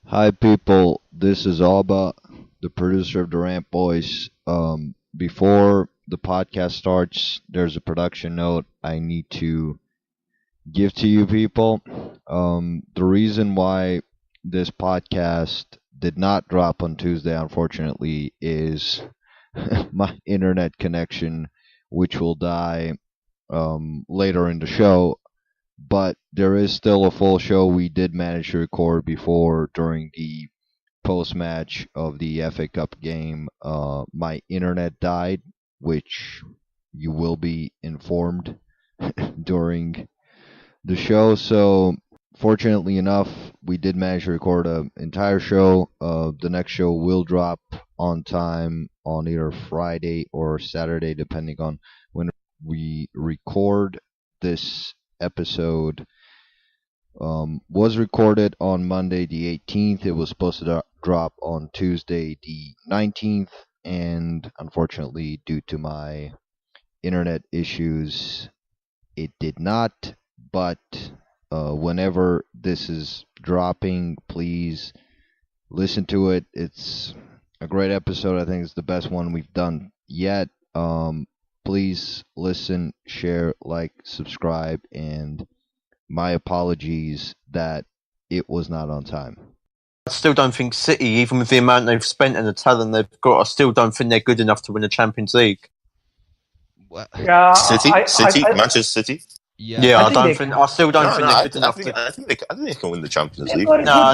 Hi, people. This is Alba, the producer of the RantBoys. Before the podcast starts, there's a production note I need to give to you people. The reason why this podcast did not drop on Tuesday, unfortunately, is my internet connection, which will die later in the show. But there is still a full show we did manage to record before during the post match of the FA Cup game. My internet died, which you will be informed during the show. So, fortunately enough, we did manage to record an entire show. The next show will drop on time on either Friday or Saturday, depending on when we record. This episode was recorded on Monday the 18th. It was supposed to drop on Tuesday the 19th, and unfortunately, due to my internet issues, it did not. But whenever this is dropping, please listen to it. It's a great episode. I think it's the best one we've done yet. Please listen, share, like, subscribe, and my apologies that it was not on time. I still don't think City, even with the amount they've spent and the talent they've got, I still don't think they're good enough to win the Champions League. Yeah, City, Manchester City. Yeah, I still don't think they're good enough. I think they can win the Champions League. No,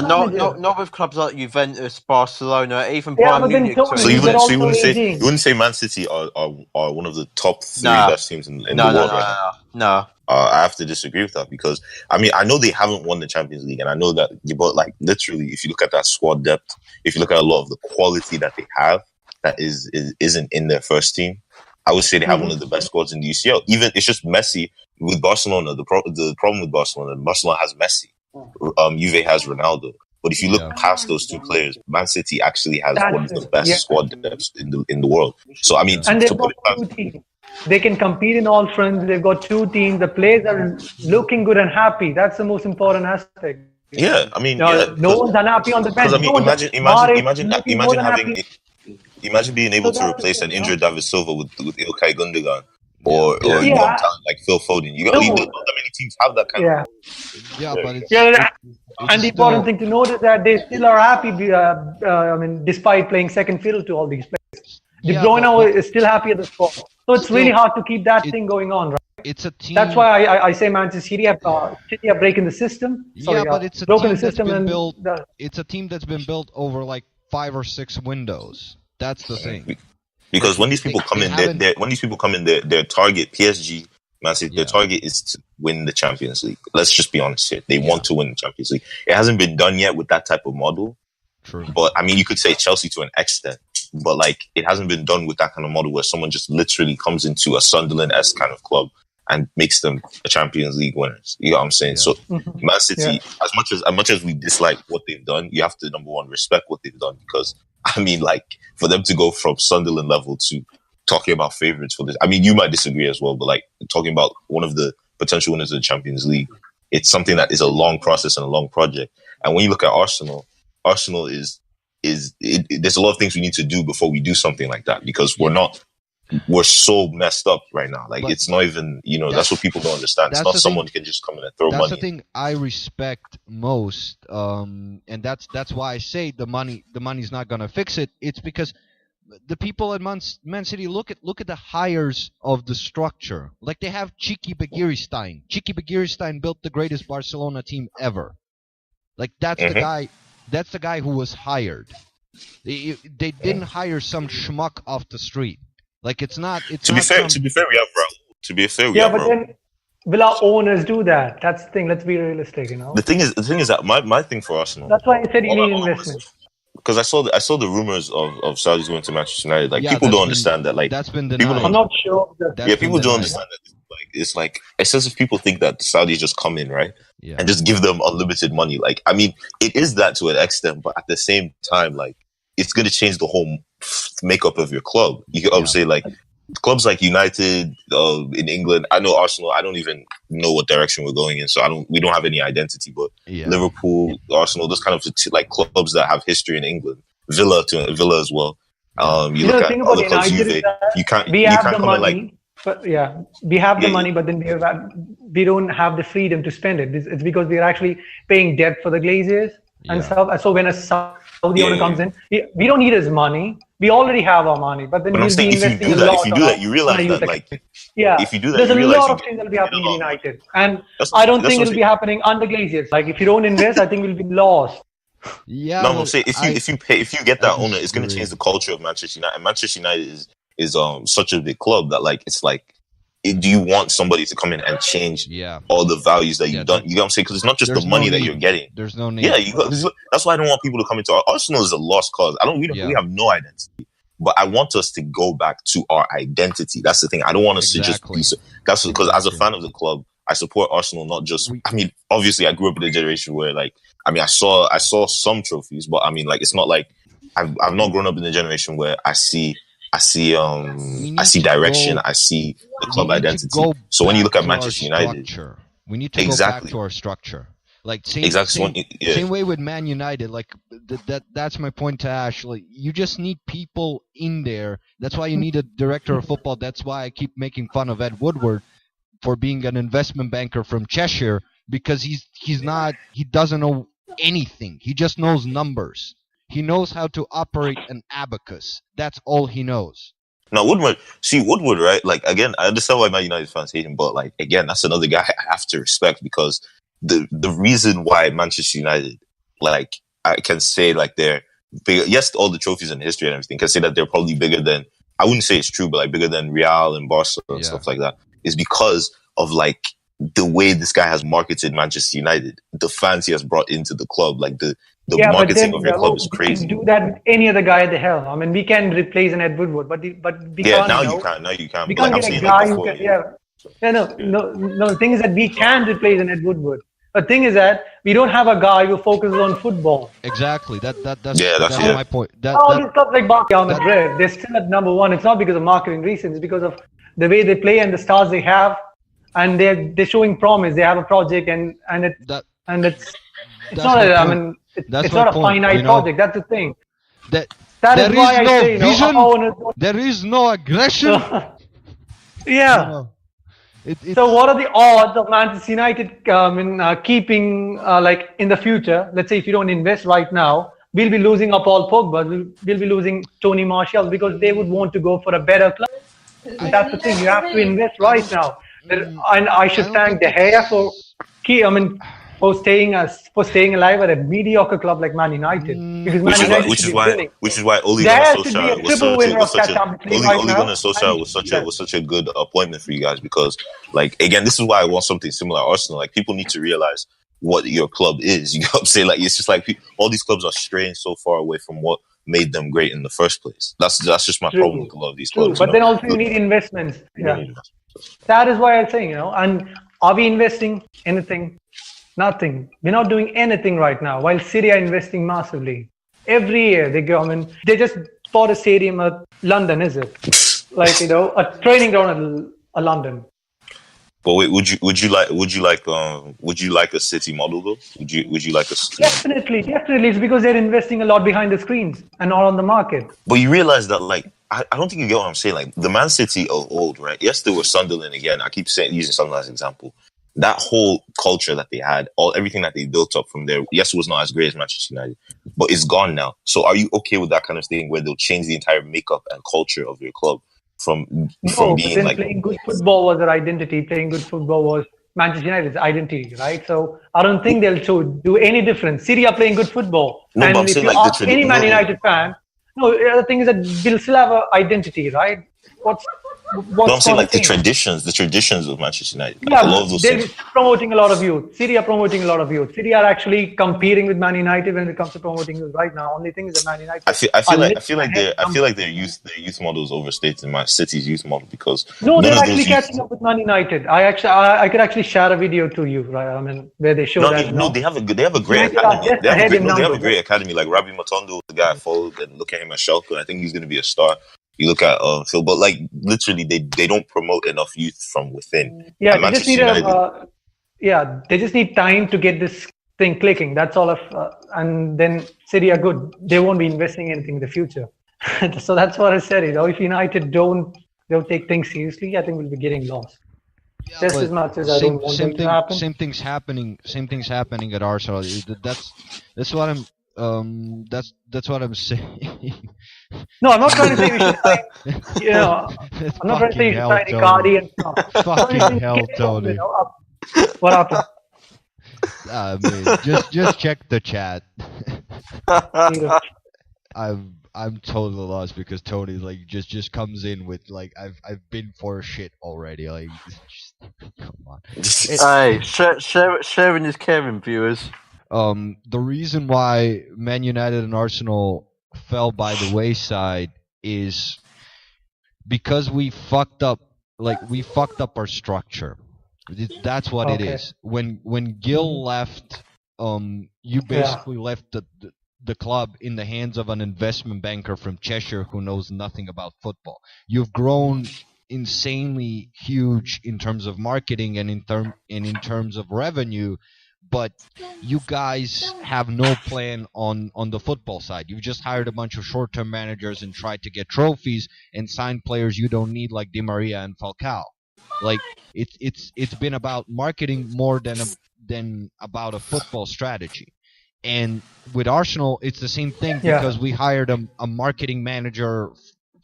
not with clubs like Juventus, Barcelona, even Yeah, Bayern but then Munich. Tottenham- So you they're also wouldn't aging. say Man City are one of the top three Nah. best teams in the world right now. I have to disagree with that because I know they haven't won the Champions League, and I know that. But like literally, if you look at that squad depth, if you look at a lot of the quality that they have, that isn't in their first team, I would say they have one of the best squads in the UCL. Even it's just Messi with Barcelona. The problem with Barcelona has Messi. Juve has Ronaldo. But if you look past those two players, Man City actually has one of the best squad depths in the world. So I mean, and they've to put got two teams. They can compete in all fronts. They've got two teams. The players are looking good and happy. That's the most important aspect. yeah, I mean, no one's unhappy on the bench. Because I mean, No one's- imagine unhappy. imagine being able to replace an injured David Silva with Ilkay Gundogan or young talent like Phil Foden. You got not that many teams have that kind of. But it's, And the important thing to note is that they still are happy. Despite playing second fiddle to all these players, De Bruyne is still happy at the spot. So it's really hard to keep that thing going on, right? It's a team. That's why I say Manchester City have breaking the system. But it's a broken team the system that's been and built. It's a team that's been built over like 5 or 6 windows. That's the thing. Because when these people come in, their target PSG, Man City, their target is to win the Champions League. Let's just be honest here. They want to win the Champions League. It hasn't been done yet with that type of model. True. But I mean, you could say Chelsea to an extent. But like, it hasn't been done with that kind of model where someone just literally comes into a Sunderland-esque kind of club and makes them a Champions League winners. You know what I'm saying? So Man City, as much as we dislike what they've done, you have to, number one, respect what they've done, because I mean, like, for them to go from Sunderland level to talking about favourites for this, I mean, you might disagree as well, but like talking about one of the potential winners of the Champions League, it's something that is a long process and a long project. And when you look at Arsenal is there's a lot of things we need to do before we do something like that, because we're so messed up right now. Like, it's not even, that's what people don't understand. It's not someone can just come in and throw money. That's the thing I respect most, and that's why I say the money's not gonna fix it. It's because the people at Man City look at the hires of the structure. Like, they have Chiki Begiristain. Chiki Begiristain built the greatest Barcelona team ever. Like, that's the guy. That's the guy who was hired. They didn't hire some schmuck off the street. Like, it's not. To be fair, we have Raul. But then will our owners do that? That's the thing. Let's be realistic. The thing is that my thing for Arsenal. That's why I said you need investment. Because I saw the rumors of Saudis going to Manchester United. Like, people don't understand that. Like, that's been denied. I'm not sure. People don't understand that. Like, it's as if people think that the Saudis just come in, right, and just give them unlimited money. Like, I mean, it is that to an extent, but at the same time, like, it's going to change the whole makeup of your club. You can say, like, clubs like United in England. I know Arsenal. I don't even know what direction we're going in, so we don't have any identity. But Liverpool, Arsenal, those kind of like clubs that have history in England. Villa as well. You look at other clubs, Juve. You can't come money, in like. But we have the money, but then we don't have the freedom to spend it. It's because we are actually paying debt for the Glaziers and stuff. So when a Saudi owner comes in, we don't need his money. We already have our money, but then we'll be investing a lot. If you do that, you realize that, like, if you do that, there's a lot of things that will be happening in United, and I don't think it'll be happening under Glaziers. Like, if you don't invest, I think we'll be lost. Yeah, no, I'm saying if you get that owner, it's going to change the culture of Manchester United. And Manchester United is such a big club that, like, it's like, do you want somebody to come in and change all the values that you've done? You know what I'm saying? Because it's not just the money that you're getting. There's no need. Yeah, that's why I don't want people to come into Arsenal is a lost cause. We have no identity. But I want us to go back to our identity. That's the thing. I don't want us to just be. That's because as a fan of the club, I support Arsenal. Not just. I mean, obviously, I grew up in a generation where, like, I mean, I saw some trophies, but I mean, like, it's not like I've not grown up in a generation where I see direction. I see the club identity. So when you look at Manchester United, we need to go back to our structure. Like same way with Man United. Like that's my point to Ash. Like, you just need people in there. That's why you need a director of football. That's why I keep making fun of Ed Woodward for being an investment banker from Cheshire, because he doesn't know anything. He just knows numbers. He knows how to operate an abacus. That's all he knows. Now, Woodward, right? Like, again, I understand why Man United fans hate him, but, like, again, that's another guy I have to respect, because the reason why Manchester United, like, I can say, like, they're bigger. Yes, all the trophies in history and everything can say that they're probably bigger than, I wouldn't say it's true, but, like, bigger than Real and Barca and stuff like that, is because of, like, the way this guy has marketed Manchester United, the fans he has brought into the club, like the marketing of your club is crazy. We can do that with any other guy at the helm. I mean, we can replace an Ed Woodward, but we can't. Now you can. We can't get a guy who can. No. The thing is that we can replace an Ed Woodward. The thing is that we don't have a guy who focuses on football. Exactly. That's my point. All these clubs like Barca, Madrid, they're still at number one. It's not because of marketing reasons. It's because of the way they play and the stars they have, and they're showing promise. They have a project, and it's not a, I mean, it's not a finite project. That's the thing. That is why I say, vision. There is no aggression. So what are the odds of Manchester United keeping like in the future? Let's say if you don't invest right now, we'll be losing up Paul Pogba. We'll be losing Tony Martial, because they would want to go for a better club. That's the thing. You have to invest right now. And I should thank De Gea for staying alive at a mediocre club like Man United. Because which is why Ole Gunnar Solskjaer was such a good appointment for you guys, because, like, again, this is why I want something similar at Arsenal. Like, people need to realize what your club is. You know what I'm saying? Like, it's just like all these clubs are straying so far away from what made them great in the first place. That's just my problem with a lot of these clubs. But then also you need investments. That is why I'm saying, and are we investing anything? Nothing. We're not doing anything right now, while City are investing massively. Every year they go, they just bought a stadium at London, is it? Like, a training ground at London. But wait, would you like a City model though? Would you like a Definitely. It's because they're investing a lot behind the screens and not on the market. But you realize that, like, I don't think you get what I'm saying. Like, the Man City of old, right? Yes, they were Sunderland again. I keep using Sunderland as an example. That whole culture that they had, everything that they built up from there, yes, it was not as great as Manchester United, but it's gone now. So are you okay with that kind of thing where they'll change the entire makeup and culture of your club from being like... playing good football was their identity. Playing good football was Manchester United's identity, right? So I don't think they'll do any difference. City are playing good football. No, and if you ask any Man United fan, the thing is that we'll still have an identity, right? I'm saying, like, the traditions of Manchester United. Like, I love those things. Promoting a lot of youth. City are promoting a lot of youth. City are actually competing with Man United when it comes to promoting youth right now. Only thing is that Man United. I feel like their youth model is overstated in Man City's youth model, because they're actually catching up with Man United. I could actually share a video to you, right? Where they show that. They have a great academy. They have a great academy. Like Rabbi Matondo, the guy I followed, and look at him at Schalke. I think he's going to be a star. You look at Phil, but like literally, they don't promote enough youth from within. Yeah, And they just need they just need time to get this thing clicking. That's all and then City are good. They won't be investing anything in the future. So that's what I said. If United don't take things seriously, I think we'll be getting lost. Yeah, just as much as I don't want it to happen. Same thing's happening at Arsenal. That's what I'm that's what I'm saying. No, I'm not trying to say we should sign, I'm not trying to say you should sign Icardi and stuff. Fucking hell, Tony. What happened? Man, just check the chat. I'm totally lost because Tony like just comes in with like I've been for shit already. Like, just, come on. Hey, sharing is caring, viewers. The reason why Man United and Arsenal fell by the wayside is because we fucked up our structure. That's what it is. When Gil left, you basically left the club in the hands of an investment banker from Cheshire who knows nothing about football. You've grown insanely huge in terms of marketing and in terms of revenue, but you guys have no plan on the football side. You've just hired a bunch of short-term managers and tried to get trophies and sign players you don't need like Di Maria and Falcao. Like it's been about marketing more than about a football strategy. And with Arsenal, it's the same thing because we hired a marketing manager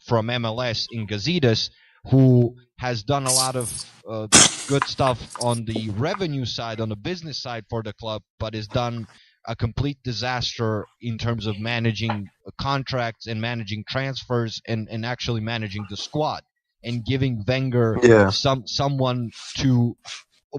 from MLS in Gazidis who has done a lot of good stuff on the revenue side, on the business side for the club, but has done a complete disaster in terms of managing contracts and managing transfers and actually managing the squad and giving Wenger someone to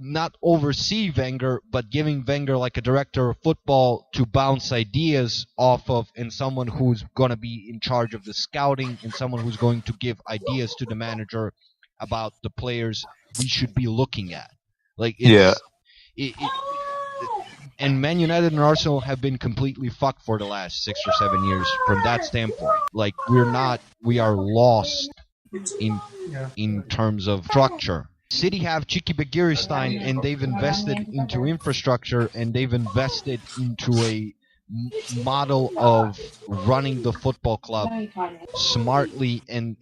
not oversee Wenger, but giving Wenger like a director of football to bounce ideas off of, and someone who's going to be in charge of the scouting, and someone who's going to give ideas to the manager about the players we should be looking at. Like, and Man United and Arsenal have been completely fucked for the last 6 or 7 years from that standpoint. Like, we are lost in terms of structure. City have Chiki Begiristain, and they've invested into infrastructure, and they've invested into a model of running the football club smartly and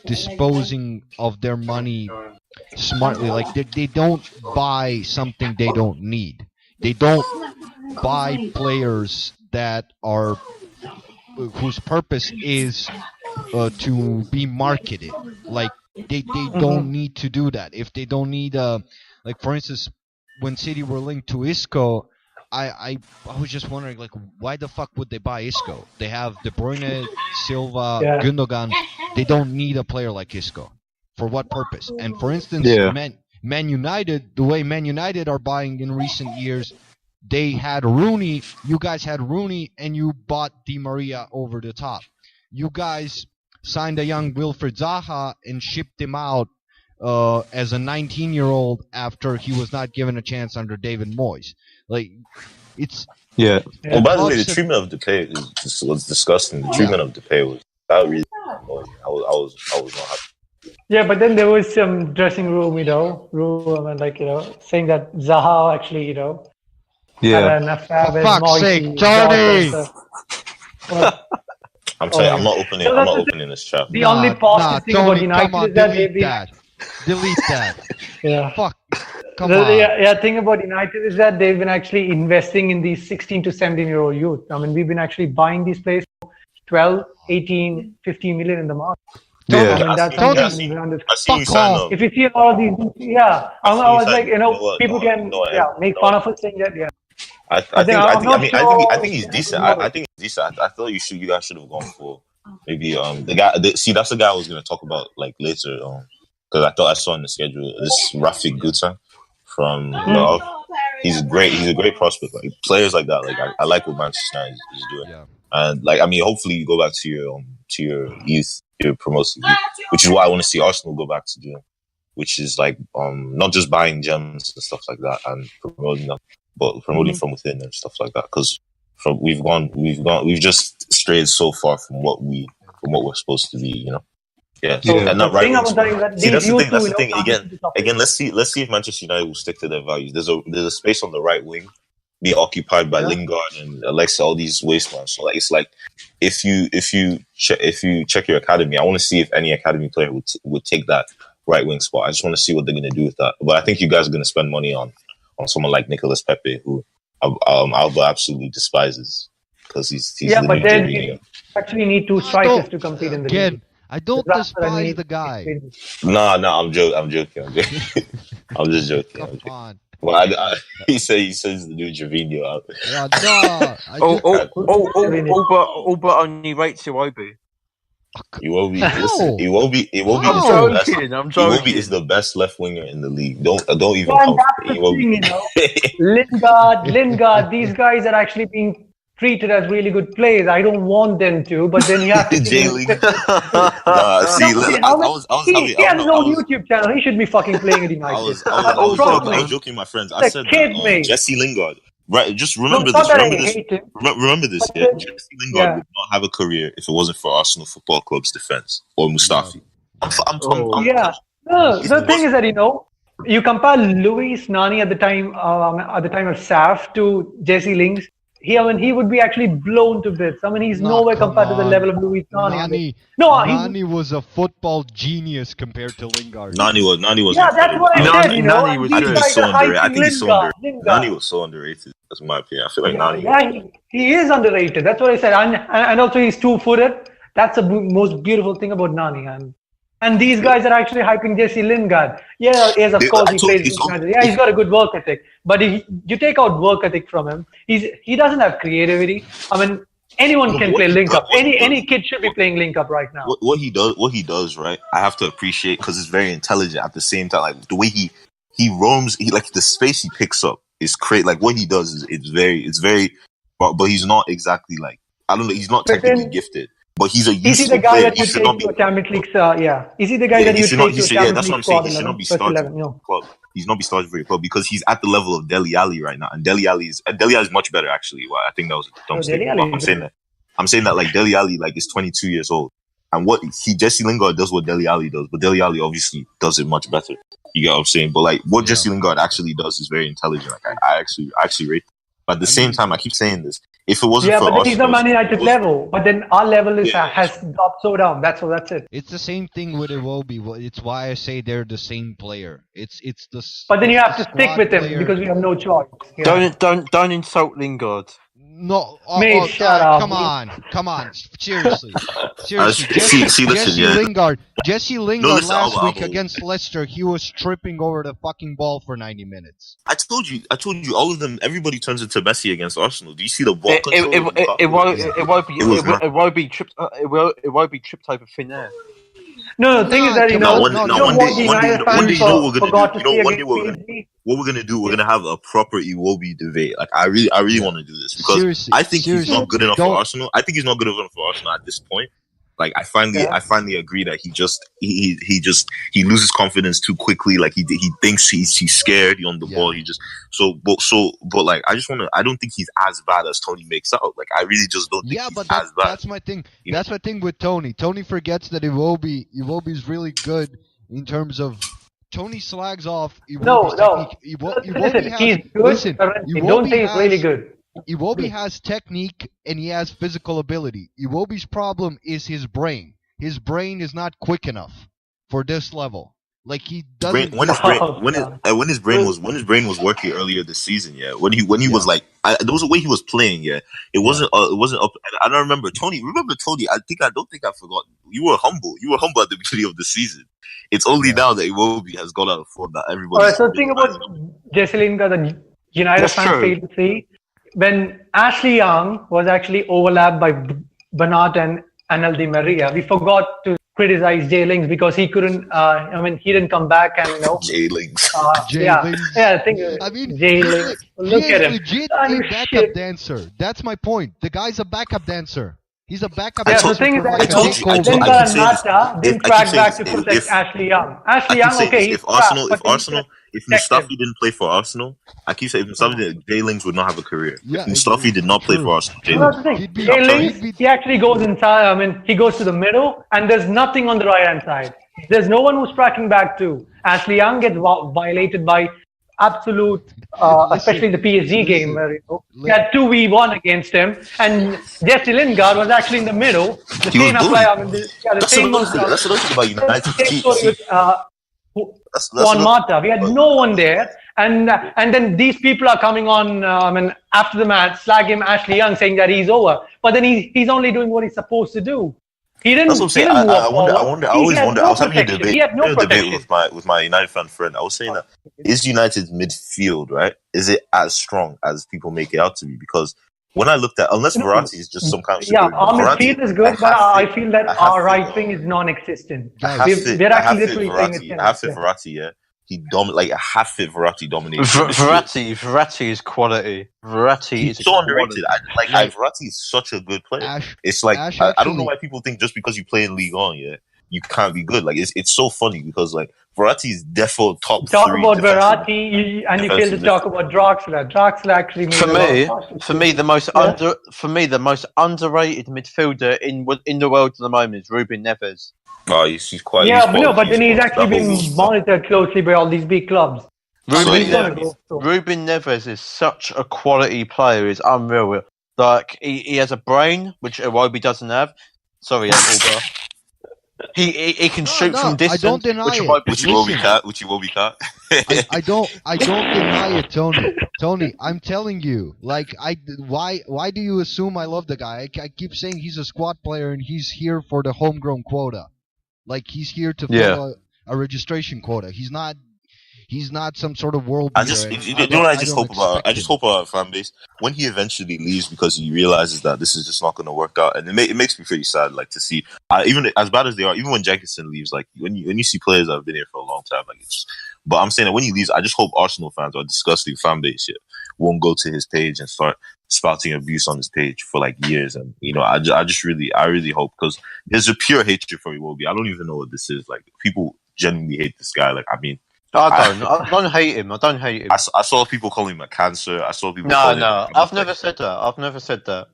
disposing of their money smartly. Like they don't buy something they don't need. They don't buy players that are whose purpose is to be marketed. Like they don't need to do that. If they don't need like for instance, when City were linked to Isco, I was just wondering, like, why the fuck would they buy Isco? They have De Bruyne, Silva, Gundogan. They don't need a player like Isco. For what purpose? And for instance, Man United, the way Man United are buying in recent years, they had Rooney. You guys had Rooney, and you bought Di Maria over the top. You guys signed a young Wilfried Zaha and shipped him out as a 19-year-old after he was not given a chance under David Moyes. Like, it's Well, by the way, the treatment of Depay was disgusting. The treatment of Depay was that really annoying. I was not happy. Yeah, but then there was some dressing room, and like saying that Zaha actually, had an affair for with fuck's Moyes. sake, Tony! I'm telling you, I'm not opening. I'm not opening this chat. The only positive thing Tony, about United come on, is that delete that. Yeah. Fuck. Come on. Yeah, thing about United is that they've been actually investing in these 16 to 17-year-old youth. I mean, we've been actually buying these players for 12, 18, 15 million in the market. Yeah, I mean, that's I see you sign up. If you see all these, I was like, people can make fun of us saying that, I think he's decent. I think he's decent. I thought you guys should have gone for maybe the guy. See, that's the guy I was going to talk about like later. Because I thought I saw in the schedule this Rafik Guta from he's great. He's a great prospect. Like players like that. Like I like what Manchester United is doing. Yeah. And like hopefully you go back to your youth, your promoted youth, which is what I want to see Arsenal go back to doing. Which is like not just buying gems and stuff like that and promoting them, but promoting from within and stuff like that. Because we've just strayed so far from what we're supposed to be. Yeah, So and the not right thing I wing was spot. saying that See, these that's the you thing. two, That's the thing. can't Again, be top again. Let's see if Manchester United will stick to their values. There's a space on the right wing being occupied by Yeah. Lingard and Alexa, all these wastemen. So like it's like if you check your academy, I want to see if any academy player would take that right wing spot. I just want to see what they're going to do with that. But I think you guys are going to spend money on someone like Nicolas Pepe, who Alba absolutely despises because he's Yeah, the but new then Jorginho. you actually need two I strikers don't to compete in the again. league. I don't That's what I despise mean. the guy. Nah, I'm joking. I'm joking. I'm just joking. Come on. Well, he says the new Jorginho. Yeah, no. But only rates Iwobi. He will be. How? Listen, he will be How? I'm the best. joking. I'm Iwobi is joking. the best left winger in the league. Don't even Yeah, and come. that's the thing, you know. Lingard, these guys are actually being treated as really good players. I don't want them to, but then you have to give them. Jailing. Nah, see, No, I was he has his own YouTube channel. He should be fucking playing at United. I was joking, my friends. I said kid, that mate. Jesse Lingard. Right, just No, remember it's not this. that I Remember this. hate him. Remember this. But Yeah, then- Jesse Lingard yeah. would not have a career if it wasn't for Arsenal Football Club's defense or Mustafi. I'm Yeah. No, It's the the thing most- is that, you know, you compare Luis Nani at the time of Saf to Jesse Lings. He would be actually blown to bits. I mean, he's Nah, nowhere come compared to the on. level of Luis Nani. I mean, Nani was a football genius compared to Lingard. Nani was yeah, that's incredible. what I Nani- said. You know, Nani and was these good. guys are I hyping think he's so Lingard. underrated. Nani was so underrated. That's my opinion. I feel like Nani. Yeah, he is underrated. That's what I said. And also he's two-footed. That's the most beautiful thing about Nani. And these guys are actually hyping Jesse Lingard. Yeah, yes, of course he plays. Yeah, he's got a good work ethic. But you take out work ethic from him, he doesn't have creativity. I mean, anyone can play link up. Any kid should be playing link up right now. What he does, right? I have to appreciate because it's very intelligent. At the same time, like the way he roams, like the space he picks up is crazy. Like what he does is it's very, but he's not exactly like I don't know. He's not technically gifted. But he's a useful Is he the guy player. that you take to a Champions League? Yeah. Is he the guy that you take to a Champions that's what I'm League saying. squad? He should not be 11, starting 11, for the club. He's not be starting for your club because he's at the level of Dele Alli right now, and Dele Alli is much better actually. Well, I think that was a dumb statement. But I'm saying that like Dele Alli like is 22 years old, and what Jesse Lingard does what Dele Alli does, but Dele Alli obviously does it much better. You get what I'm saying? But like what Jesse Lingard actually does is very intelligent. Like I actually rate. But at the same time, I keep saying this. If it wasn't for but he's Arsenal, not Man United level. But then our level has dropped so down. That's it. It's the same thing with Iwobi. It's why I say they're the same player. It's the. But then you have to the stick squad with him player. because we have no choice. Yeah. Don't insult Lingard. No, Mate, shut up. Come on, seriously. Jesse Lingard last week against Leicester, he was tripping over the fucking ball for 90 minutes. I told you, all of them, everybody turns into Messi against Arsenal. Do you see the ball control? It won't be tripped. It won't be tripped over thin air. No, the thing is that one day what we're gonna do, we're gonna have a proper Iwobi debate. Like I really want to do this because I think he's not good enough for Arsenal. I think he's not good enough for Arsenal at this point. Like I finally agree that he loses confidence too quickly. Like he thinks he's scared on the ball. But like I don't think he's as bad as Tony makes out. Like I really just don't think he's as bad. That's my thing. That's my thing with Tony. Tony forgets that Iwobi's really good in terms of Tony slags off Iwobi's technique. Listen, don't say he's really good. Iwobi has technique and he has physical ability. Iwobi's problem is his brain. His brain is not quick enough for this level. Like he doesn't. When his brain was working earlier this season, when he was like, there was a way he was playing, it wasn't up. I don't remember Tony. Remember Tony? I don't think I forgot. You were humble. You were humble at the beginning of the season. It's only now that Iwobi has gone out of form that everybody. Alright, so think about Jesse Lingard, the United fans failed to see. When Ashley Young was actually overlapped by Bernat and Anel Di Maria, we forgot to criticize Jay Lings because he couldn't. He didn't come back and Jay Lings. Jay Lings. Jay Lings. Look at him. Legit a backup dancer. That's my point. The guy's a backup dancer. He's a backup. I Yeah, told- the thing is that I told you- I told- Denver I keep and saying this. Mata didn't I keep track saying back to this. protect If- Ashley Young. I Ashley keep Young, saying okay, this. he's If Arsenal, crap, but if protect him. Mustafi didn't play for Arsenal, I keep saying if Mustafi didn't, Jay Lings would not have a career. Yeah, If Mustafi did not play true. for Arsenal, Jay You Lings. know the thing, He'd be- Jay I'm telling Lings, you. he actually goes inside. I mean, he goes to the middle, and there's nothing on the right hand side. There's no one who's tracking back too. Ashley Young gets violated by absolute, especially in the PSG game where he had 2v1 against him, and Jesse Lingard was actually in the middle. The He was same apply. bullied. I mean, the That's same another was. thing. That's another thing about United. Same story with That's Juan another- Mata. We had no one there, and then these people are coming on. I mean, after the match, slag him Ashley Young, saying that he's over, but then he's only doing what he's supposed to do. He didn't. That's what I'm saying. He didn't move I forward. wonder. I He always had wonder. no I was having a protection. debate. He had no having a debate protection. with my United fan friend. I was saying that is United's midfield right? Is it as strong as people make it out to be? Because when I looked at, unless Verratti is just some kind of Yeah, our Verratti- midfield is good, but I feel that our right wing is non-existent. We're actually literally playing it. I have fit Verratti. Yeah, he like a half fit Verratti dominated. Verratti is quality. Verratti He's is so quality. underrated. Verratti is such a good player. It's like Ash I don't actually- know why people think just because you play in League On, yeah, you can't be good. Like it's so funny because like Verratti is defo top Talk three. about defensive- Verratti, and you fail to talk about Draxler. Draxler actually made For me, the most underrated midfielder in the world at the moment is Ruben Neves. Oh, he's quite. Yeah, he's but no, but then he's actually that whole being league. monitored closely by all these big clubs. Ruben, he's gonna go. So. Ruben Neves is such a quality player. He's unreal. Like he has a brain which Iwobi doesn't have. Sorry, Alba. He can shoot from distance. I don't deny which it. Iwobi Which you will be cut. Which you will be cut. I don't deny it, Tony. Tony, I'm telling you, like why do you assume I love the guy? I keep saying he's a squad player and he's here for the homegrown quota. Like he's here to fill a registration quota. He's not some sort of world beater. You know what I just hope about? I just hope our fan base when he eventually leaves because he realizes that this is just not going to work out, and it makes me pretty sad. Like to see even as bad as they are, even when Jenkinson leaves, like when you see players that have been here for a long time, like it's just. But I'm saying that when he leaves, I just hope Arsenal fans or disgusting fan base here won't go to his page and start spouting abuse on his page for like years. And I really hope because there's a pure hatred for Iwobi. I don't even know what this is. Like people genuinely hate this guy. Like I mean. I don't hate him. I don't hate him. I saw people calling him a cancer. I saw people. No. I've never said that.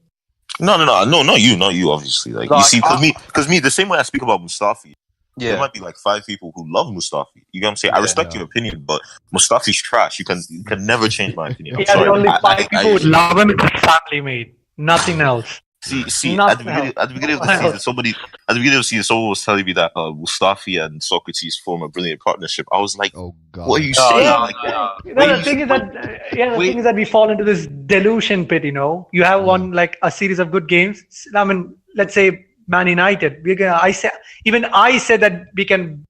No, not you. Obviously, like you see, because me, the same way I speak about Mustafi, there might be like 5 people who love Mustafi. You know what I'm saying? I respect your opinion, but Mustafi's trash. You can never change my opinion. Yeah, the only 5 people who love him is his family mate. Nothing else. See, at the beginning of the season, someone was telling me that Mustafi and Socrates form a brilliant partnership. I was like, oh God. what are you saying? The thing is that we fall into this delusion pit. You have won like a series of good games. I mean, let's say Man United. I said that we can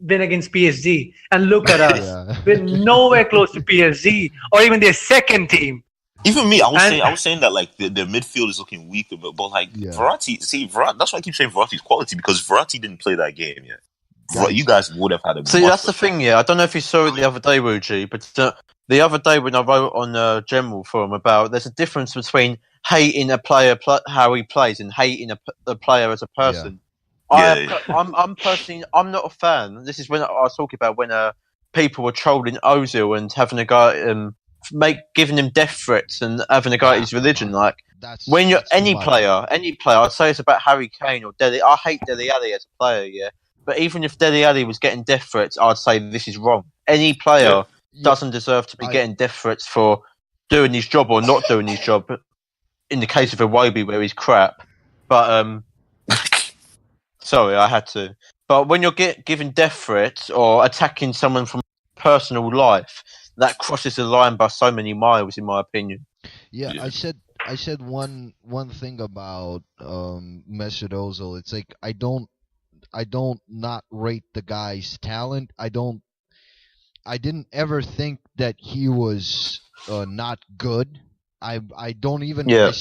win against PSG, and look at us. We're nowhere close to PSG or even their second team. Even me, I was saying that like the midfield is looking weaker, but like Verratti, that's why I keep saying Verratti's quality because Verratti didn't play that game yet. You guys would have had a. See, that's the thing. Yeah, I don't know if you saw it the other day, Wuji, but the other day when I wrote on General Forum about there's a difference between hating a player how he plays and hating a player as a person. I'm personally not a fan. This is when I was talking about when people were trolling Ozil and having a go at giving him death threats and having a go at his religion. Like when you're any player, I'd say it's about Harry Kane or Dele. I hate Dele Alli as a player, yeah. But even if Dele Alli was getting death threats, I'd say this is wrong. Any player doesn't deserve to be getting death threats for doing his job or not doing his job. In the case of Iwobi, where he's crap, but sorry, I had to. But when you're giving death threats or attacking someone from personal life, that crosses the line by so many miles, in my opinion. Yeah. I said one thing about Mesut Ozil. It's like I don't not rate the guy's talent. I didn't ever think that he was not good. I don't even. Yeah.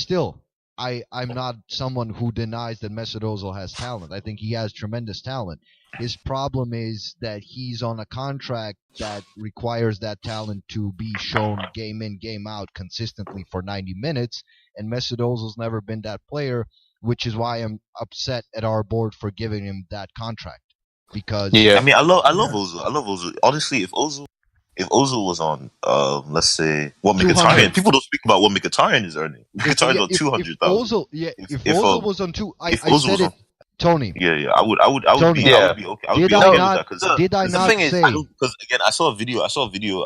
I'm not someone who denies that Mesut Ozil has talent. I think he has tremendous talent. His problem is that he's on a contract that requires that talent to be shown game in, game out consistently for 90 minutes, and Mesut Ozil's never been that player. which is why I'm upset at our board for giving him that contract. Because Yeah. I mean, I love Ozil. I love Ozil. Honestly, if Ozil was on, let's say, what 200. Mkhitaryan, people don't speak about what Mkhitaryan is earning. Mkhitaryan's on 200,000. If Ozil was on I said it, Tony. Yeah, I would Tony. be okay. I would Did be I okay with not? that. Did I not thing is, say? Because again, I saw a video. I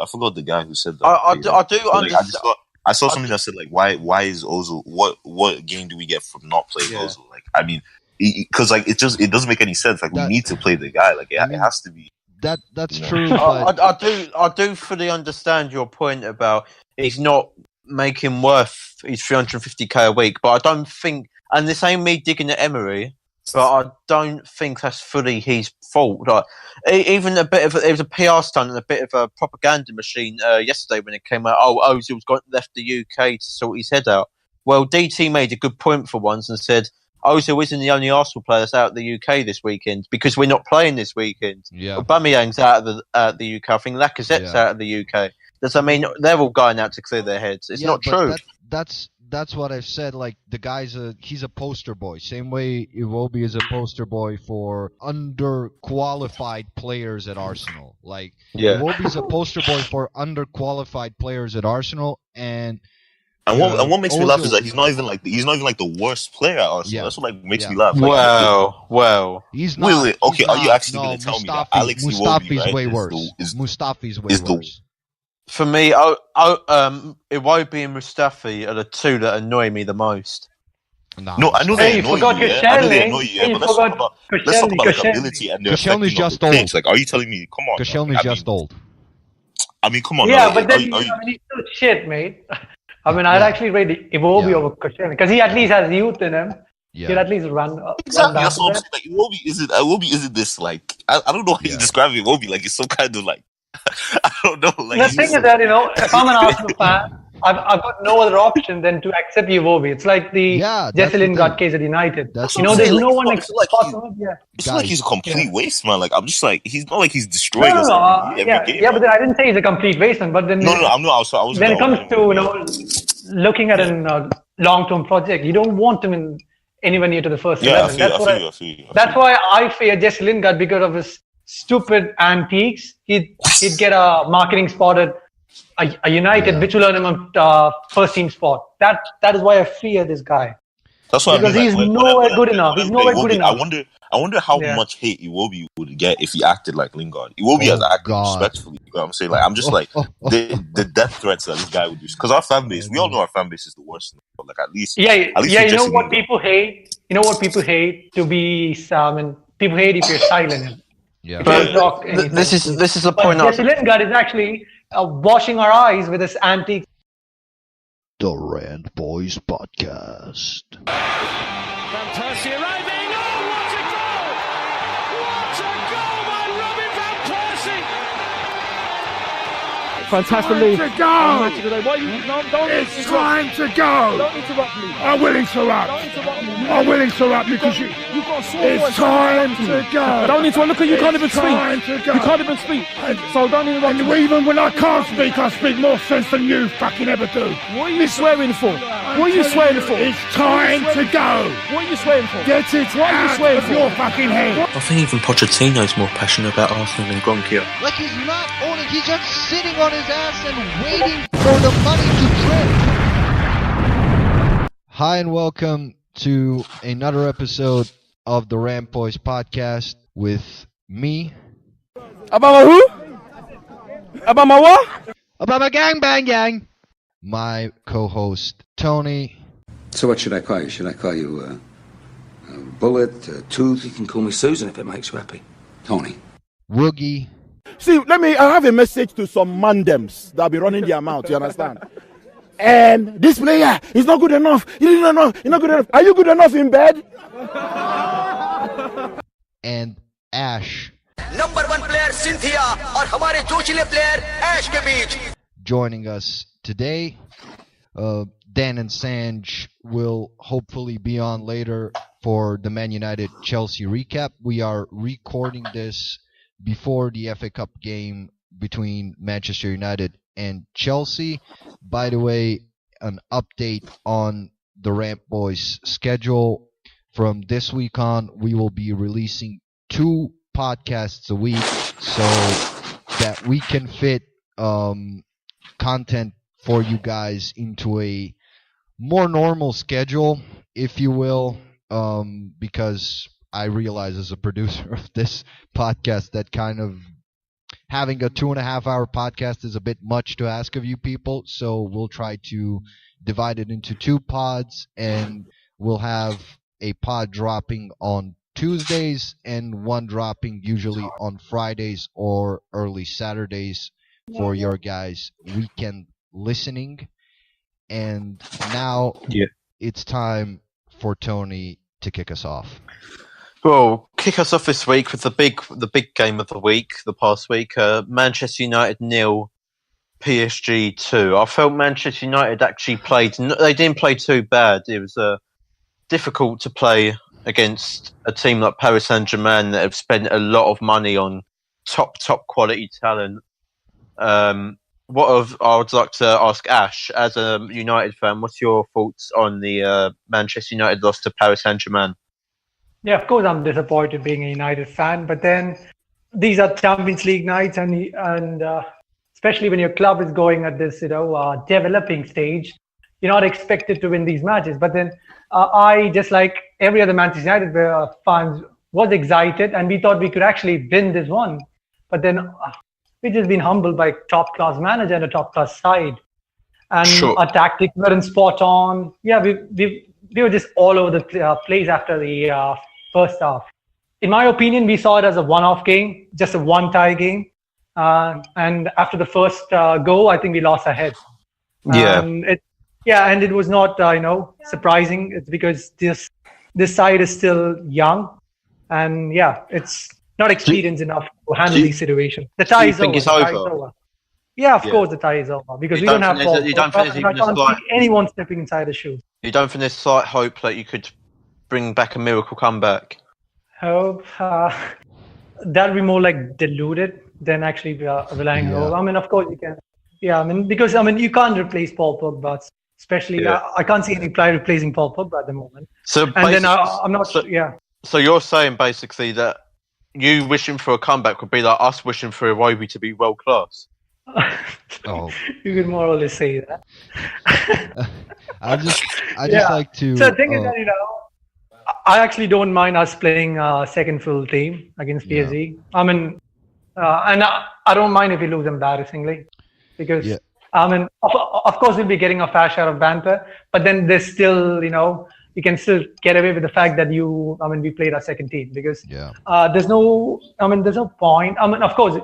forgot the guy who said that. I do Like, understand. I saw something that said like, why is Ozil? What gain do we get from not playing Ozil? Like, I mean, because like it doesn't make any sense. Like we need to play the guy. Like it has to be. That's true. But I do fully understand your point about he's not making worth his 350k a week, but I don't think, and this ain't me digging at Emery, but I don't think that's fully his fault. Like, even it was a PR stunt and a bit of a propaganda machine yesterday when it came out. Oh, Ozil's left the UK to sort his head out. Well, DT made a good point for once and said Ozil isn't the only Arsenal player that's out of the UK this weekend because we're not playing this weekend. Yeah. Aubameyang's out of the UK. I think Lacazette's out of the UK. Does that mean they're all going out to clear their heads? It's not true. That's what I've said. Like the guy's he's a poster boy. Same way Iwobi is a poster boy for underqualified players at Arsenal. Like Iwobi's a poster boy for underqualified players at Arsenal, and what makes me laugh is that he's not even like the worst player at Arsenal. Yeah. That's what like makes me laugh. Like, Well, he's not. Wait. Okay, are you actually no, going to tell me that Mustafi, Alex Iwobi, Mustafi's right, way worse. Mustafi's way worse. for me, Iwobi and Mustafi are the two that annoy me the most. No, I know they annoy you. I know they annoy you. But let's talk about like ability and their Koscielny's just old. old. Like, are you telling me? Come on. Koscielny's just old. I mean, come on. Yeah, but then he's still shit, mate. I mean, I'd actually rate Iwobi over Koscielny because he at least has youth in him. Yeah. He'd at least run. Exactly. That's what I'm saying. Like, Iwobi isn't this like I don't know how you describe Iwobi. Like it's some kind of like I don't know. Like the thing is that if I'm an Arsenal fan, I've got no other option than to accept Iwobi. It's like the Jesse Lingard case at United. There's no one It's like he's a complete waste, man. Like I'm just like he's not like he's destroying us every game. Yeah, but then I didn't say he's a complete waste, man. But then no, I'm not. I was. When it comes to looking at a long-term project, you don't want him anywhere near to the first 11. I feel you. That's why I fear Jesse Lingard because of his stupid antiques. He'd get a marketing spot at a United, which will earn him a first team spot. That is why I fear this guy. That's why because he's nowhere good enough. He's nowhere good enough. I wonder how much hate Iwobi would get if he acted like Lingard. Iwobi has acted respectfully. You know what I'm saying? Like I'm just the death threats that this guy would do. Because our fan base, we all know our fan base is the worst. But like at least you know what people hate? You know what people hate to be people hate if you're silent. Yeah. But this is the point. Jesse Lingard is actually washing our eyes with his antiques. The RantBoys podcast. Van Persie arriving. Oh, what a goal! What a goal by Robin Van Persie! Fantastic lead. Time to go! It's time to go! Don't interrupt me. I will interrupt. Don't interrupt me. I will interrupt because you've got a it's time to go. Don't interrupt. Look at you, can't even speak. Time to go. You can't even speak. So don't interrupt me. Even when I can't speak, I speak more sense than you fucking ever do. What are you swearing for? What are you swearing for? It's time to go. What are you swearing for? Get it out of your fucking head. I think even Pochettino's more passionate about Arsenal than Gronkia. Like he's not owning, he's just sitting on his ass and waiting for the money to drip. Hi and welcome to another episode of the RantBoys podcast with me. About who? About my what? About my gang. My co-host Tony. So what should I call you? Should I call you Bullet, Tooth? You can call me Susan if it makes you happy. Tony. Woogie. See, I have a message to some mandems that'll be running their mouth, you understand? And this player is not good enough. He's not good enough. Are you good enough in bed? And Ash. Number 1 player Cynthia और हमारे जोशीले player Ash के बीच. Joining us today, Dan and Sanj will hopefully be on later for the Man United Chelsea recap. We are recording this before the FA Cup game between Manchester United and Chelsea. By the way, an update on the RantBoys schedule. from this week on, we will be releasing 2 podcasts a week so that we can fit content for you guys into a more normal schedule, if you will, because I realize as a producer of this podcast that kind of having a 2.5-hour podcast is a bit much to ask of you people, so we'll try to divide it into 2 pods, and we'll have a pod dropping on Tuesdays and one dropping usually on Fridays or early Saturdays for your guys' weekend listening. And now it's time for Tony to kick us off. Well, kick us off this week with the big game of the week, the past week. Manchester United 0, PSG 2. I felt Manchester United actually played. They didn't play too bad. It was difficult to play against a team like Paris Saint-Germain that have spent a lot of money on top quality talent. I would like to ask Ash, as a United fan, what's your thoughts on the Manchester United loss to Paris Saint-Germain? Yeah, of course I'm disappointed being a United fan, but then these are Champions League nights, and especially when your club is going at this developing stage, you're not expected to win these matches. But then I, just like every other Manchester United fans, was excited, and we thought we could actually win this one. But then we just been humbled by top-class manager and a top-class side. And our tactics weren't spot on. Yeah, we were just all over the place after the first half. In my opinion, we saw it as a one-off game, just a one-tie game. And after the first goal, I think we lost our head. And it was not, surprising. It's because this side is still young. And it's not experienced enough to handle these situations. The tie is over. Yeah, of course the tie is over because we don't have Paul. I can't see anyone stepping inside the shoes. You don't think there's slight hope that you could bring back a miracle comeback? Hope that'll be more like deluded than actually relying on hope. I mean, of course you can. Yeah, I mean, because you can't replace Paul Pogba, especially I can't see any player replacing Paul Pogba at the moment. So and then I'm not. So you're saying basically that you wishing for a comeback would be like us wishing for Iwobi to be world class. You could more or less say that. I just like to. So the thing is that I actually don't mind us playing second full team against PSG. I mean, and I don't mind if we lose embarrassingly, because I mean, of course we'll be getting a fair share of banter, but then there's still you can still get away with the fact that we played our second team, because there's no point. I mean, of course,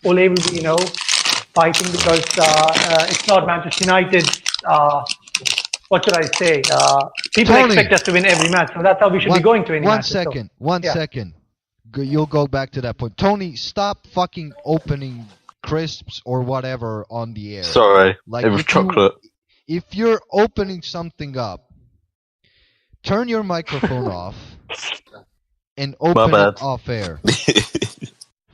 Ole will be fighting because it's not Manchester United. What should I say? People expect us to win every match, so that's how we should be going to any match. One second. You'll go back to that point. Tony, stop fucking opening crisps or whatever on the air. Sorry, it was chocolate. If you're opening something up, turn your microphone off and open it off air.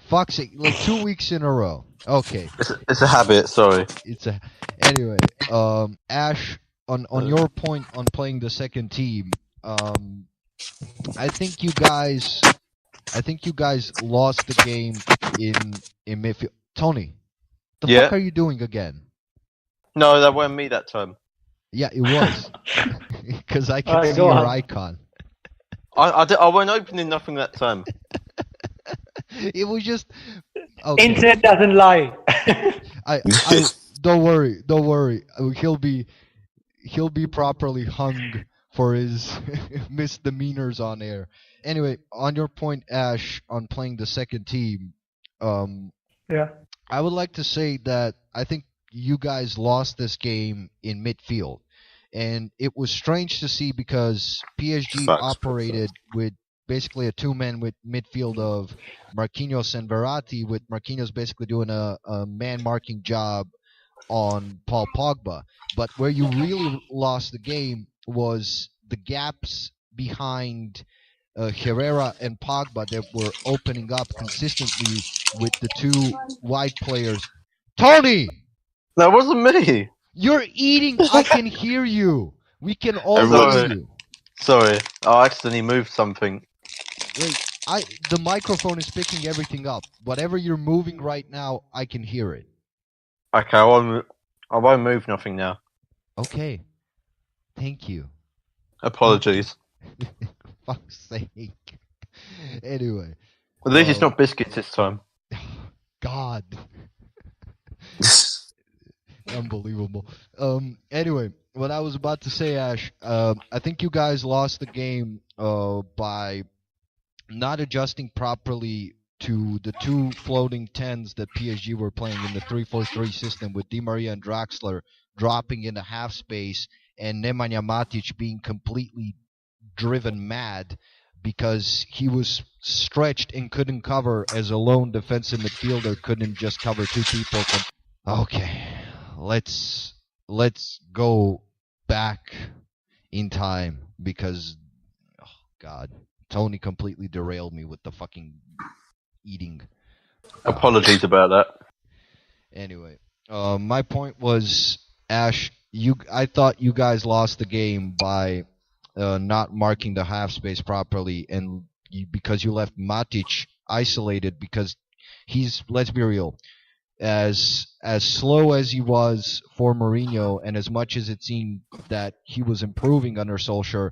Fuck's sake, like 2 weeks in a row. Okay. It's a habit, sorry. Anyway, Ash, on your point on playing the second team, I think you guys lost the game in midfield. Tony, the fuck are you doing again? No, that wasn't me that time. Yeah, it was. Because I can see your icon. I wasn't opening nothing that time. It was just... Okay. Internet doesn't lie. Don't worry. He'll be properly hung for his misdemeanors on air. Anyway, on your point, Ash, on playing the second team, I would like to say that I think you guys lost this game in midfield. And it was strange to see because PSG operated with basically a two-man with midfield of Marquinhos and Verratti, with Marquinhos basically doing a man-marking job on Paul Pogba. But where you really lost the game was the gaps behind Herrera and Pogba that were opening up consistently with the two wide players. Tony! That wasn't me! You're eating. I can hear you. We can all hear you. Sorry, I accidentally moved something. Wait, the microphone is picking everything up. Whatever you're moving right now, I can hear it. Okay, I won't move nothing now. Okay. Thank you. Apologies. Fuck's sake. Anyway. At least it's not biscuits this time. God. Unbelievable. Anyway, what I was about to say, Ash, I think you guys lost the game by not adjusting properly to the two floating 10s that PSG were playing in the 3-4-3 system, with Di Maria and Draxler dropping into half space and Nemanja Matic being completely driven mad because he was stretched and couldn't cover as a lone defensive midfielder, couldn't just cover two people. Okay, let's go back in time because, oh God, Tony completely derailed me with the fucking eating. Apologies about that. Anyway, my point was, Ash, I thought you guys lost the game by not marking the half space properly, and because you left Matic isolated, because he's, let's be real, as slow as he was for Mourinho, and as much as it seemed that he was improving under Solskjaer,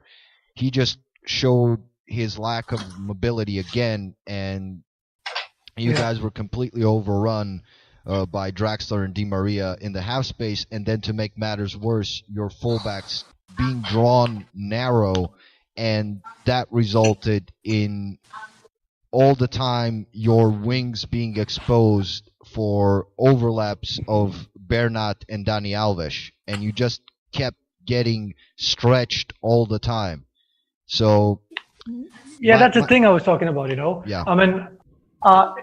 he just showed his lack of mobility again, and you guys were completely overrun by Draxler and Di Maria in the half space, and then to make matters worse, your fullbacks being drawn narrow, and that resulted in all the time your wings being exposed for overlaps of Bernat and Dani Alves, and you just kept getting stretched all the time. So yeah, that's the thing I was talking about, Yeah. I mean,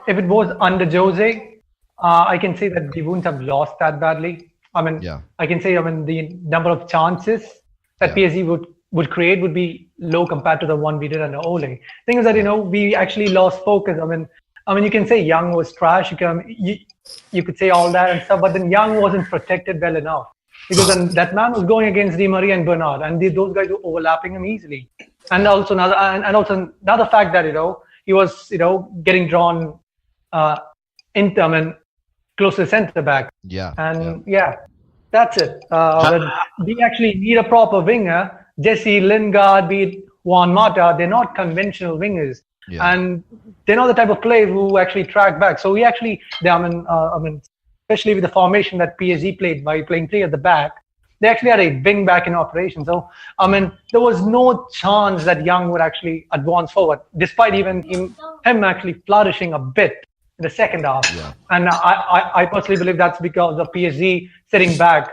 if it was under Jose, I can say that we wouldn't have lost that badly. I mean, I can say, the number of chances that PSG would create would be low compared to the one we did under Ole. Thing is that, we actually lost focus. I mean, you can say Young was trash. You could say all that and stuff, but then Young wasn't protected well enough because then that man was going against Di Maria and Bernard, and those guys were overlapping him easily. And also another fact that he was getting drawn close to the centre back. And that's it. We actually need a proper winger. Jesse Lingard, be it Juan Mata, they're not conventional wingers. And they're not the type of players who actually track back. So we actually, especially with the formation that PSG played by playing three at the back, they actually had a wing back in operation. So, there was no chance that Young would actually advance forward, despite even him actually flourishing a bit in the second half. And I personally believe that's because of PSG sitting back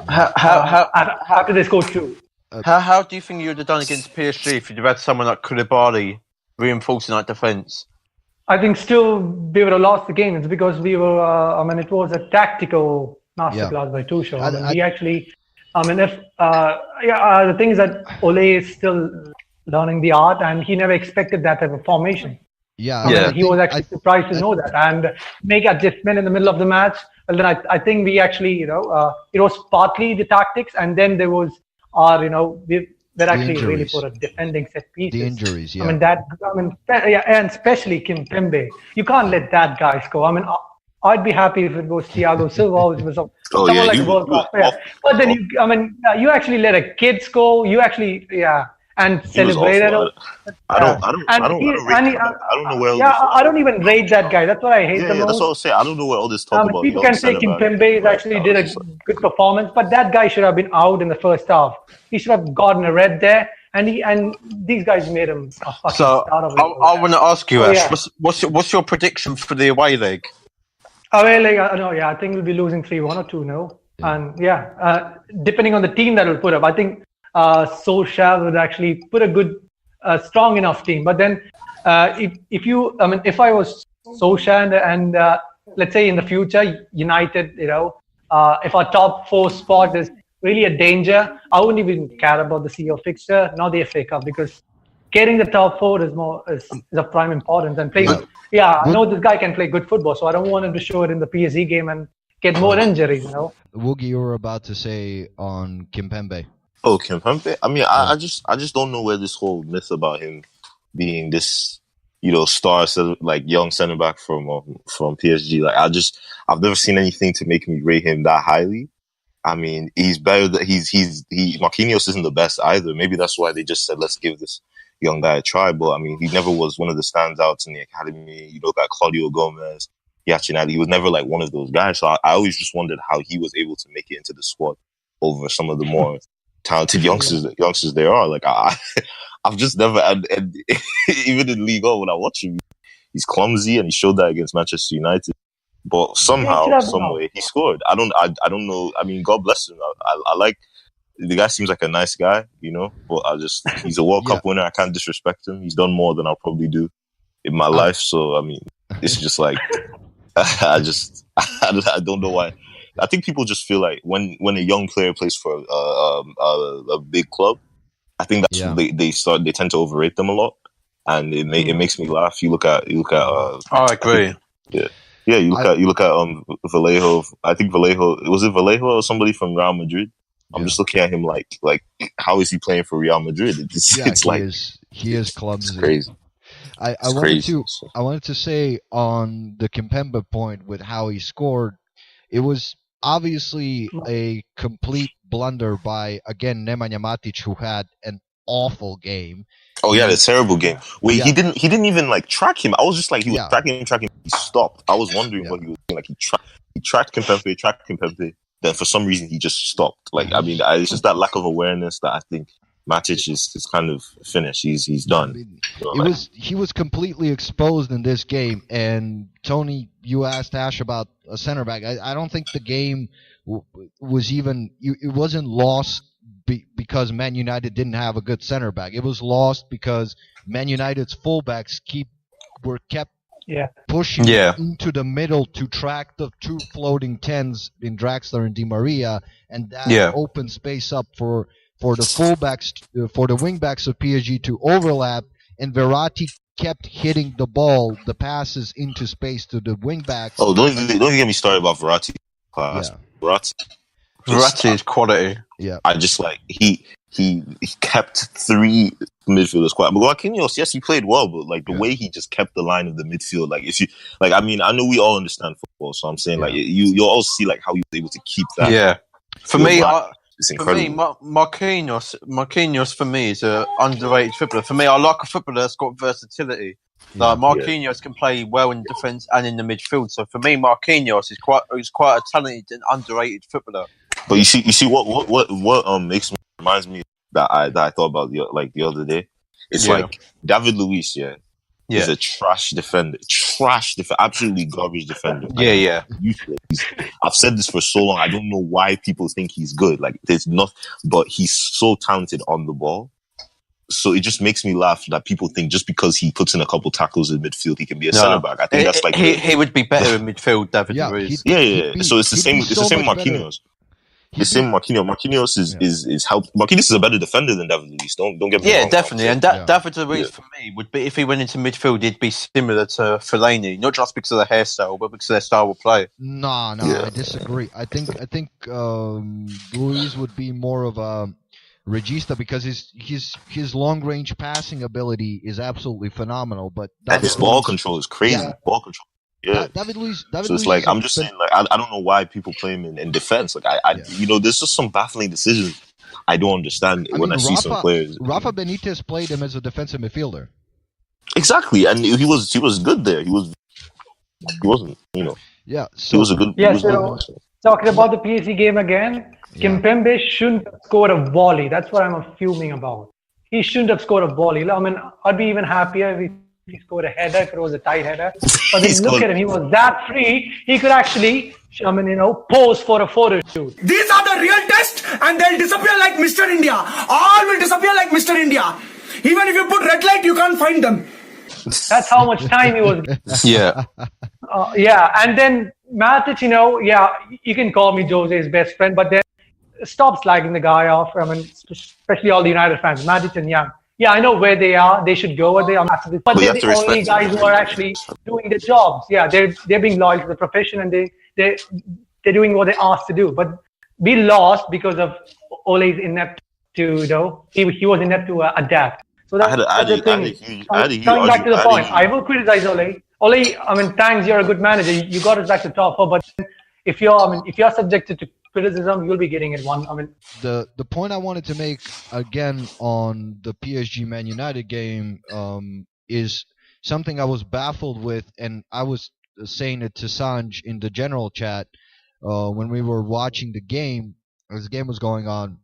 after they scored two. How do you think you would have done against PSG if you'd have had someone like Koulibaly reinforcing that defence? I think still we would have lost the game. It's because we were, it was a tactical masterclass by Tuchel. We actually, the thing is that Ole is still learning the art, and he never expected that type of formation. He was actually surprised to know that and make adjustment in the middle of the match. Well, then I think we actually, it was partly the tactics, and then there was we're actually really for a defending set pieces. The injuries, and especially Kim Pembe. You can't let that guy score. I'd be happy if it was Thiago Silva, which was someone like a World Cup player. But then you actually let a kid score. You actually, and celebrate it. I don't know where. I don't even rate that guy. That's what I hate the most. That's what I was saying. I don't know where all this talk about. People can say Kimpembe actually did a good performance, but that guy should have been out in the first half. He should have gotten a red there, and these guys made him a fucking So start of it. I want to ask you, Ash, what's your prediction for the away leg? I think we'll be losing 3-1 or 2-0. And depending on the team that will put up, I think Solskjaer would actually put a good, strong enough team. But then, if I was Solskjaer and let's say in the future, United, if our top 4 spot is really a danger, I wouldn't even care about the CO fixture, nor the FA Cup, because getting the top 4 is of prime importance. And playing, I know this guy can play good football, so I don't want him to show it in the PSG game and get more injuries. Woogie, you were about to say on Kimpembe. Oh, Kimpembe? I mean, I just don't know where this whole myth about him being this, star, like young center back from PSG. Like, I've never seen anything to make me rate him that highly. I mean, he's better. Marquinhos isn't the best either. Maybe that's why they just said, let's give this young guy a try. But I mean, he never was one of the standouts in the academy. You look at Claudio Gomez, Giachinelli. He was never like one of those guys. So I always just wondered how he was able to make it into the squad over some of the more talented youngsters there are. Like I've just never, and even in League O, when I watch him, he's clumsy, and he showed that against Manchester United. But somehow, some way, he scored. I don't know. I mean, God bless him. I like the guy. Seems like a nice guy, But he's a World Cup winner. I can't disrespect him. He's done more than I'll probably do in my life. So I mean, it's just like I don't know why. I think people just feel like when a young player plays for a big club, I think that's they tend to overrate them a lot, and it makes me laugh. You look at I agree. Yeah, you look at Vallejo. I think Vallejo, was it Vallejo or somebody from Real Madrid? I'm just looking at him like how is he playing for Real Madrid? He is clumsy. It's crazy. I wanted to say on the Kimpembe point with how he scored, it was obviously a complete blunder by, again, Nemanja Matic, who had an awful game. Oh yeah, the terrible game. Wait, he didn't even like track him. I was just like, he was tracking. He stopped. I was wondering what he was doing. Like he tracked Kimpembe. Then for some reason he just stopped. Like I mean, it's just that lack of awareness that I think Matic is kind of finished. He's done. He was completely exposed in this game. And Tony, you asked Ash about a center back. I don't think the game was even. It wasn't lost because Man United didn't have a good center back. It was lost because Man United's fullbacks were kept pushing into the middle to track the two floating tens in Draxler and Di Maria, and that opened space up for the fullbacks, for the wingbacks of PSG to overlap, and Verratti kept hitting the ball, the passes into space to the wingbacks. Oh, don't even get me started about Verratti. Verratti is quality. Yeah, I just like he kept three midfielders quiet. But Marquinhos, yes, he played well, but like the way he just kept the line of the midfield, like if you like, I mean, I know we all understand football, so I'm saying like you'll all see like how he was able to keep that. Yeah, for me, it's incredible. Marquinhos for me is an underrated footballer. For me, I like a footballer that's got versatility. Like Marquinhos can play well in defence and in the midfield. So for me, Marquinhos is quite a talented and underrated footballer. But you see what reminds me that I thought about the other day. It's like David Luiz, is a trash defender, absolutely garbage defender. Useless. I've said this for so long. I don't know why people think he's good. Like there's not, but he's so talented on the ball. So it just makes me laugh that people think just because he puts in a couple tackles in midfield, he can be a centre back. I think that's like he would be better in midfield, David Luiz. So it's the same. It's the same Marquinhos. The same Marquinhos. Marquinhos is helped. Marquinhos is a better defender than David Luiz. Don't get me wrong. Yeah, definitely. And David Luiz for me would be, if he went into midfield, he'd be similar to Fellaini, not just because of the hairstyle, but because of their style of play. No, I disagree. I think Luiz would be more of a Regista because his long range passing ability is absolutely phenomenal. But and his ball control is crazy. Ball control. Yeah, David Luiz. So it's like I'm just saying, like I don't know why people play him in defense. Like there's just some baffling decisions I don't understand I see some players. Rafa Benitez played him as a defensive midfielder. Exactly, and he was good there. He wasn't. Yeah, so he was a good. Yeah, talking about the PSG game again, Kimpembe shouldn't have scored a volley. That's what I'm fuming about. He shouldn't have scored a volley. I mean, I'd be even happier if he scored a header, if it was a tight header. But then look at him, he was that free. He could actually, pose for a photo shoot. These are the real tests, and they'll disappear like Mr. India. All will disappear like Mr. India. Even if you put red light, you can't find them. That's how much time he was. Yeah. And then Matic, you can call me Jose's best friend, but then stop slagging the guy off. I mean, especially all the United fans, Matic and Young. Yeah, I know where they are. They should go where they are massively. But they're the only guys who are actually doing the jobs. Yeah, they're being loyal to the profession and they're doing what they're asked to do. But we lost because of Ole's inept to he was enough to adapt. So that's the thing. Coming back to the point, I will criticize Ole. Ole, I mean, thanks, you're a good manager. You got us back to top four, but if you're subjected to criticism, you'll be getting it one. I mean, the point I wanted to make again on the PSG Man United game is something I was baffled with, and I was saying it to Sanj in the general chat when we were watching the game as the game was going on.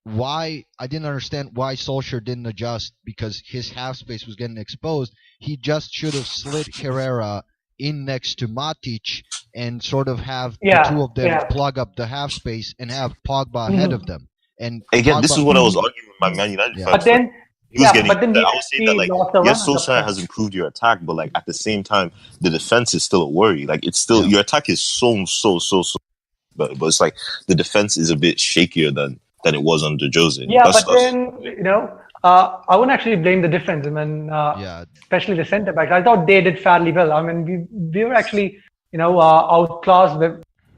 Why I didn't understand why Solskjaer didn't adjust because his half space was getting exposed. He just should have slid Herrera in next to Matic and sort of have the two of them plug up the half space and have Pogba ahead of them. And again, Pogba, this is what I was arguing with my Man United fans. But then, I was saying that, like, yes, Solskjaer has improved your attack, but like at the same time, the defense is still a worry. Like it's still your attack is so, but it's like the defense is a bit shakier than it was under Jose. Yeah, then I wouldn't actually blame the defense. I mean, especially the centre backs. I thought they did fairly well. I mean, we were actually outclassed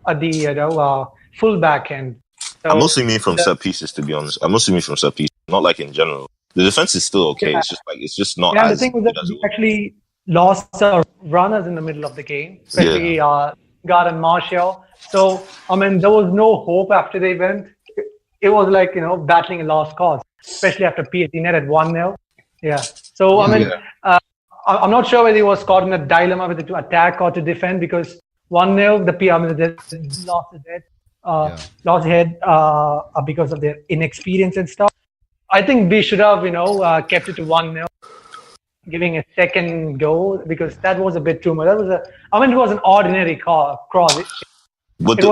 at the full back end. So, I'm mostly mean from set pieces, to be honest. I'm mostly mean from set pieces, not like in general. The defense is still okay. Yeah. It's just not. Yeah, the thing was that we actually lost our runners in the middle of the game, especially Gard and Martial. So I mean, there was no hope after they went. It was like battling a lost cause, especially after PSG net at 1-0. Yeah. So I mean, I'm not sure whether he was caught in a dilemma whether to attack or to defend because 1-0 the lost head because of their inexperience and stuff. I think we should have kept it to 1-0, giving a second goal because that was a bit too much. It was an ordinary cross. But the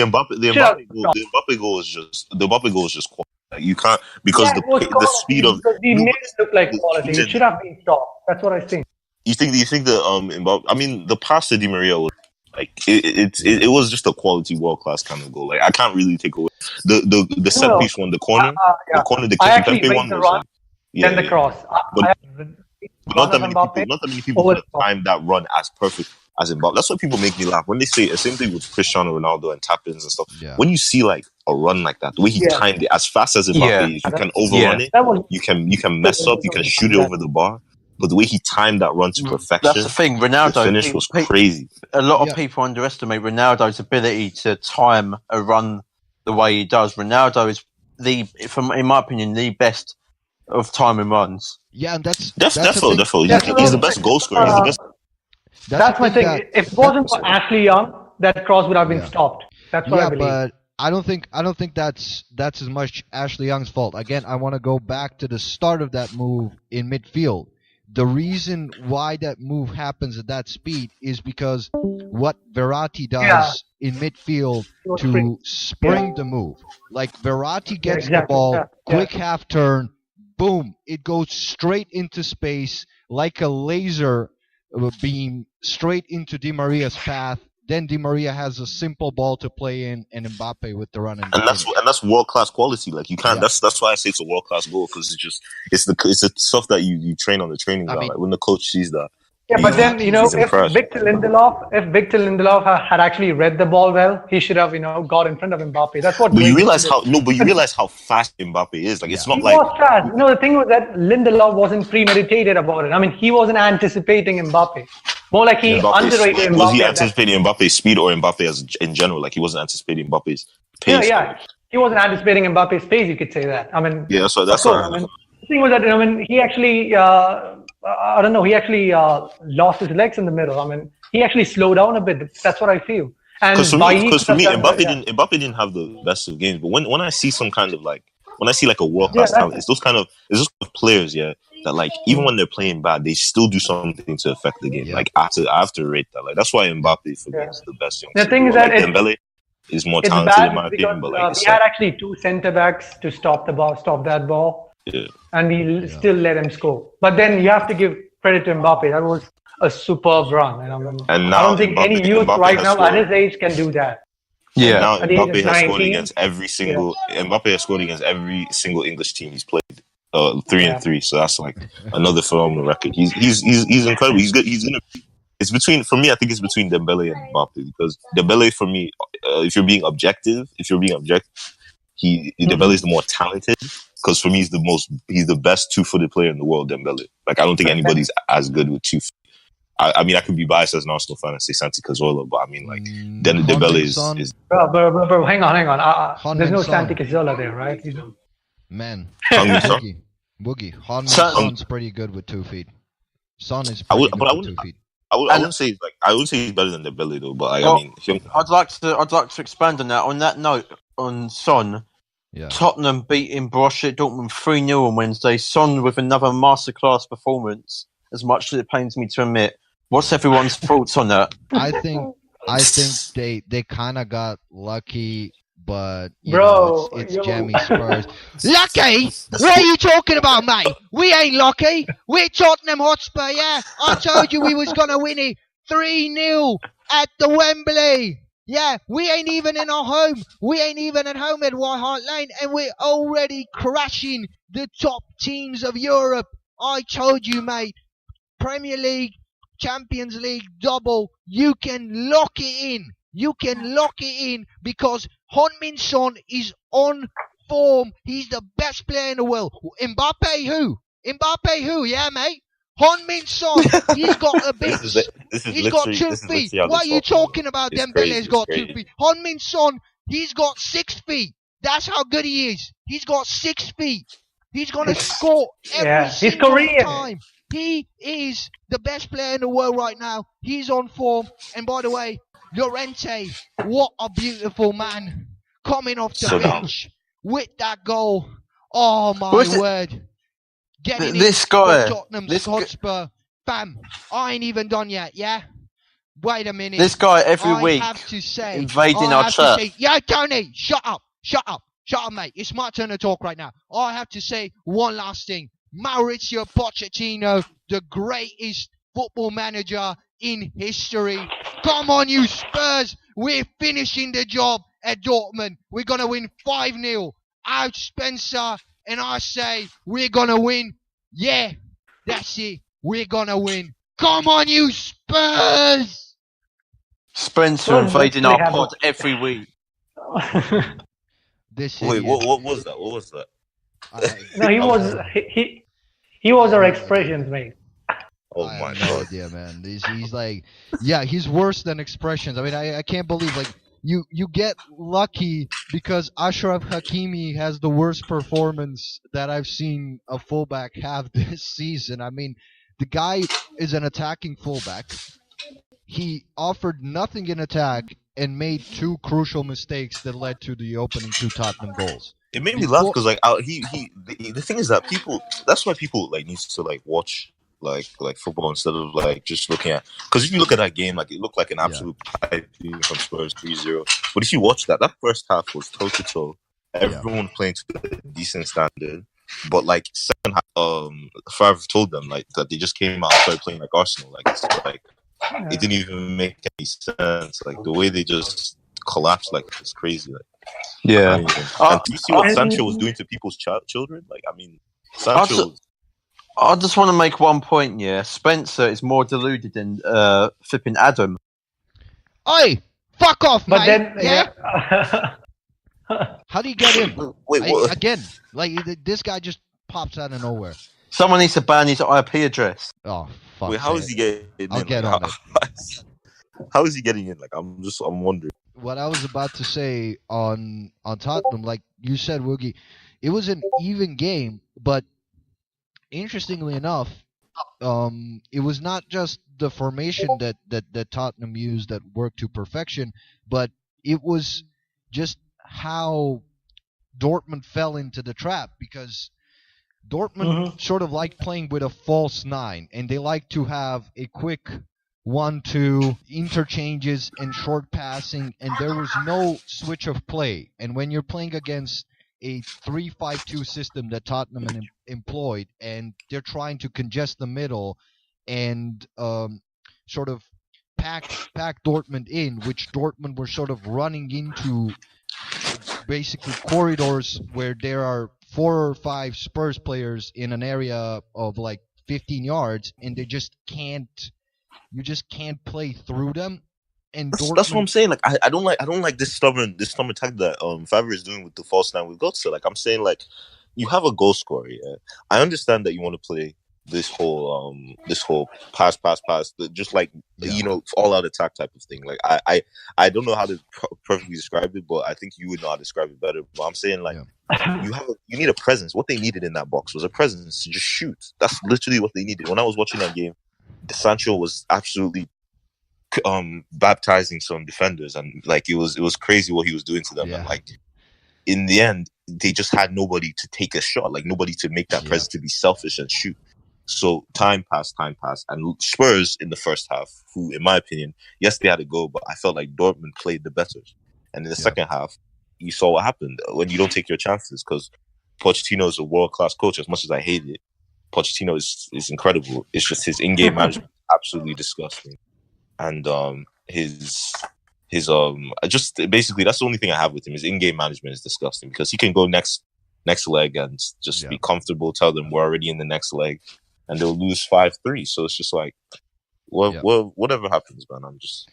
Mbappe goal is just quality. Like, you can't because the speed of because he made it look like quality. It should have been stopped. That's what I think. You think that Mbappe? I mean, the pass to Di Maria was like it was just a quality world class kind of goal. Like I can't really take away the set piece one, the corner, the Kimpembe one was then the cross. But not that many people could have timed that run as perfect as Mbappe. That's what people make me laugh when they say the same thing with Cristiano Ronaldo and tap-ins and stuff. Yeah. When you see like a run like that, the way he timed it as fast as Mbappe is, you can overrun it, you can mess up, you can shoot it over the bar. But the way he timed that run to perfection, that's the thing. Ronaldo, the finish was crazy. A lot of people underestimate Ronaldo's ability to time a run the way he does. Ronaldo is in my opinion, the best of timing runs. Yeah, and that's definitely. He's the best goal scorer. He's the best. That's my thing. If it wasn't for Ashley Young, that cross would have been stopped. That's what I believe. But I don't think that's as much Ashley Young's fault. Again, I want to go back to the start of that move in midfield. The reason why that move happens at that speed is because what Verratti does in midfield to spring the move. Like Verratti gets the ball, quick half turn, boom, it goes straight into space like a laser beam straight into Di Maria's path. Then Di Maria has a simple ball to play in, and Mbappe with the run. And that's world class quality. Like you can't. That's why I say it's a world class goal because it's the stuff that you train on the training ground. Like when the coach sees that. Yeah, but then if Victor Lindelof had actually read the ball well, he should have got in front of Mbappe. That's what. But you realize how fast Mbappe is. Like it's not he like was fast. The thing was that Lindelof wasn't premeditated about it. I mean, he wasn't anticipating Mbappe. More like he underrated Mbappe. Was he anticipating Mbappe's speed or Mbappe as in general? Like he wasn't anticipating Mbappe's pace. Yeah. He wasn't anticipating Mbappe's pace. You could say that. I mean, yeah, that's what. I mean, the thing was that he actually, I don't know, he actually lost his legs in the middle. I mean, he actually slowed down a bit. That's what I feel. Because for me, Mbappe didn't have the best of games. But when I see some kind of like a world class talent, it's those players, that like even when they're playing bad, they still do something to affect the game. Like I have to rate that. Like that's why Mbappe for me is the best young. The thing is that Dembele is more talented in my opinion. But like we had actually two centre backs to stop that ball. Yeah. And we still let him score. But then you have to give credit to Mbappe. That was a superb run. And I don't think any youth right now at his age can do that. Yeah. Now Mbappe has scored against every single English team he's played. 3-3. So that's like another phenomenal record. He's incredible. He's good. It's between Dembele and Mbappe because Dembele for me, if you're being objective, Dembele is the more talented. Because for me, he's the best 2-footed player in the world, Dembele. Like, I don't think anybody's as good with 2 feet. I mean, I could be biased as an Arsenal fan and say Santi Cazorla, but I mean, like, Dembele is... Bro, hang on. There's no Santi Cazorla there, right? Man. Boogie. Son's pretty good with 2 feet. Son is pretty good with 2 feet. I wouldn't say he's better than Dembele though, but I mean, I'd like to expand on that. On that note, on Son, Tottenham beating Borussia Dortmund 3-0 on Wednesday. Son with another masterclass performance. As much as it pains me to admit, what's everyone's thoughts on that? I think they kind of got lucky. But you know, it's Jamie Spurs. Lucky? What are you talking about, mate? We ain't lucky. We're Tottenham Hotspur, yeah. I told you we was gonna win it 3-0 at the Wembley. Yeah, we ain't even in our home. We ain't even at home at White Hart Lane, and we're already crashing the top teams of Europe. I told you, mate. Premier League, Champions League double. You can lock it in. You can lock it in because Heung-min Son is on form. He's the best player in the world. Mbappe who? Yeah, mate. Heung-min Son, he's got a bit. He's got 2 feet. What are you talking about? Dembele's got 2 feet. Heung-min Son, he's got 6 feet. That's how good he is. He's got 6 feet. He's going to score every single time. He is the best player in the world right now. He's on form. And by the way, Llorente, what a beautiful man coming off the bench with that goal. Oh my word. Getting this guy, Tottenham Hotspur. Bam. I ain't even done yet, yeah? Wait a minute. This guy every week invading our chat. Yeah, Tony, shut up, mate. It's my turn to talk right now. I have to say one last thing. Mauricio Pochettino, the greatest football manager in history. Come on, you Spurs. We're finishing the job at Dortmund. We're going to win 5-0. Out Spencer. And I say, we're going to win. Yeah, that's it. We're going to win. Come on, you Spurs. Spencer invading our pod every week. Wait, what was that? What was that? No, he was our expressions, mate. Oh my god! No idea, man. He's like, yeah, he's worse than expressions. I mean, I can't believe like you get lucky because Ashraf Hakimi has the worst performance that I've seen a fullback have this season. I mean, the guy is an attacking fullback. He offered nothing in attack and made 2 crucial mistakes that led to the opening 2 Tottenham goals. It made me laugh because like the thing is that people, that's why people like need to like watch like football instead of like just looking at, because if you look at that game, like it looked like an absolute pipe from Spurs 3-0. But if you watch that first half was toe to toe. Everyone playing to a decent standard. But like second half, Favre told them like that they just came out and started playing like Arsenal. Like it's like it didn't even make any sense. Like the way they just collapsed, like it's crazy. Like yeah. And do you see what Sancho was doing to people's children? Like I mean, Sancho. I just want to make one point. Yeah, Spencer is more deluded than flipping Adam. Oi, fuck off, but mate. Then, How do you get in? Wait, what? Again, like this guy just pops out of nowhere. Someone needs to ban his IP address. Oh, fuck. Wait, how is he getting in? I'll get on it. How is he getting in? Like, I'm wondering. What I was about to say on Tottenham, like you said, Woogie, it was an even game, but interestingly enough, it was not just the formation that Tottenham used that worked to perfection, but it was just how Dortmund fell into the trap, because Dortmund sort of like playing with a false 9, and they like to have a quick 1-2 interchanges and short passing, and there was no switch of play. And when you're playing against a 3-5-2 system that Tottenham employed, and they're trying to congest the middle and sort of pack Dortmund in, which Dortmund were sort of running into basically corridors where there are 4 or 5 Spurs players in an area of like 15 yards, and they just can't. You just can't play through them. And that's what I'm saying. Like I don't like this stubborn tactic that Favre is doing with the false nine with Götze. Like I'm saying, like you have a goal scorer. Yeah, I understand that you want to play this whole pass, just like all out attack type of thing. Like I don't know how to perfectly describe it, but I think you would know how to describe it better. But I'm saying like you need a presence. What they needed in that box was a presence to just shoot. That's literally what they needed. When I was watching that game, Sancho was absolutely baptizing some defenders, and like it was crazy what he was doing to them. And like in the end, they just had nobody to take a shot, like nobody to make that presence, to be selfish and shoot. So time passed, and Spurs in the first half, who in my opinion, yes, they had a goal, but I felt like Dortmund played the better. And in the second half, you saw what happened when you don't take your chances, because Pochettino is a world-class coach. As much as I hate it, Pochettino is incredible. It's just his in-game management is absolutely disgusting. And his just basically that's the only thing I have with him. His in-game management is disgusting, because he can go next leg and just be comfortable, tell them we're already in the next leg, and they'll lose 5-3. So it's just like, well, whatever happens, man. I'm just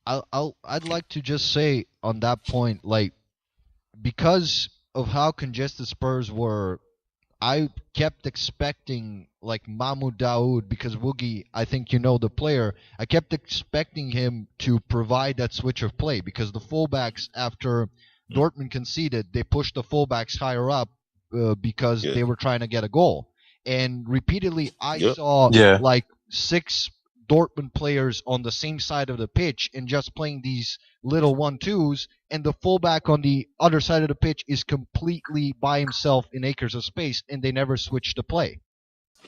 I'd like to just say on that point, like, because of how congested Spurs were, I kept expecting, like, Mahmoud Daoud, because Woogie, I think you know the player, I kept expecting him to provide that switch of play, because the fullbacks, after Dortmund conceded, they pushed the fullbacks higher up because they were trying to get a goal. And repeatedly, I saw, like, 6 Dortmund players on the same side of the pitch and just playing these little 1-2s, and the fullback on the other side of the pitch is completely by himself in acres of space, and they never switch the play.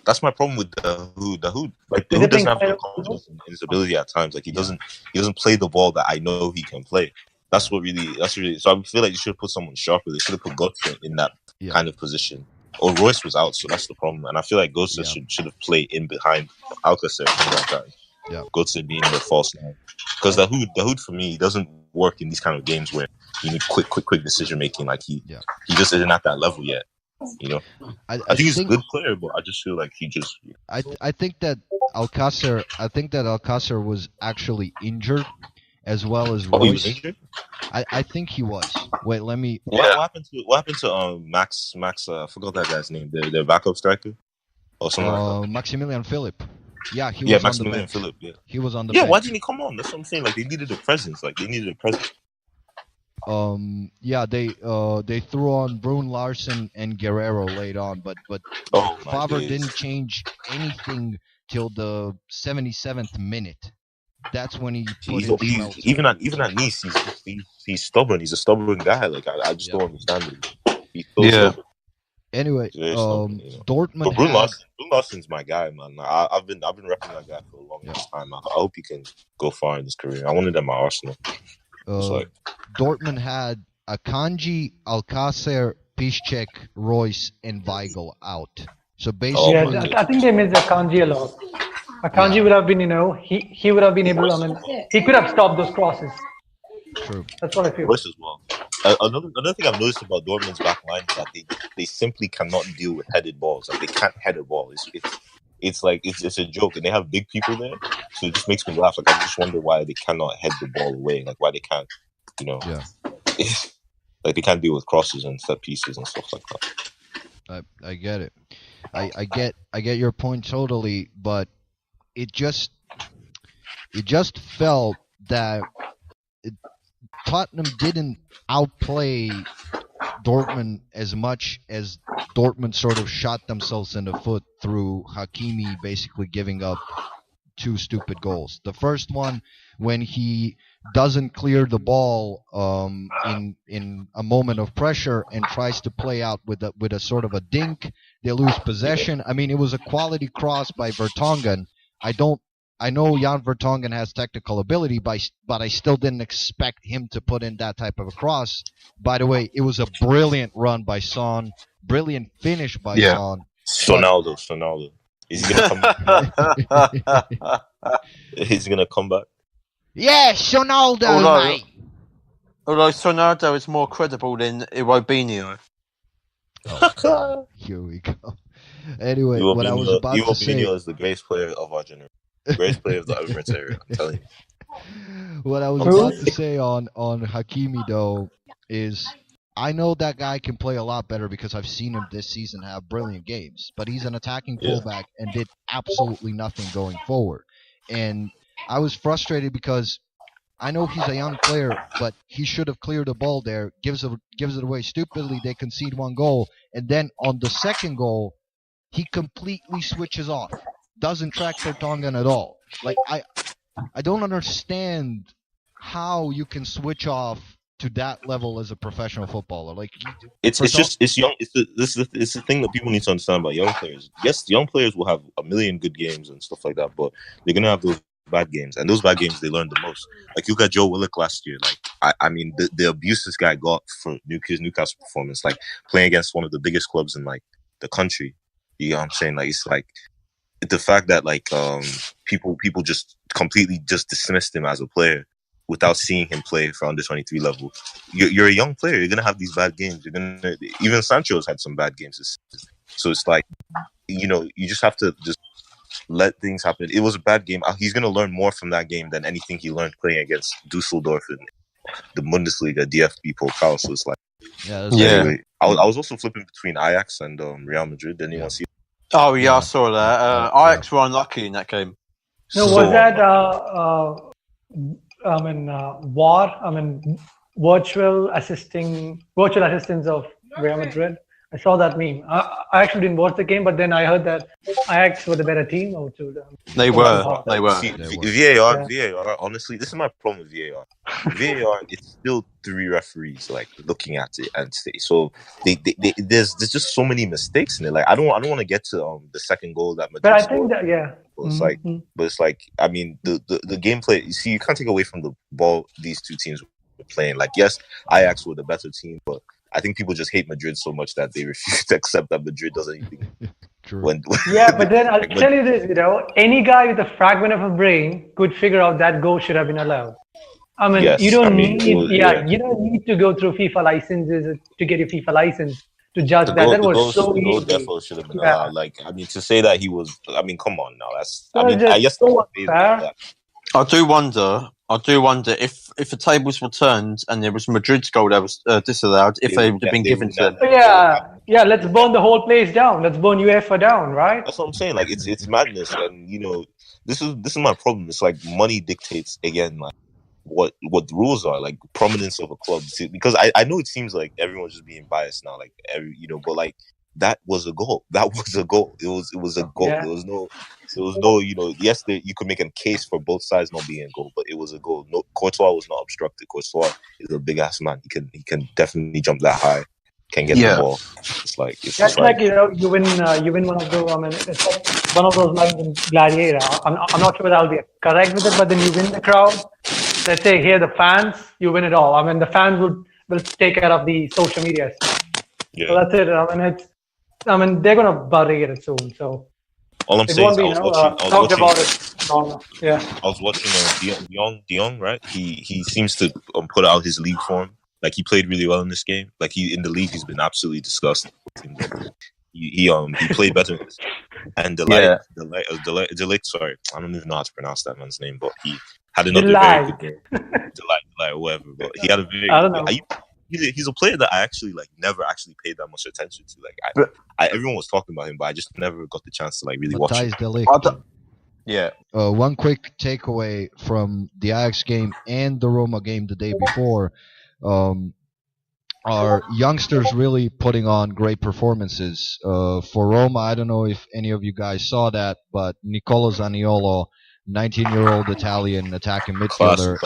That's my problem with Dahoud. Like Dahoud doesn't have the confidence in his ability at times. Like he doesn't play the ball that I know he can play. That's really. So I feel like you should have put someone sharper. They should have put Götze in that kind of position. Or Royce was out, so that's the problem. And I feel like Götze should have played in behind Alcacer at that time. Yeah, Götze being the false nine, because Dahoud for me, he doesn't work in these kind of games where you need quick decision making. Like he just isn't at that level yet. You know, I think he's a good player, but I just feel like he just. I think that Alcacer was actually injured, as well as Royce. He was injured? I think he was. Wait, let me. What happened to Max? I forgot that guy's name. The backup striker, or something like that. Maximilian Philipp. Yeah, he was Maximilian on the bench. Philipp. Yeah, he was on the bench. Why didn't he come on? That's what I'm saying. Like they needed a presence. Yeah, they threw on Brun Larsen and Guerrero late on, but Favre didn't change anything till the 77th minute. That's when he put even at Nice, he's stubborn. He's a stubborn guy. Like I just don't understand it. He's so stubborn. Anyway, Dortmund. But Brun Larsen's my guy, man. I've been repping that guy for a long time. I hope he can go far in his career. I wanted him at Arsenal. Dortmund had Akanji, Alcacer, Piszczek, Royce, and Weigl out. So basically, I think they missed Akanji a lot. Akanji would have been, he would have been able. I mean, he could have stopped those crosses. True. That's what I feel. Royce as well. Another thing I've noticed about Dortmund's back line is that they simply cannot deal with headed balls. Like they can't head a ball. It's like it's a joke, and they have big people there, so it just makes me laugh. Like I just wonder why they cannot head the ball away. Like why they can't, like they can't deal with crosses and set pieces and stuff like that. I get it. I get your point totally, but it just felt that Tottenham didn't outplay Dortmund as much as Dortmund sort of shot themselves in the foot through Hakimi basically giving up 2 stupid goals. The first one, when he doesn't clear the ball in a moment of pressure and tries to play out with a sort of a dink, they lose possession. I mean, it was a quality cross by Vertonghen. I know Jan Vertonghen has technical ability, but I still didn't expect him to put in that type of a cross. By the way, it was a brilliant run by Son, brilliant finish by Son. Sonaldo. Is he gonna come back? He's gonna come back. Yeah, Sonaldo, mate. Although Sonaldo is more credible than Iwobinho. Oh, here we go. Anyway, Iwobinho is the greatest player of our generation. Greatest player of the Emirates area, I'm telling you. What I was about to say on Hakimi though is I know that guy can play a lot better because I've seen him this season have brilliant games, but he's an attacking fullback and did absolutely nothing going forward. And I was frustrated because I know he's a young player, but he should have cleared the ball there. Gives it away stupidly. They concede one goal, and then on the second goal, he completely switches off. Doesn't track Vertonghen at all. Like I don't understand how you can switch off to that level as a professional footballer. Like it's young. It's the thing that people need to understand about young players. Yes, young players will have a million good games and stuff like that, but they're gonna have those bad games, and those bad games they learn the most. Like you got Joe Willock last year. Like I mean, the abuse this guy got for his Newcastle performance, like playing against one of the biggest clubs in like the country. You know what I'm saying? Like it's like the fact that like people just completely just dismissed him as a player without seeing him play for under 23 level. You're a young player. You're gonna have these bad games. Even Sancho's had some bad games this season. So it's like you just have to just let things happen. It was a bad game. He's going to learn more from that game than anything he learned playing against Dusseldorf in the Bundesliga, DFB Pokal. So it's like, anyway, I was also flipping between Ajax and Real Madrid. Didn't anyone see it? Oh, yeah, I saw that. Ajax were unlucky in that game. No, was that virtual assistants of Real Madrid? I saw that meme. I actually didn't watch the game, but then I heard that Ajax were the better team. They were. See, VAR, honestly, this is my problem with VAR. VAR, it's still three referees like looking at it and say, so there's just so many mistakes in it. Like I don't want to get to the second goal that Madrid But I scored. think that But it's like I mean the gameplay. You see, you can't take away from the ball these two teams were playing. Like yes, Ajax were the better team, but I think people just hate Madrid so much that they refuse to accept that Madrid does anything. True. But then I'll tell you this, any guy with a fragment of a brain could figure out that goal should have been allowed. I mean, you don't need to go through FIFA licenses to get your FIFA license to judge that. That was so easy. The goal definitely should have been allowed. Like, I mean, to say that he was, I mean, come on now. That's, So I mean, just I guess so that's unfair. I do wonder if the tables were turned and there was Madrid's goal that was disallowed, if they would have been given to them. Yeah, let's burn the whole place down. Let's burn UEFA down, right? That's what I'm saying. Like, it's madness, and this is my problem. It's like money dictates again, like what the rules are, like prominence of a club. Because I know it seems like everyone's just being biased now, like but like that was a goal. That was a goal. It was a goal. Yeah. There was no, yes, you could make a case for both sides not being a goal, but it was a goal. No, Courtois was not obstructed. Courtois is a big ass man. He can definitely jump that high. Can get the ball. It's like That's like you win one of those. I mean, it's like one of those lines in Gladiator. I'm not sure whether I'll be correct with it, but then you win the crowd. Let's say here the fans, you win it all. I mean, the fans will take care of the social media stuff. Yeah. So that's it. I mean, they're gonna bury it soon. So all I'm saying is I was watching De Jong, right? He seems to put out his league form. Like he played really well in this game. Like in the league, he's been absolutely disgusting. He played better. And Delight, sorry, I don't even know how to pronounce that man's name, but he had another very good game. Delight, whatever. But he had a very. I don't know. He's a player that I actually never actually paid that much attention to. Like everyone was talking about him, but I just never got the chance to like really watch him. Yeah. One quick takeaway from the Ajax game and the Roma game the day before. Are youngsters really putting on great performances? For Roma, I don't know if any of you guys saw that, but Nicolo Zaniolo, 19-year-old Italian attacking midfielder,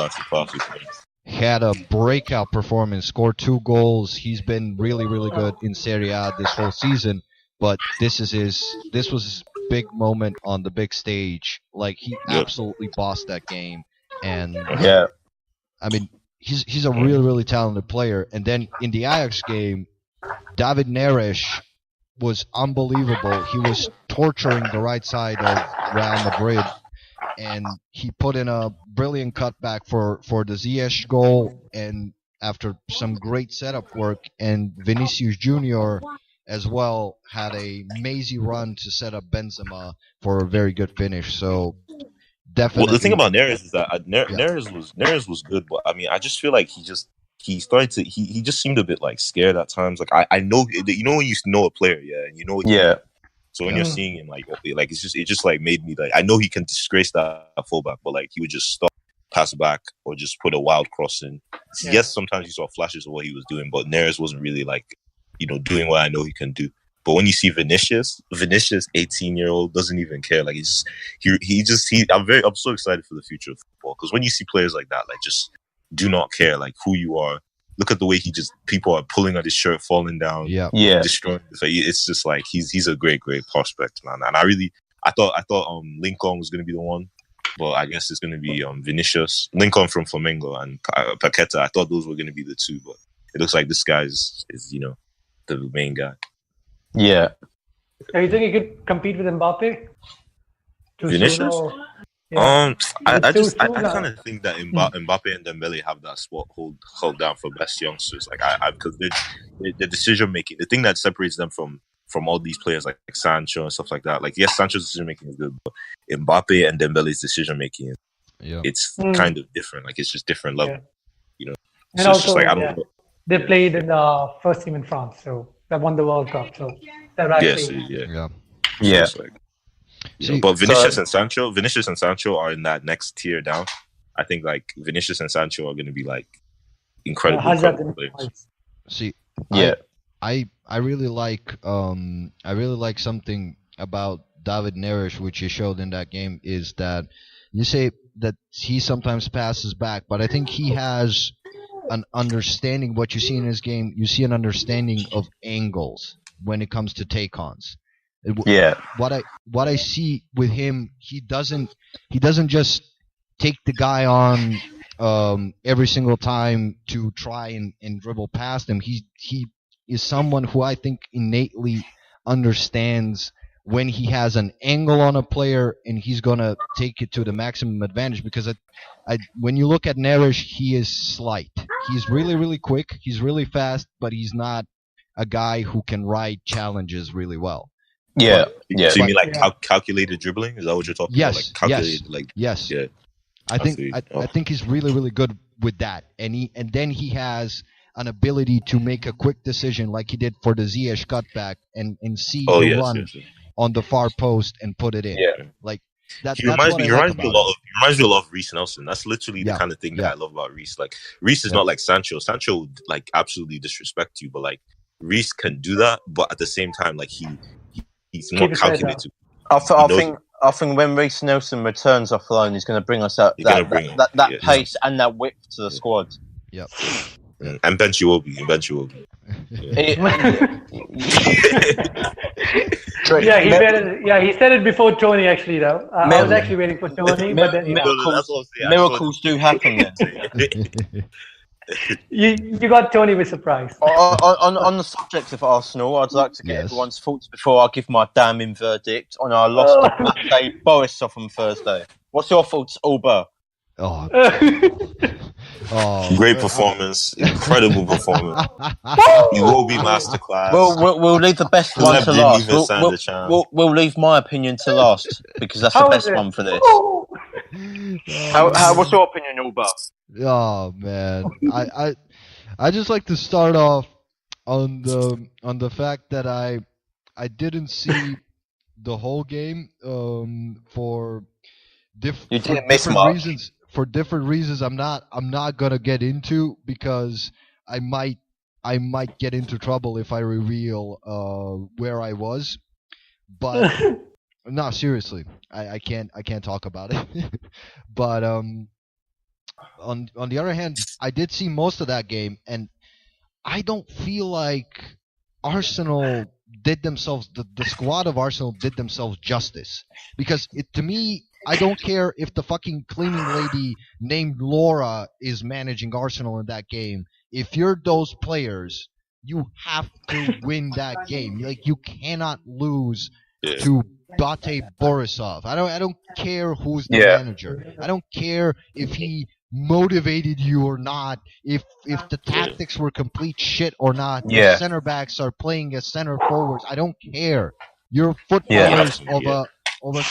had a breakout performance, scored 2 goals. He's been really, really good in Serie A this whole season, but this was his big moment on the big stage. Like, he absolutely bossed that game, and I mean, he's a really, really talented player. And then in the Ajax game, David Neres was unbelievable. He was torturing the right side of Real Madrid, and he put in a brilliant cutback for the Ziyech goal, and after some great setup work, and Vinicius Junior as well had a mazy run to set up Benzema for a very good finish. So definitely. Well, the thing about Neres is that Yeah. Neres was good, but I mean, I just feel like he started to he just seemed a bit like scared at times. Like I know, you know, when you know a player, yeah, and you know what he Yeah. can. So when you're seeing him, like it just like made me like, I know he can disgrace that fullback, but like he would just stop, pass back, or just put a wild cross in. Yes, sometimes you saw flashes of what he was doing, but Neres wasn't really like, you know, doing what I know he can do. But when you see Vinicius, 18-year-old, doesn't even care. Like I'm so excited for the future of football, because when you see players like that, like just do not care like who you are. Look at the way people are pulling at his shirt, falling down, destroying. So it's just like he's a great prospect, man. And I thought Lincoln was going to be the one, but I guess it's going to be Vinicius, Lincoln from Flamengo, and Paqueta. I thought those were going to be the two, but it looks like this guy is you know, the main guy. Yeah. Do you think he could compete with Mbappe? Vinicius? Yeah. I kind of think that Mbappe and Dembele have that spot hold down for best youngsters. Like because the decision making, the thing that separates them from all these players like Sancho and stuff like that. Like yes, Sancho's decision making is good, but Mbappe and Dembele's decision making, it's kind of different. Like it's just different level, you know. And so also, it's just like I don't know. They played in the first team in France, so that won the World Cup. So that but Vinicius and Sancho are in that next tier down. I think like Vinicius and Sancho are going to be like incredible players. See, yeah, I really like something about David Neres, which he showed in that game, is that you say that he sometimes passes back, but I think he has an understanding. What you see in his game, you see an understanding of angles when it comes to take-ons. Yeah. What I see with him, he doesn't just take the guy on every single time to try and dribble past him. He is someone who I think innately understands when he has an angle on a player and he's gonna take it to the maximum advantage. Because when you look at Neres, he is slight. He's really, really quick. He's really fast, but he's not a guy who can ride challenges really well. Yeah, So you mean like calculated dribbling? Is that what you're talking about? Like calculated, yes. Yeah. I think he's really, really good with that, and then he has an ability to make a quick decision, like he did for the Ziyech cutback, and see the run on the far post and put it in. Yeah. Like that. He reminds me a lot of Reece Nelson. That's literally the kind of thing that I love about Reece. Like Reece is not like Sancho. Sancho would like absolutely disrespect you, but like Reece can do that. But at the same time, like he's more calculated. I think when Reece Nelson returns off loan, he's going to bring us that pace and that width to the squad. Yep. And bench you will be. Yeah. He said it before Tony, actually, though. I was actually waiting for Tony, but then miracles do happen then. You got Tony with surprise. On the subject of Arsenal, I'd like to get everyone's thoughts before I give my damning verdict on our loss to Matej Borisov on Thursday. What's your thoughts, Alba? Great performance, incredible performance. You will be masterclass. We'll leave the best one to last. We'll leave my opinion to last because that's the best one for this. What's your opinion, Alba? Oh man, I just like to start off on the fact that I didn't see the whole game for different reasons. For different reasons, I'm not gonna get into, because I might get into trouble if I reveal where I was. But no, seriously, I can't talk about it. But on the other hand, I did see most of that game, and I don't feel like Arsenal did themselves, the squad of Arsenal did themselves justice, because to me, I don't care if the fucking cleaning lady named Laura is managing Arsenal in that game. If you're those players, you have to win that game. Like, you cannot lose to BATEred Borisov. I don't care who's the manager. I don't care if he motivated you or not, if the tactics were complete shit or not. The center backs are playing as center forwards. I don't care. You're footballers of a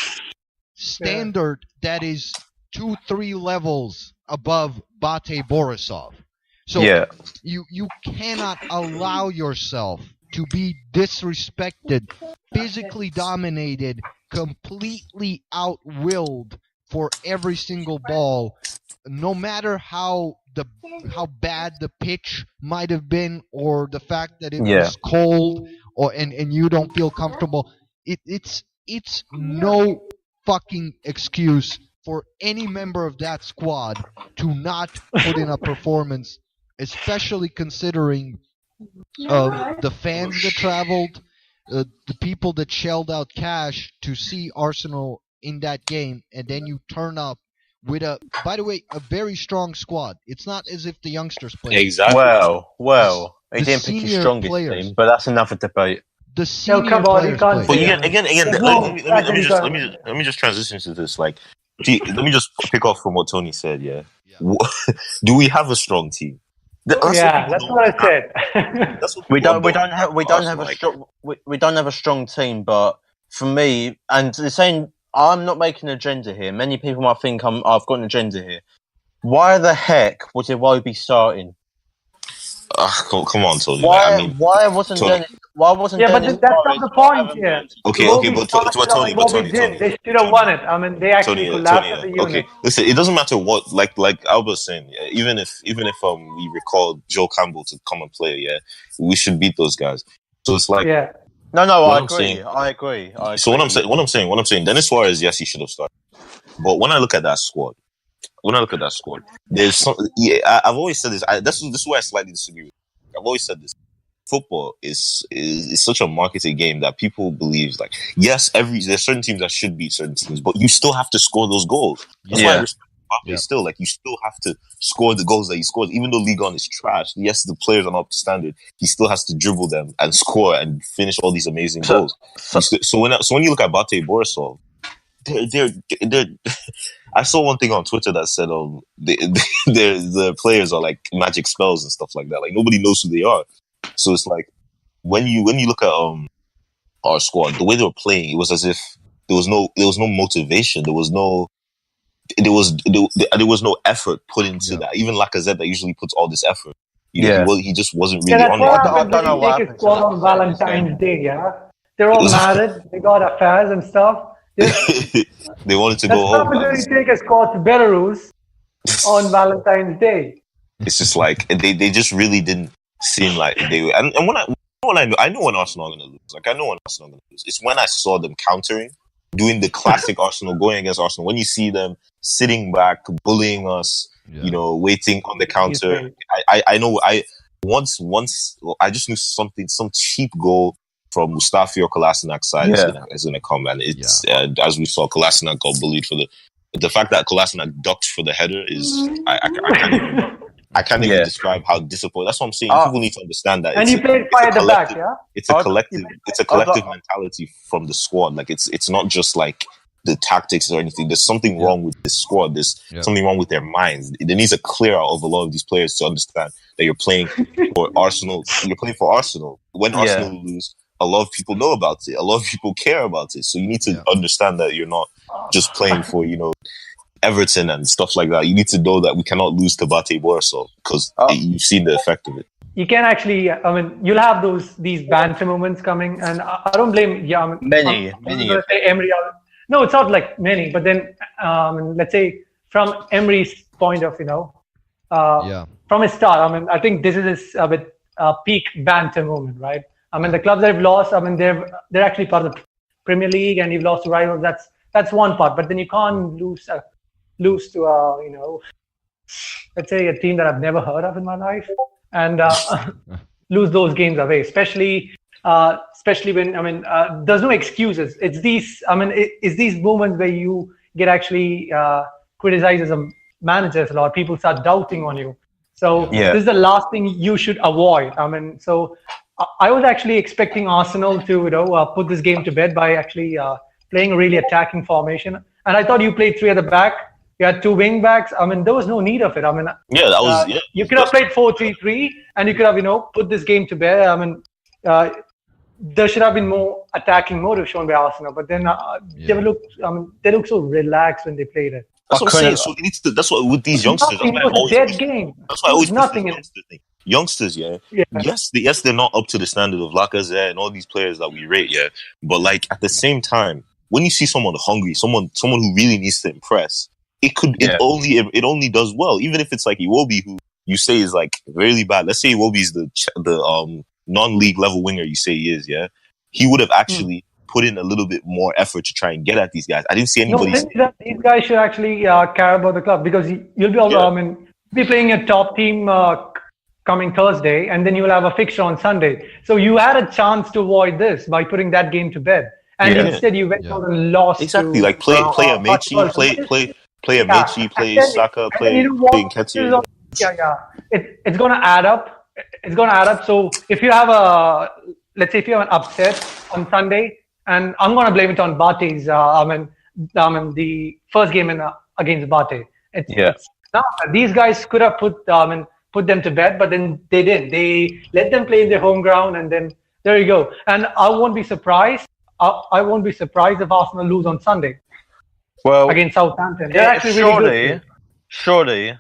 standard that is 2-3 levels above Bate Borisov. So you cannot allow yourself to be disrespected, physically dominated, completely outwilled for every single ball, no matter how bad the pitch might have been, or the fact that it was cold, or and you don't feel comfortable. It's no fucking excuse for any member of that squad to not put in a performance, especially considering the fans that traveled, the people that shelled out cash to see Arsenal in that game, and then you turn up with by the way, a very strong squad. It's not as if the youngsters played. Exactly. Well, he didn't pick his strongest team, but that's another debate. The senior players But play. again, let me just transition to this. Like, let me just pick off from what Tony said. Yeah. Do we have a strong team? That's what I said. We don't have a strong team, but for me, and they're saying I'm not making an agenda here. Many people might think I've got an agenda here. Why the heck would Iwobi be starting? Come on, Tony. Why wasn't Dennis? Why wasn't Dennis? But that's not the point here. Okay, but Tony, they should have won it. I mean, they actually collapsed as a unit. Okay, listen, it doesn't matter what. Like Albert was saying, even if we recall Joe Campbell to come and play, we should beat those guys. So it's like, No, I agree. So what I'm saying, Dennis Suarez, yes, he should have started. But when I look at that squad, there's some. I've always said this. This is where I slightly disagree with you. I've always said this. Football is such a marketed game that people believe, like, yes, there's certain teams that should beat certain teams, but you still have to score those goals. That's why I respect Mbappe still. Like, you still have to score the goals that he scores. Even though Ligue 1 is trash, yes, the players are not up to standard. He still has to dribble them and score and finish all these amazing goals. So when you look at Bate Borisov, they're I saw one thing on Twitter that said the players are like magic spells and stuff like that. Like, nobody knows who they are. So it's like when you look at our squad, the way they were playing, it was as if there was no motivation. There was no effort put into that. Even Lacazette, that usually puts all this effort, he just wasn't really on it. I don't know what happened. Squad on Valentine's Day, they're all married. They got affairs and stuff. They wanted to go home. That's take a squad to Belarus on Valentine's Day. It's just like they just really didn't seem like they were. And I know when Arsenal are going to lose. Like, I know when Arsenal are going to lose. It's when I saw them countering, doing the classic Arsenal, going against Arsenal. When you see them sitting back, bullying us, waiting on the counter. I know. Once I just knew some cheap goal from Mustafi or Kolasinac side is going to come, and it's as we saw, Kolasinac got bullied for the fact that Kolasinac ducked for the header is I can't even describe how disappointing. That's what I'm saying. People need to understand that. And you played fire at the back, It's a collective. It's a collective mentality from the squad. Like, it's not just like the tactics or anything. There's something wrong with this squad. There's something wrong with their minds. There needs a clear out of a lot of these players to understand that you're playing for Arsenal. You're playing for Arsenal. When Arsenal lose, a lot of people know about it. A lot of people care about it. So you need to understand that you're not just playing for, Everton and stuff like that. You need to know that we cannot lose to Bate Borisov because you've seen the effect of it. You can actually, you'll have these banter moments coming, and I don't blame. Many. Say Emery. No, it's not like many, but then let's say from Emery's point of, from his start. I think this is his peak banter moment, right? The clubs that have lost, they're actually part of the Premier League, and you've lost to rivals. That's one part, but then you can't lose to let's say a team that I've never heard of in my life, and lose those games away, especially when there's no excuses. It's these moments where you get actually criticized as a manager a lot. People start doubting on you. So this is the last thing you should avoid. So I was actually expecting Arsenal to put this game to bed by actually playing a really attacking formation, and I thought you played three at the back. You had two wing backs. There was no need of it. You could have played 4-3-3, and you could have, put this game to bed. there should have been more attacking motive shown by Arsenal, but then they look so relaxed when they played it. That's what I'm saying. So that's what with these youngsters. It was a dead game. That's why I always push nothing this in youngster thing. Youngsters, yes, they're not up to the standard of Lacazette and all these players that we rate, but like at the same time, when you see someone hungry, someone who really needs to impress, it only does well, even if it's like Iwobi, who you say is like really bad. Let's say Iwobi's the non-league level winger you say he is, he would have actually put in a little bit more effort to try and get at these guys. I didn't see anybody. These guys should actually care about the club, because you'll be playing a top team coming Thursday, and then you will have a fixture on Sunday. So you had a chance to avoid this by putting that game to bed, and instead you went out and lost. Exactly, like play Amechi, play Amechi, play Saka, play Nketiah. It's gonna add up. It's gonna add up. So if you have let's say if you have an upset on Sunday, and I'm gonna blame it on Bate's. The first game against Bate. These guys could have put them to bed, but then they didn't. They let them play in their home ground, and then there you go. And I won't be surprised. I won't be surprised if Arsenal lose on Sunday. Well, against Southampton, they're actually really good. Surely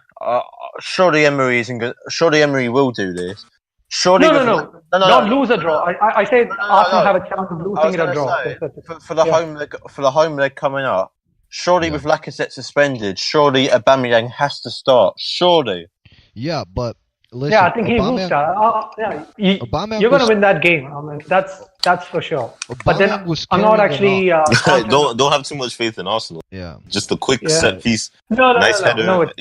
Emery isn't good. Surely Emery will do this. Surely no. Not lose a draw. I said Arsenal have a chance of losing it a draw. For the home leg coming up, surely with Lacazette suspended, surely Aubameyang has to start. Surely. Yeah, but listen. Yeah, I think he will start. You're going to win that game. That's for sure. But then I'm not actually. Don't have too much faith in Arsenal. Yeah. Just a quick set piece. Nice header. No, it's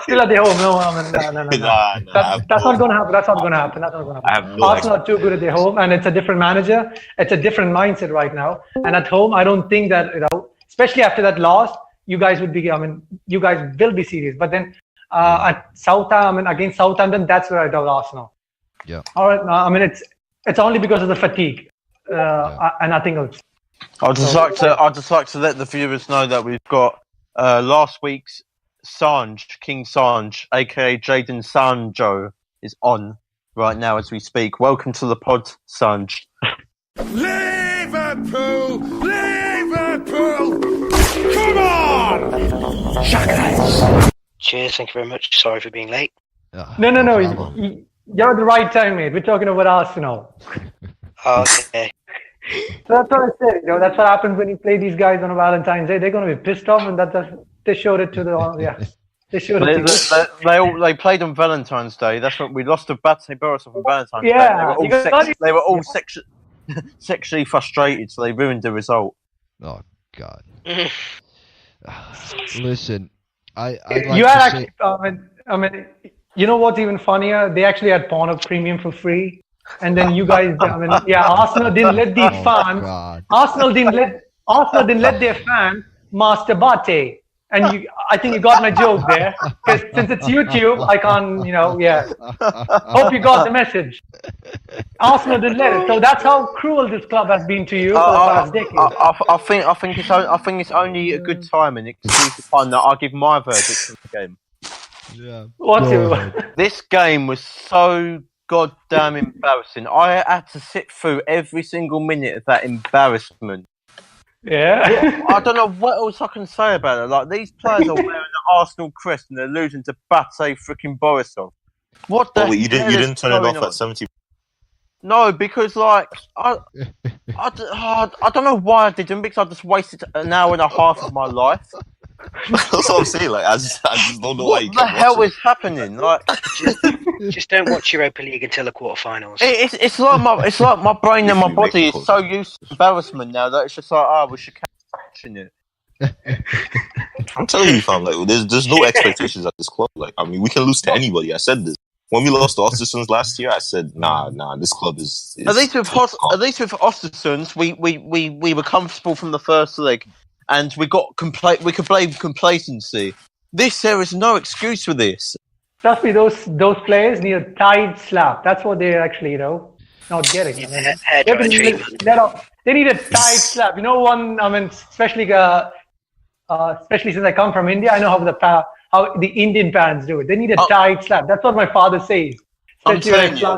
still at their home. No. That's not going to happen. That's not going to happen. Arsenal are too good at their home, and it's a different manager. It's a different mindset right now. And at home, I don't think that especially after that loss, you guys would be. You guys will be serious. But then. At Southampton against Southampton, that's where I doubt Arsenal. Yeah. All right. It's only because of the fatigue and nothing else. I'd just like to let the viewers know that we've got last week's King Sanj, aka Jadon Sancho, is on right now as we speak. Welcome to the pod, Sanj. Liverpool! Come on! Shaka! Cheers, thank you very much. Sorry for being late. No. You're at the right time, mate. We're talking about Arsenal. Okay. So that's what I said. That's what happens when you play these guys on a Valentine's Day. They're going to be pissed off, and they showed it to the They showed it. They played on Valentine's Day. That's what we lost to Bate Borisov on Valentine's Day. They were all sexually frustrated, so they ruined the result. Oh God. Listen. You know what's even funnier? They actually had Pornhub Premium for free, and then you guys, Arsenal didn't let these fans. Arsenal didn't let their fans masturbate, and I think you got my joke there. Because since it's YouTube, I can't, Hope you got the message. Arsenal didn't let it, so that's how cruel this club has been to you for the past decade. I think it's only a good time and exclusive time that I'll give my verdict on the game. Yeah. This game was so goddamn embarrassing. I had to sit through every single minute of that embarrassment. Yeah. I don't know what else I can say about it. Like, these players are wearing the Arsenal crest and they're losing to Bate freaking Borisov. What the hell you didn't turn it off at 70. No, because I don't know why I didn't, because I just wasted an hour and a half of my life. That's what I'm saying. Like, I just don't know why you kept watching. What the hell is happening? Like, just don't watch Europa League until the quarterfinals. It's like my brain and my body is so used to embarrassment now that it's just like, we should keep watching it. I'm telling you, fam. Like, there's no expectations at this club. Like, I mean, we can lose to anybody. I said this. When we lost to Östersund last year, I said, nah, this club is at least with Östersund, we were comfortable from the first leg, and we could blame complacency. There is no excuse for this. Trust me, those players need a tight slap. That's what they're actually, not getting. They need a tight slap. Especially since I come from India, I know how the Indian parents do it. They need a tight slap. That's what my father says. I'm telling you,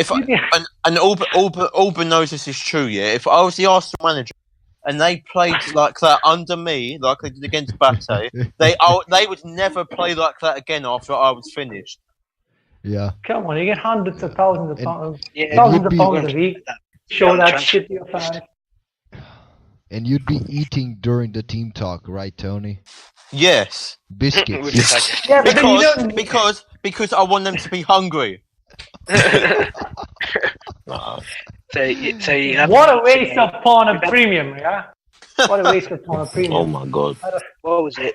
if and Auburn knows this is true, yeah. If I was the Arsenal manager and they played like that under me, like they did against Bate, they would never play like that again after I was finished. Yeah. Come on, you get hundreds of thousands of pounds, Yeah, thousands of pounds a week. Show that shit to your fans. And you'd be eating during the team talk, right, Tony? Yes. Biscuits. Yeah, but then you don't... because I want them to be hungry. So you have what a waste of pawn a premium, yeah? What a waste of pawn a premium. Oh my god. What was it?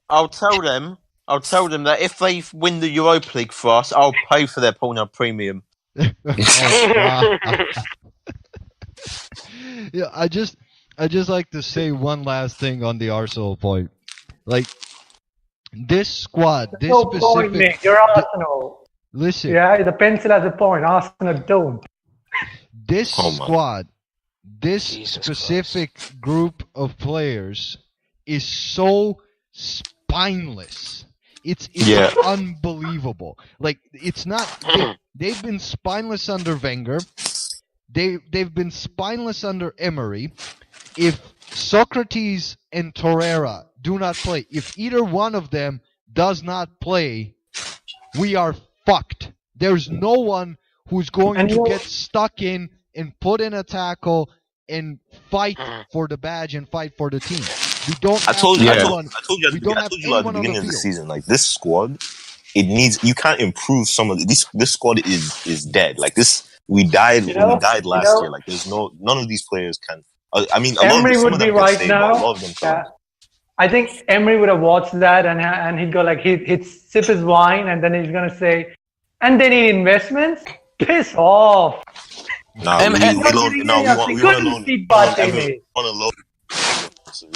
I'll tell them that if they win the Europa League for us, I'll pay for their pawn premium. Yeah, I just like to say one last thing on the Arsenal point. Like this squad, this no specific. Point, mate. You're Arsenal. Listen. Yeah, the pencil has a point. Arsenal don't. This squad, this specific group of players is so spineless. It's unbelievable. Like it's not. They've been spineless under Wenger. They've been spineless under Emery. If Socrates and Torreira do not play, if either one of them does not play, we are fucked. There's no one who's going to get stuck in and put in a tackle and fight for the badge and fight for the team. We don't. I told you at the beginning of the season, like this squad, it needs. You can't improve some of this. This squad is dead. Like this. We died. We died last year. Like there's none of these players can. I mean, Emery would be right now. A lot of them can't. I think Emery would have watched that and he'd go like he'd sip his wine and then he's gonna say, and they need investments. Piss off. No, we want to loan.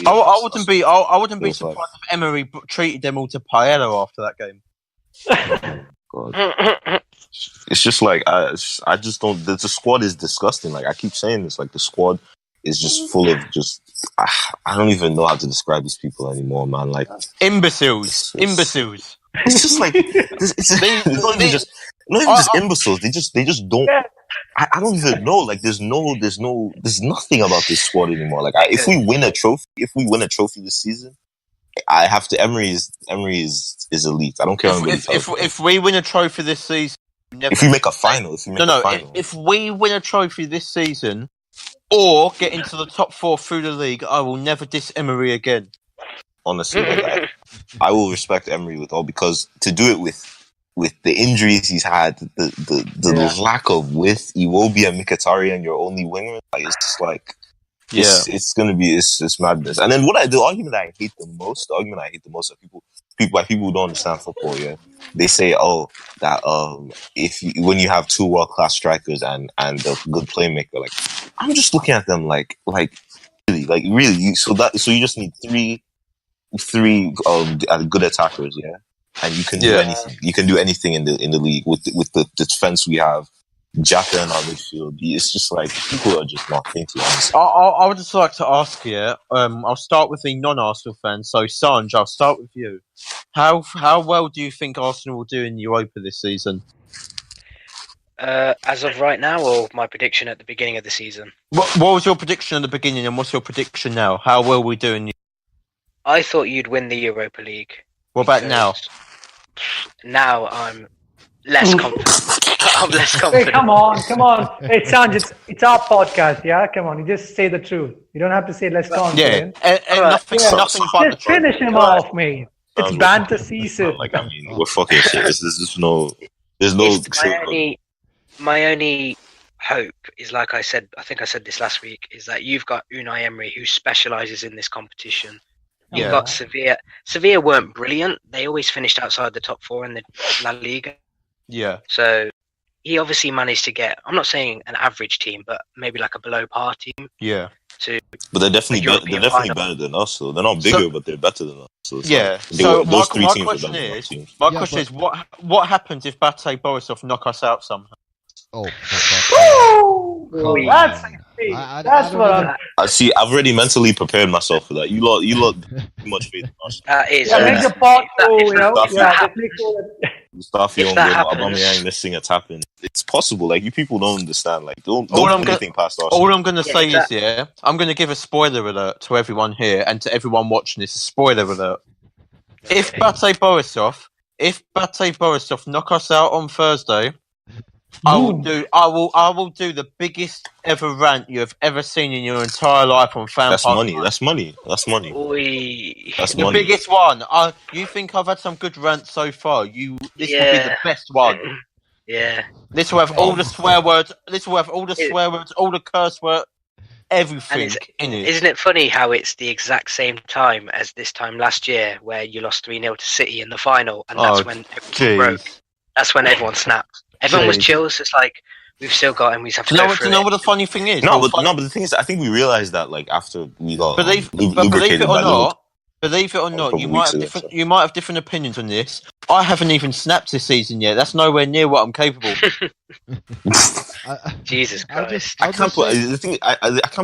I wouldn't be surprised if Emery treated them all to paella after that game. God. It's just like I just don't. The squad is disgusting. Like I keep saying this. Like the squad is just full of just. I don't even know how to describe these people anymore, man. Like imbeciles. It's just like it's not even just imbeciles. They just don't. I don't even know. Like there's nothing about this squad anymore. Like if we win a trophy this season, I have to. Emery is elite. I don't care. If we win a trophy this season, if we make a final, if we win a trophy this season or get into the top 4 through the league, I will never diss Emery again. Honestly, like, I will respect Emery with all because to do it with the injuries he's had, the lack of width, Iwobi and Mkhitaryan, your only winger, like it's just like. It's gonna be it's madness. And then the argument that I hate the most are people who don't understand football. Yeah, they say that when you have 2 world-class strikers and a good playmaker, like I'm just looking at them like really. So you just need three good attackers. Yeah, and you can do anything. You can do anything in the league with the defense we have. Jaka in our midfield. It's just like people are just not thinking. I would just like to ask you. I'll start with the non-Arsenal fans. So Sanj, I'll start with you. How well do you think Arsenal will do in Europa this season? As of right now, or my prediction at the beginning of the season? What was your prediction at the beginning, and what's your prediction now? How well we do in? I thought you'd win the Europa League. What about now? Now I'm less confident. I'm less confident. Hey, come on. Hey, Sanj, it's our podcast, yeah? Come on, you just say the truth. You don't have to say less confident. Yeah, and nothing but just finish him off, mate. It's banter season. Like, I mean, we're fucking serious. There's no. My only hope is, like I said, I think I said this last week, is that you've got Unai Emery who specialises in this competition. You've got Sevilla. Sevilla weren't brilliant. They always finished outside the top 4 in the La Liga. Yeah. So he obviously managed to get, I'm not saying an average team, but maybe like a below par team. Yeah. But they're definitely better than us. So they're not bigger, but they're better than us. So my question is, what happens if Bate Borisov knock us out somehow? That's what I see. I've already mentally prepared myself for that. You lot too much faith in us. That is. make the part Mustafi If on that goal, happens- Aubameyang missing a tap in. It's possible. Like, you people don't understand. Like, don't All put I'm anything past Arsenal. All I'm going to say is, I'm going to give a spoiler alert to everyone here and to everyone watching this. A spoiler alert. If Bate Borisov knock us out on Thursday, I will do the biggest ever rant you have ever seen in your entire life on fan. That's money. That's money. That's money. That's The money. biggest one. You think I've had some good rants so far? This will be the best one. Yeah. This will have all the swear words. This will have all the swear words, all the curse words, everything in it. Isn't it funny how it's the exact same time as this time last year where you lost 3-0 to City in the final, and that's when everyone broke. That's when everyone snapped. Everyone was chill. It's just like, we've still got him. We just have to go through Do you know what the funny thing is? No, but the thing is, I think we realized that like after we got believe lubricated it or by not. Believe it or not, you might have different opinions on this. I haven't even snapped this season yet. That's nowhere near what I'm capable of. Jesus Christ! I can't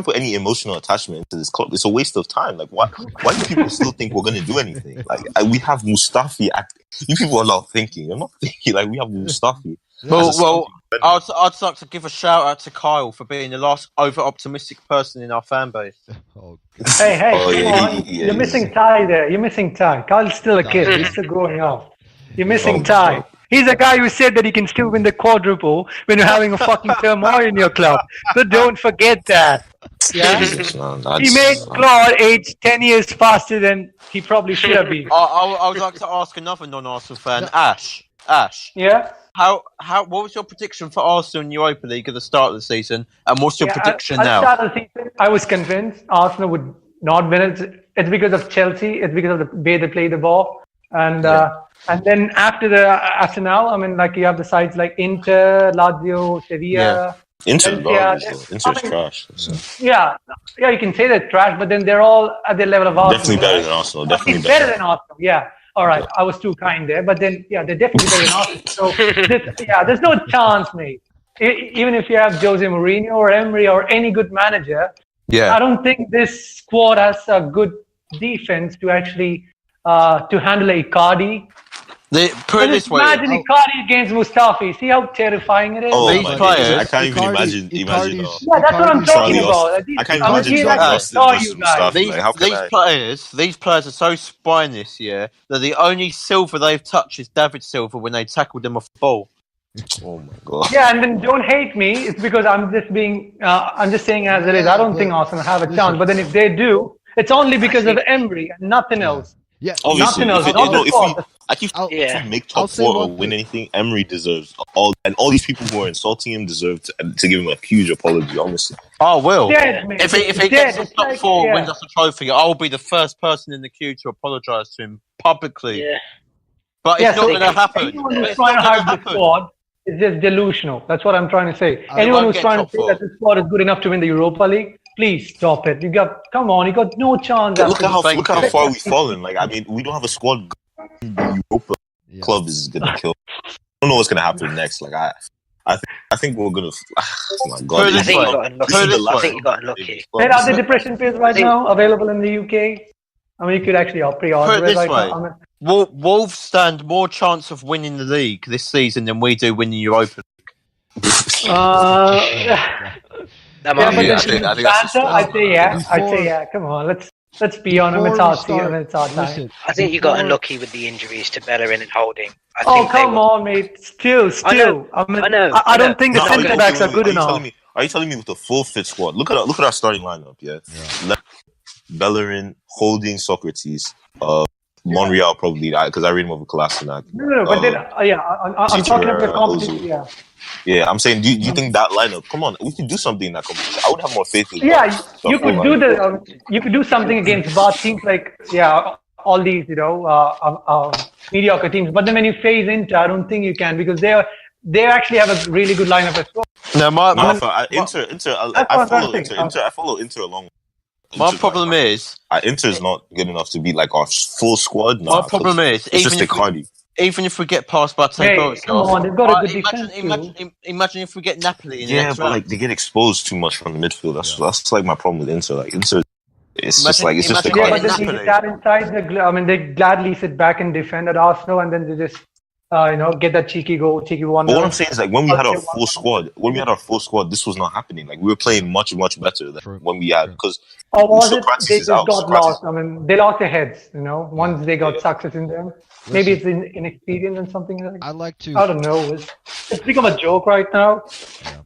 put any emotional attachment into this club. It's a waste of time. Like, why do people still think we're gonna do anything? Like, we have Mustafi. You people are not thinking. You're not thinking. Like, we have Mustafi. Well, I'd like to give a shout out to Kyle for being the last over-optimistic person in our fan base. Hey, you're missing Ty there. You're missing Ty. Kyle's still a kid. He's still growing up. You're missing Ty. He's a guy who said that he can still win the quadruple when you're having a fucking turmoil in your club. So don't forget that. Yeah? He made Claude age 10 years faster than he probably should have been. I would like to ask another non-Arsenal fan, Ash. Yeah? What was your prediction for Arsenal in Europa League at the start of the season, and what's your prediction at now? the start of the season, I was convinced Arsenal would not win it. It's because of Chelsea. It's because of the way they play the ball, and then after now, I mean, like you have the sides like Inter, Lazio, Sevilla. Inter's trash. Yeah, you can say they're trash, but then they're all at the level of Arsenal. Definitely better than Arsenal. Definitely better than Arsenal. Yeah. All right, I was too kind there, but then they're definitely better than Arsenal. So there's no chance, mate. Even if you have Jose Mourinho or Emery or any good manager, I don't think this squad has a good defense to actually to handle Icardi. Put it this way. Imagine Icardi against Mustafi. See how terrifying it is? These players. I can't even imagine. Yeah, that's what I'm talking about. I can't imagine Mustafi. These players are so spineless, that the only silver they've touched is David Silva when they tackled them off the ball. Oh my god. Yeah, and then don't hate me. It's because I'm just saying as it is. I don't think Arsenal have a chance. But then if they do, it's only because of Emery and nothing else. Yeah, obviously. Nothing else. If we make top 4 or win anything, Emery deserves all these people who are insulting him deserve to give him a huge apology. Honestly. Oh, will. Dead, if he gets to top 4, wins us a trophy, I'll be the first person in the queue to apologise to him publicly. Yeah. But it's not going to happen. Anyone who's trying to hype the squad is just delusional. That's what I'm trying to say. Anyone who's trying to say that the squad is good enough to win the Europa League, please stop it. You got no chance. Look how far we've fallen. Like, I mean, we don't have a squad. The Europa club is gonna kill. I don't know what's gonna happen next. Like, I think we're gonna. Oh my god! I think you got unlucky. There are the depression pills right now available in the UK. I mean, you could actually pre-order it right now. Wolves stand more chance of winning the league this season than we do winning Europa League. I'd say yeah. Come on, let's be honest. It's our season. It's our time. I think you got unlucky with the injuries to Bellerin and Holding. Come on, mate. Still. I know. I don't think the centre backs are good enough. Are you telling me with a full fit squad? Look at our starting lineup. Yeah. Bellerin, Holding, Socrates, Monreal probably because I read him over Kolasinac. No, but then I'm talking about the competition. Yeah, I'm saying, do you think that lineup? Come on, we can do something in that competition. I would have more faith in. Yeah, you could do you could do something against bad teams like all these mediocre teams. But then when you face Inter, I don't think you can because they actually have a really good lineup as well. No, I follow Inter along. My problem is Inter's not good enough to be like our full squad. My problem is even if we get past Bate, come on, they've got a good defense. Imagine if we get Napoli in the next but round. like they get exposed too much from the midfield. That's like my problem with Inter. Like Inter, it's just the But then inside, they gladly sit back and defend at Arsenal, and then they just get that cheeky goal, cheeky wonder. But what I'm saying is, like, when we had our full squad, this was not happening. Like, we were playing much, much better than when we had, because or was it they just got lost? I mean, they lost their heads. Once they got success in them. Maybe it's inexperience and something like that. I don't know. It's become a joke right now. Yeah.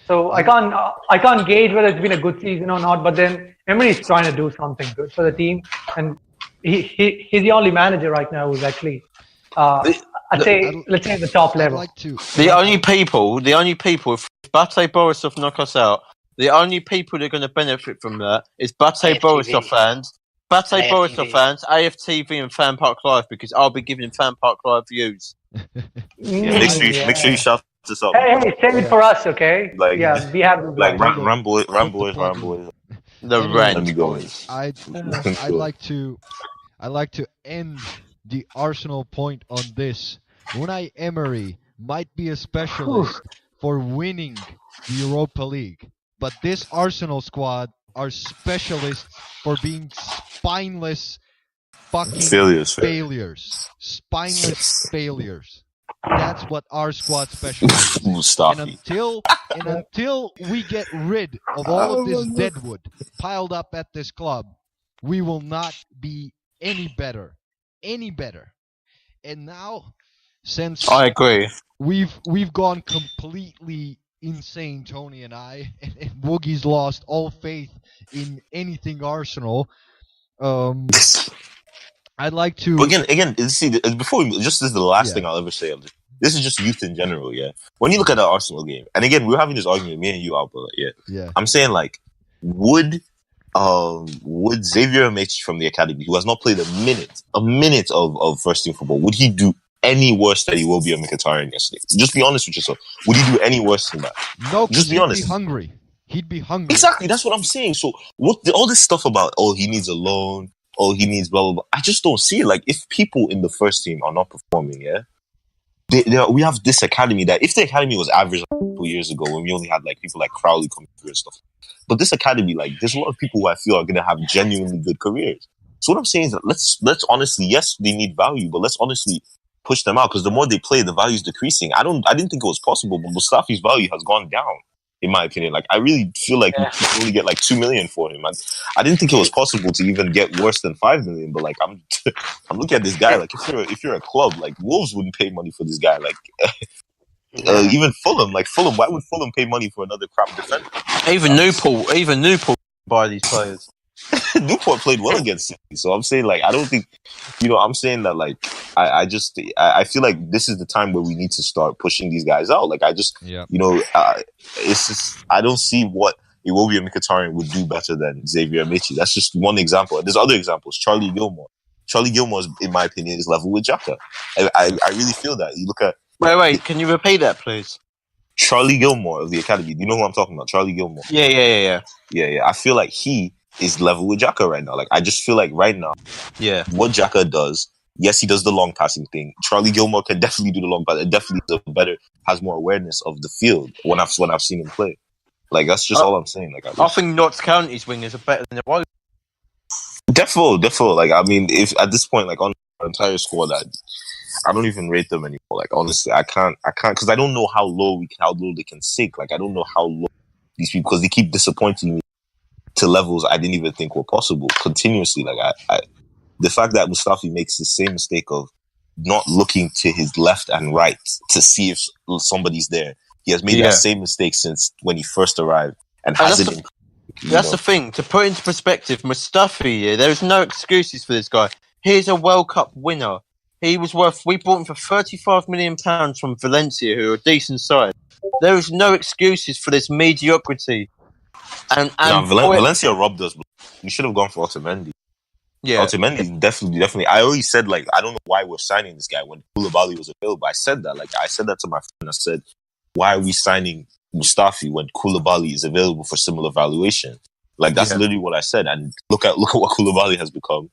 So I can't gauge whether it's been a good season or not. But then Emery's trying to do something good for the team, and he's the only manager right now who's actually. Let's say the top level. The only people, if BATEred Borisov knock us out, the only people that are going to benefit from that is BATEred Borisov fans, AFTV, and Fan Park Live, because I'll be giving Fan Park Live views. Make sure you shout this up. Hey, save it for us, okay? Like, we have RantBoys. The RantBoys. I like to end the Arsenal point on this. Unai Emery might be a specialist for winning the Europa League, but this Arsenal squad are specialists for being spineless fucking failures. Spineless failures. That's what our squad specializes. And until we get rid of all of this deadwood piled up at this club, we will not be any better. And now, since I agree, we've gone completely insane, Tony and I, and Woogie's lost all faith in anything Arsenal. I'd like to again. See, before this is the last thing I'll ever say of this. This is just youth in general. Yeah, when you look at the Arsenal game, and again, we're having this argument, me and you, Alba. Yeah. I'm saying, like, would Xavier Amechi from the academy, who has not played a minute of first team football, would he do any worse than he will be a Mkhitaryan yesterday? Just be honest with yourself. Would he do any worse than that? No, just be honest. He'd be hungry. Exactly, that's what I'm saying. So all this stuff about he needs a loan, he needs blah blah blah. I just don't see it. Like, if people in the first team are not performing, we have this academy that, if the academy was average like 2 years ago, when we only had like people like Crowley coming through and stuff. But this academy, like, there's a lot of people who I feel are going to have genuinely good careers. So what I'm saying is that let's honestly, yes, they need value, but let's honestly push them out, because the more they play, the value is decreasing. I didn't think it was possible, but Mustafi's value has gone down, in my opinion. Like, I really feel like we can only get like 2 million for him. I didn't think it was possible to even get worse than 5 million. But like, I'm looking at this guy. Like, if you're a club, like, Wolves wouldn't pay money for this guy. Like. Even Fulham, why would Fulham pay money for another crap defender? Even Newport buy these players. Newport played well against City, so I'm saying, like, I don't think, I'm saying that, like, I feel like this is the time where we need to start pushing these guys out. Like, it's just, I don't see what Iwobi and Mkhitaryan would do better than Xavier Amechi. That's just one example. There's other examples. Charlie Gilmore, in my opinion, is level with Xhaka. I really feel that. You look at. Wait, can you repeat that, please? Charlie Gilmore of the academy. Do you know who I'm talking about? Charlie Gilmore. Yeah. I feel like he is level with Xhaka right now. Like, I just feel like right now, what Xhaka does, yes, he does the long passing thing. Charlie Gilmore can definitely do the long pass. It definitely has more awareness of the field when I've seen him play. Like, that's just all I'm saying. Like, I think Notts County's wingers are better than the Woking. Defo. Like, I mean, if at this point, like, on our entire squad, I don't even rate them anymore. Like, honestly, I can't, because I don't know how low they can sink. Like, I don't know how low these people, because they keep disappointing me to levels I didn't even think were possible continuously. Like, the fact that Mustafi makes the same mistake of not looking to his left and right to see if somebody's there. He has made that same mistake since when he first arrived, and hasn't. That's the thing. To put into perspective, Mustafi, there is no excuses for this guy. He's a World Cup winner. We bought him for £35 million from Valencia, who are a decent side. There is no excuses for this mediocrity. And Valencia robbed us. We should have gone for Otamendi. Yeah, Otamendi definitely. I always said, like, I don't know why we're signing this guy when Koulibaly was available. I said that to my friend. I said, why are we signing Mustafi when Koulibaly is available for similar valuation? Like, that's literally what I said. And look at what Koulibaly has become.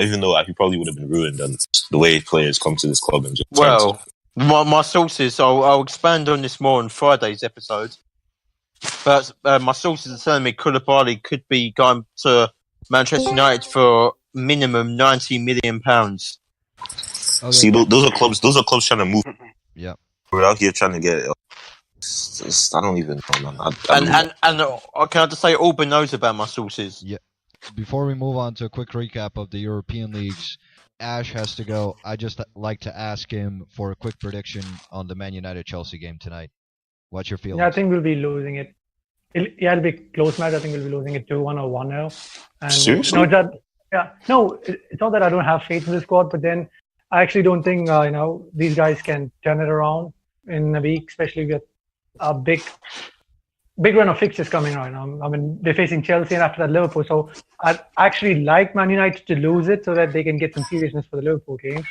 Even though he probably would have been ruined and the way players come to this club and just. Well, my sources, I'll expand on this more on Friday's episode. But my sources are telling me Koulibaly could be going to Manchester United for minimum £90 million. Okay. See, those are clubs. Those are clubs trying to move. Yeah. We're out here trying to get. I don't even know, man. Can I just say, Auburn knows about my sources. Yeah. Before we move on to a quick recap of the European leagues, Ash has to go. I just like to ask him for a quick prediction on the Man United Chelsea game tonight. What's your feeling? Yeah, I think we'll be losing it. It'll be a close match. I think we'll be losing it 2-1 or 1-0. And Seriously? It's not that I don't have faith in the squad, but then I actually don't think these guys can turn it around in a week, especially with a big run of fixtures coming right now. I mean, they're facing Chelsea and after that Liverpool. So I'd actually like Man United to lose it so that they can get some seriousness for the Liverpool game.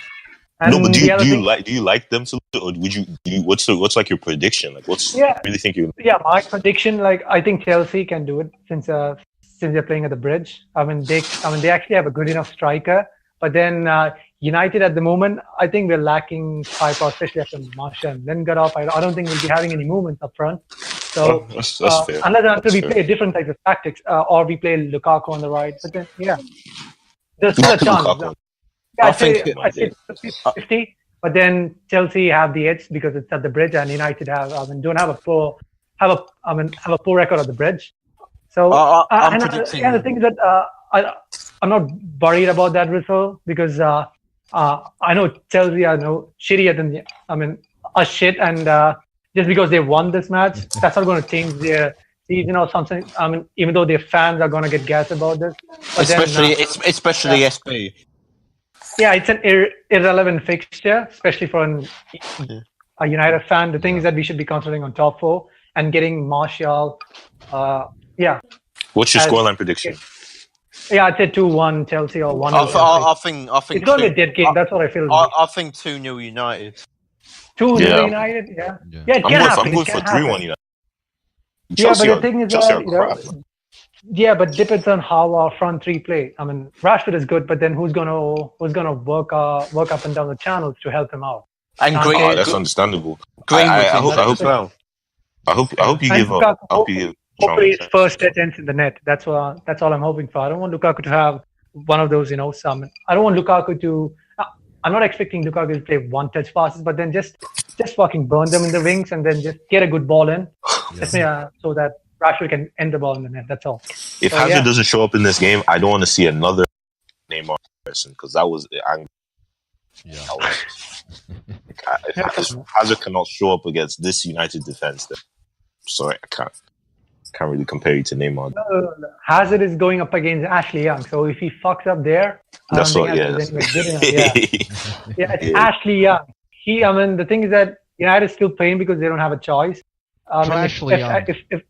And no, but do you like them to lose, or would you? What's like your prediction? Like, really think you? Yeah, my prediction, like I think Chelsea can do it since they're playing at the Bridge. I mean, they actually have a good enough striker, but then United at the moment, I think we're lacking firepower, especially after Martial and Lingard off. I don't think we'll be having any movement up front. So that's fair. Unless we play different types of tactics, or we play Lukaku on the right. But then, there's still a chance. I say 50, but then Chelsea have the edge because it's at the Bridge, and United don't have a poor record at the Bridge. So the thing is that I'm not worried about that result because I know Chelsea are shittier than shit, and just because they won this match, that's not going to change their season or something. I mean, even though their fans are going to get gassed about this, but especially SB. Yeah, it's an irrelevant fixture, especially for a United fan. The thing is that we should be concentrating on top 4 and getting Martial. What's your scoreline prediction? Yeah, I'd say 2-1 Chelsea or 1-0 Chelsea. I think it's going to be a dead game. That's what I feel. I think 2-0 United. 2-0 United, yeah. It can happen. I'm going for 3-1 United. Chelsea, but the thing is that, yeah, but depends on how our front three play. I mean, Rashford is good, but then who's gonna work up and down the channels to help him out? And that's understandable. I hope you give up. I hope you give. Hopefully, his first attempts in the net. That's all I'm hoping for. I don't want Lukaku to have one of those, some. I don't want Lukaku to. I'm not expecting Lukaku to play one-touch passes, but then just fucking burn them in the wings and then just get a good ball in, so that Rashford can end the ball in the net. That's all. If Hazard doesn't show up in this game, I don't want to see another Neymar person because that was angry. Yeah. If Hazard cannot show up against this United defense, then sorry, I can't really compare you to Neymar. No. Hazard is going up against Ashley Young, so if he fucks up there, that's what. It's Ashley Young. The thing is that United is still playing because they don't have a choice. If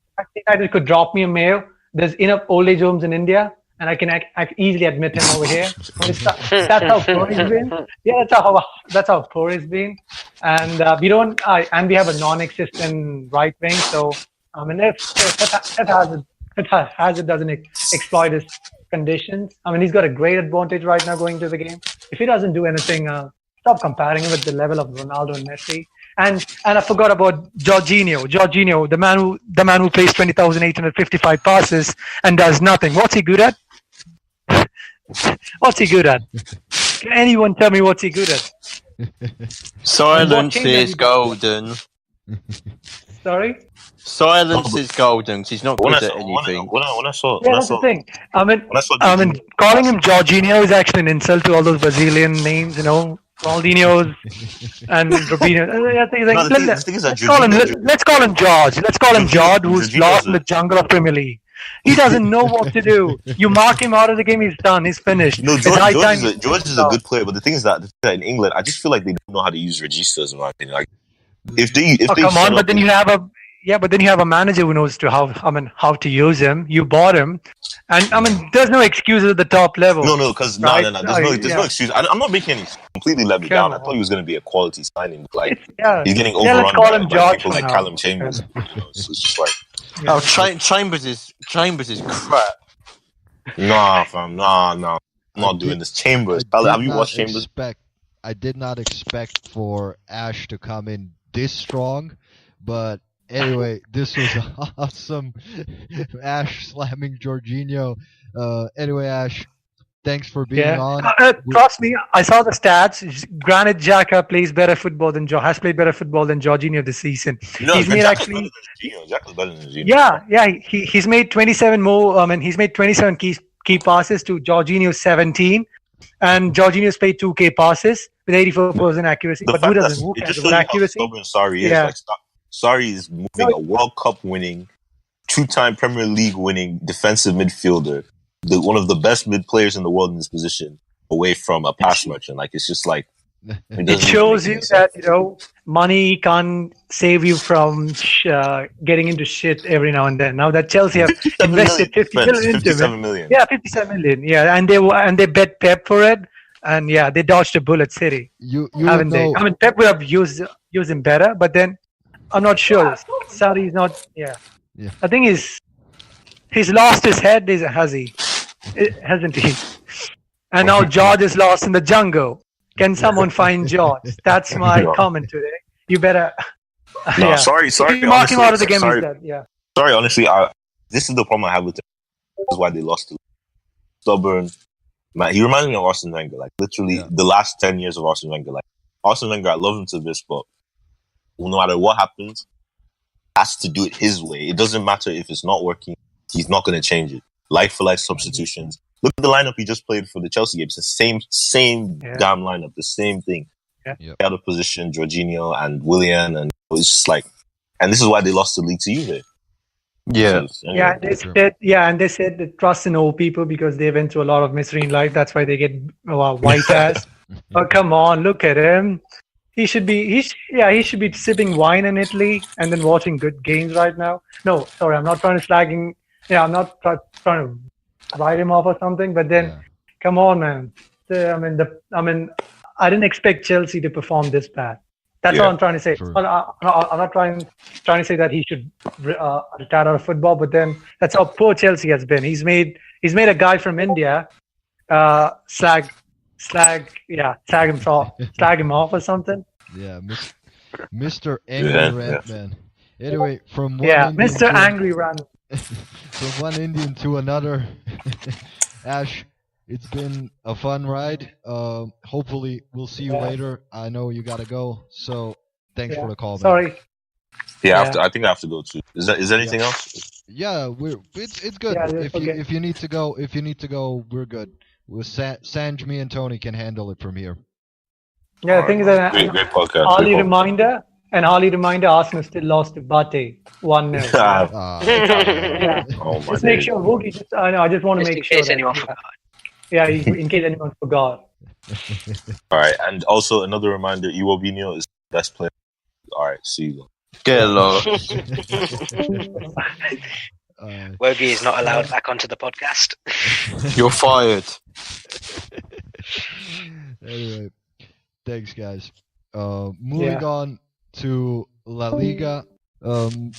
United could drop me a mail, there's enough old age homes in India, and I can easily admit him over here. That's how poor he's been. Yeah, that's how poor he's been, and we don't. And we have a non-existent right wing, so. If Hazard doesn't exploit his conditions, he's got a great advantage right now going to the game. If he doesn't do anything, stop comparing him with the level of Ronaldo and Messi. And I forgot about Jorginho, the man who plays 20,855 passes and does nothing. What's he good at? What's he good at? Can anyone tell me what's he good at? Silence is golden. Sorry? Silence is golden. He's not good at anything. That's the thing. Calling him Jorginho is actually an insult to all those Brazilian names, Ronaldinho's and Robinho. Let's call him George. Let's call him George, who's lost in the jungle of Premier League. He doesn't know what to do. You mark him out of the game, he's done. He's finished. No, George is a good player, but the thing is that in England, I just feel like they don't know how to use registas, in my opinion. Like, but then you have a manager who knows how to use him. You bought him, and there's no excuses at the top level. No, because no. There's no excuse. I'm not making any completely let me down. I thought he was going to be a quality signing. Like he's getting overrun by people like Callum Chambers. So it's just like Chambers is crap. Nah, fam, nah. I'm not doing this. Chambers. Have you watched Chambers? I did not expect for Ash to come in this strong, but anyway, this was awesome. Ash slamming Jorginho. Anyway, Ash, Thanks for being on. Trust me, I saw the stats. Granit Xhaka plays better football than has played better football than Jorginho this season. No, he's made Xhaka's actually. better than Jorginho. Yeah. He's made 27 more. He's made 27 key passes to Jorginho's 17, and Jorginho's played 2K passes with 84% accuracy. The but fact who doesn't? Who it cares just about shows you how stubborn Sarri is. Like Sarri is moving a World Cup winning, 2-time Premier League winning defensive midfielder, one of the best mid players in the world in this position, away from a pass merchant. Like, it's just like it shows you that money can't save you from getting into shit every now and then. Now that Chelsea have invested 50 million into it, 57 million, and they bet Pep for it, and they dodged a bullet. City, haven't they? I mean, Pep would have used him better, but then I'm not sure. Sarri is not. I think he's lost his head, hasn't he? And now George is lost in the jungle. Can someone find George? That's my comment today. You better. Sorry. If you mark him out of the game, sorry, sorry, honestly, this is the problem I have with him. This is why they lost. Stubborn. Man, he reminds me of Arsene Wenger. Like, literally, the last 10 years of Arsene Wenger. Like, Arsene Wenger, I love him to this, but no matter what happens, has to do it his way. It doesn't matter if it's not working. He's not going to change it. Like for like substitutions. Look at the lineup he just played for the Chelsea game. It's the same damn lineup. The same thing. Out of position, Jorginho and Willian, and it was just like, and this is why they lost the league to Juve. And they said they trust in old people because they went through a lot of misery in life. That's why they get white ass. But come on, look at him. He should be sipping wine in Italy and then watching good games right now. No, sorry, I'm not trying to slagging. I'm not trying to write him off or something. But then, come on, man. I didn't expect Chelsea to perform this bad. That's all I'm trying to say. I'm not trying to say that he should retire out of football, but then that's how poor Chelsea has been. He's made a guy from India slag him off or something. Yeah, Mr. Angry Rant Man. Anyway, from one Mr. Angry Rant. From one Indian to another, Ash. It's been a fun ride. Hopefully, we'll see you later. I know you gotta go, so thanks for the call, man. Sorry. I think I have to go too. Is there anything else? Yeah, it's good. If you need to go, we're good. With Sanj, me, and Tony can handle it from here. Yeah, the thing is that great podcast. Harley reminder, Arsenal still lost to BATEred 1-0. Just make sure, Woogie. I just want to make sure. Anyone forgot. Yeah, in case anyone forgot. All right, and also another reminder: Iwobinho is the best player. All right, see you. Get along. Wogi is not allowed back onto the podcast. You're fired. Anyway, thanks, guys. Moving on to La Liga.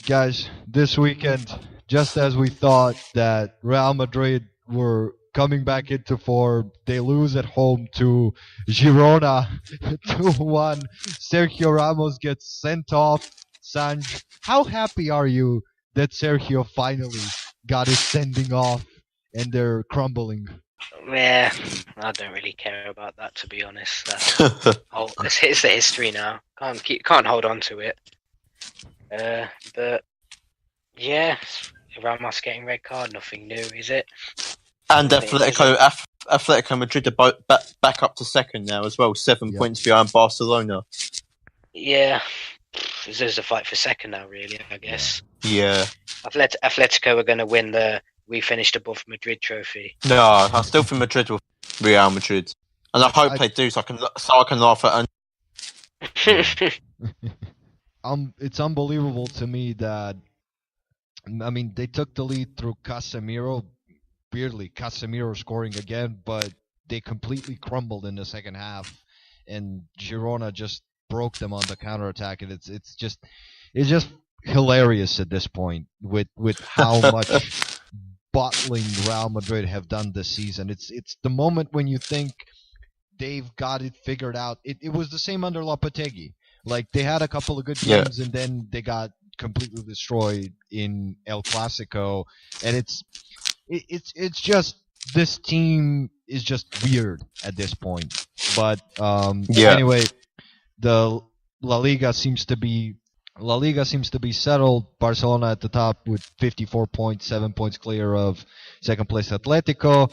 Guys, this weekend, just as we thought that Real Madrid were coming back into form, they lose at home to Girona 2-1. Sergio Ramos gets sent off. Sanj, how happy are you that Sergio finally got his sending off and they're crumbling? Yeah, I don't really care about that, to be honest. It's the history now. Can't hold on to it. But yeah, Ramos getting red card, nothing new, is it? And Atletico Madrid are both back up to second now as well, 7 points behind Barcelona. Yeah, there's a fight for second now, really, I guess. Yeah. Atletico are going to win the "We finished above Madrid" trophy. No, I still think Madrid will Real Madrid, and I hope they do, so I can laugh at. It's unbelievable to me that, I mean, they took the lead through Casemiro. Weirdly, Casemiro scoring again, but they completely crumbled in the second half, and Girona just broke them on the counterattack, and it's just hilarious at this point with how much bottling Real Madrid have done this season. It's the moment when you think they've got it figured out. It was the same under Lopetegui. Like, they had a couple of good games, and then they got completely destroyed in El Clasico, and it's just this team is just weird at this point. But Yeah. anyway, the La Liga seems to be settled. Barcelona at the top with 54 points, 7 points clear of second place Atletico.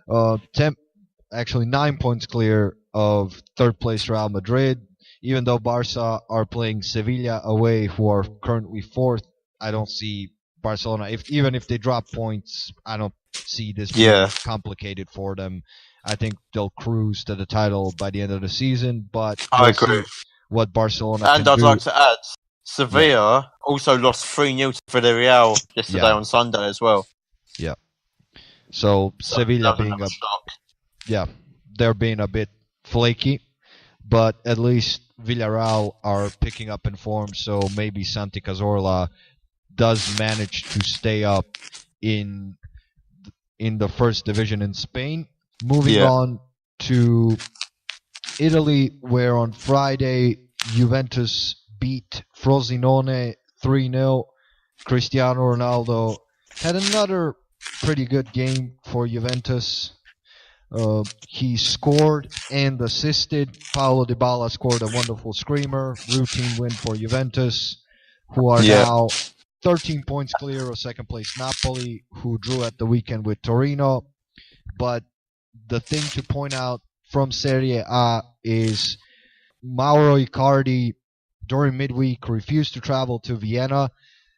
9 points clear of third place Real Madrid. Even though Barca are playing Sevilla away, who are currently fourth, I don't see Barcelona. Even if they drop points, I don't see this being complicated for them. I think they'll cruise to the title by the end of the season, but I agree. See what Barcelona and can I'd do. like to add, Sevilla also lost 3-0 to Villarreal yesterday on Sunday as well. Yeah. So Sevilla being they're being a bit flaky, but at least Villarreal are picking up in form, so maybe Santi Cazorla does manage to stay up in the first division in Spain. Moving on to Italy, where on Friday Juventus beat Frosinone 3-0. Cristiano Ronaldo had another pretty good game for Juventus. He scored and assisted. Paulo Dybala scored a wonderful screamer. Routine win for Juventus, who are now 13 points clear of second place Napoli, who drew at the weekend with Torino. But the thing to point out from Serie A is Mauro Icardi during midweek refused to travel to Vienna.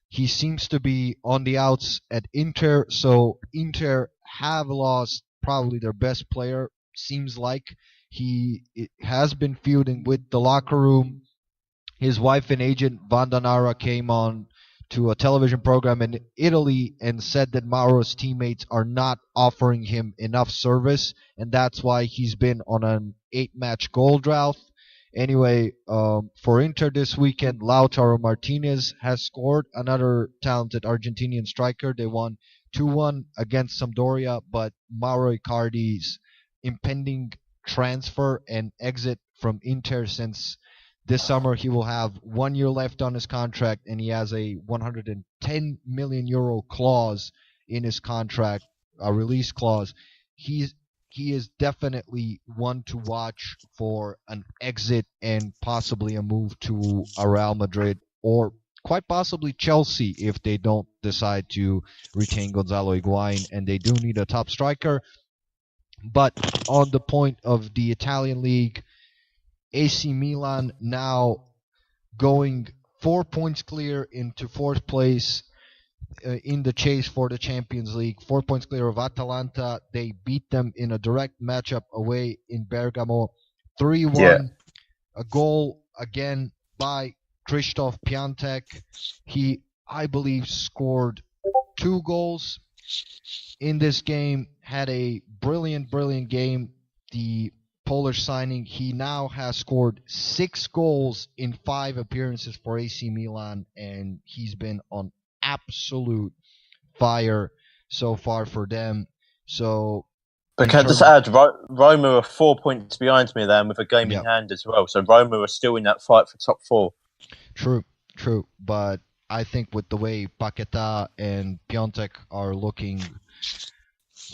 He seems to be on the outs at Inter, so Inter have lost probably their best player. Seems like he has been feuding with the locker room. His wife and agent Vandanara came on to a television program in Italy and said that Mauro's teammates are not offering him enough service, and that's why he's been on an 8-match goal drought. Anyway, for Inter this weekend, Lautaro Martinez has scored, another talented Argentinian striker. They won 2-1 against Sampdoria, but Mauro Icardi's impending transfer and exit from Inter, since this summer he will have 1 year left on his contract, and he has a 110 million euro clause in his contract, a release clause. He is definitely one to watch for an exit and possibly a move to a Real Madrid or quite possibly Chelsea if they don't decide to retain Gonzalo Higuain, and they do need a top striker. But on the point of the Italian league, AC Milan now going 4 points clear into fourth place in the chase for the Champions League. 4 points clear of Atalanta. They beat them in a direct matchup away in Bergamo, 3-1. A goal again by Krzysztof Piątek. He, I believe, scored 2 goals in this game. Had a brilliant game. The Polish signing, he now has scored 6 goals in 5 appearances for AC Milan, and he's been on absolute fire so far for them. So, but can I just add, Roma are 4 points behind me there, with a game in hand as well. So Roma are still in that fight for top 4. True. But I think with the way Paquetá and Piątek are looking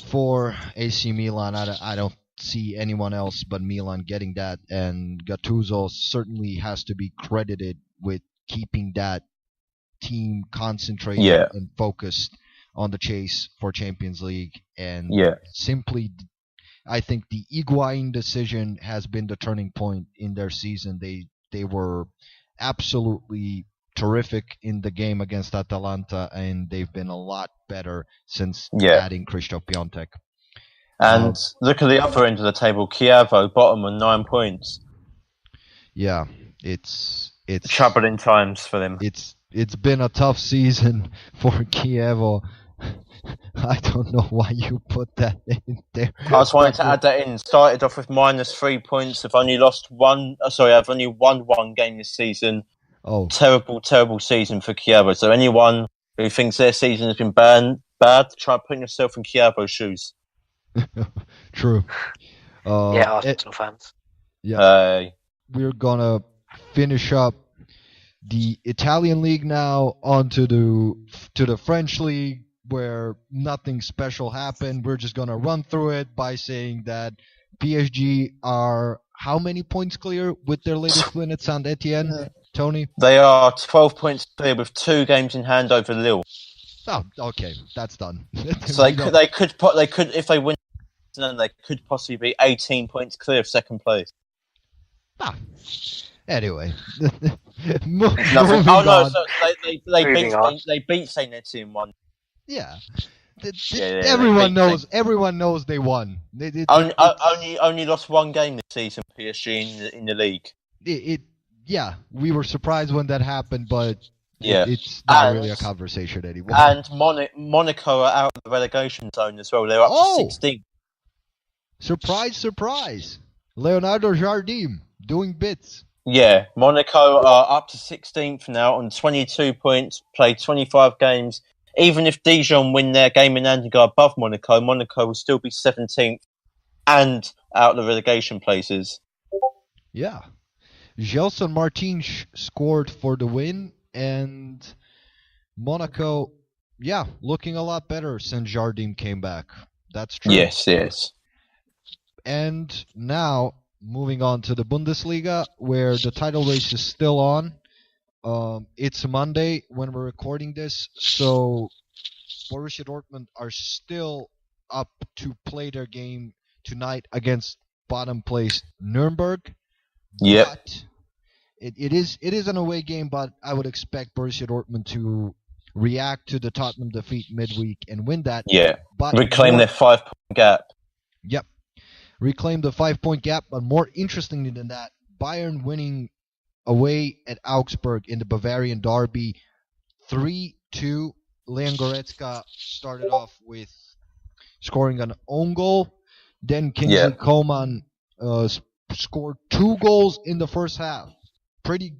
for AC Milan, I don't see anyone else but Milan getting that, and Gattuso certainly has to be credited with keeping that team concentrated and focused on the chase for Champions League. And simply, I think the Higuain decision has been the turning point in their season. They were absolutely terrific in the game against Atalanta, and they've been a lot better since adding Krzysztof Piątek. And look at the other end of the table, Chievo, bottom on 9 points. Yeah, it's troubling times for them. It's been a tough season for Chievo. I don't know why you put that in there. I was wanting to add that in. Started off with -3 points. I've only won 1 game this season. Oh, terrible season for Chievo. So anyone who thinks their season has been bad, try putting yourself in Chievo's shoes. True. Arsenal fans. Yeah. We're gonna finish up the Italian league now. On to the French league. where nothing special happened. We're just gonna run through it by saying that PSG are how many points clear with their latest win at Saint Etienne, Tony? They are 12 points clear with 2 games in hand over Lille. Oh, okay, that's done. So they could if they win, then they could possibly be 18 points clear of second place. Anyway, Nothing. So they beat Saint Etienne 1. Yeah. Everyone knows they won. Only lost 1 game this season, PSG in the league. Yeah, we were surprised when that happened, but yeah, it's not really a conversation anymore. And Monaco are out of the relegation zone as well. They're up to 16. Surprise. Leonardo Jardim doing bits. Yeah, Monaco are up to 16th now on 22 points, played 25 games. Even if Dijon win their game in hand and go above Monaco, Monaco will still be 17th and out of the relegation places. Yeah. Gelson Martins scored for the win, and Monaco, looking a lot better since Jardim came back. That's true. Yes. And now, moving on to the Bundesliga, where the title race is still on. It's Monday when we're recording this, so Borussia Dortmund are still up to play their game tonight against bottom place Nuremberg. Yeah. It is an away game, but I would expect Borussia Dortmund to react to the Tottenham defeat midweek and win that. Yeah. But reclaim their 5-point gap. Yep. Reclaim the 5-point gap, but more interestingly than that, Bayern winning away at Augsburg in the Bavarian derby 3-2. Leon Goretzka started off with scoring an own goal. Then Kingsley Coman scored 2 goals in the first half. Pretty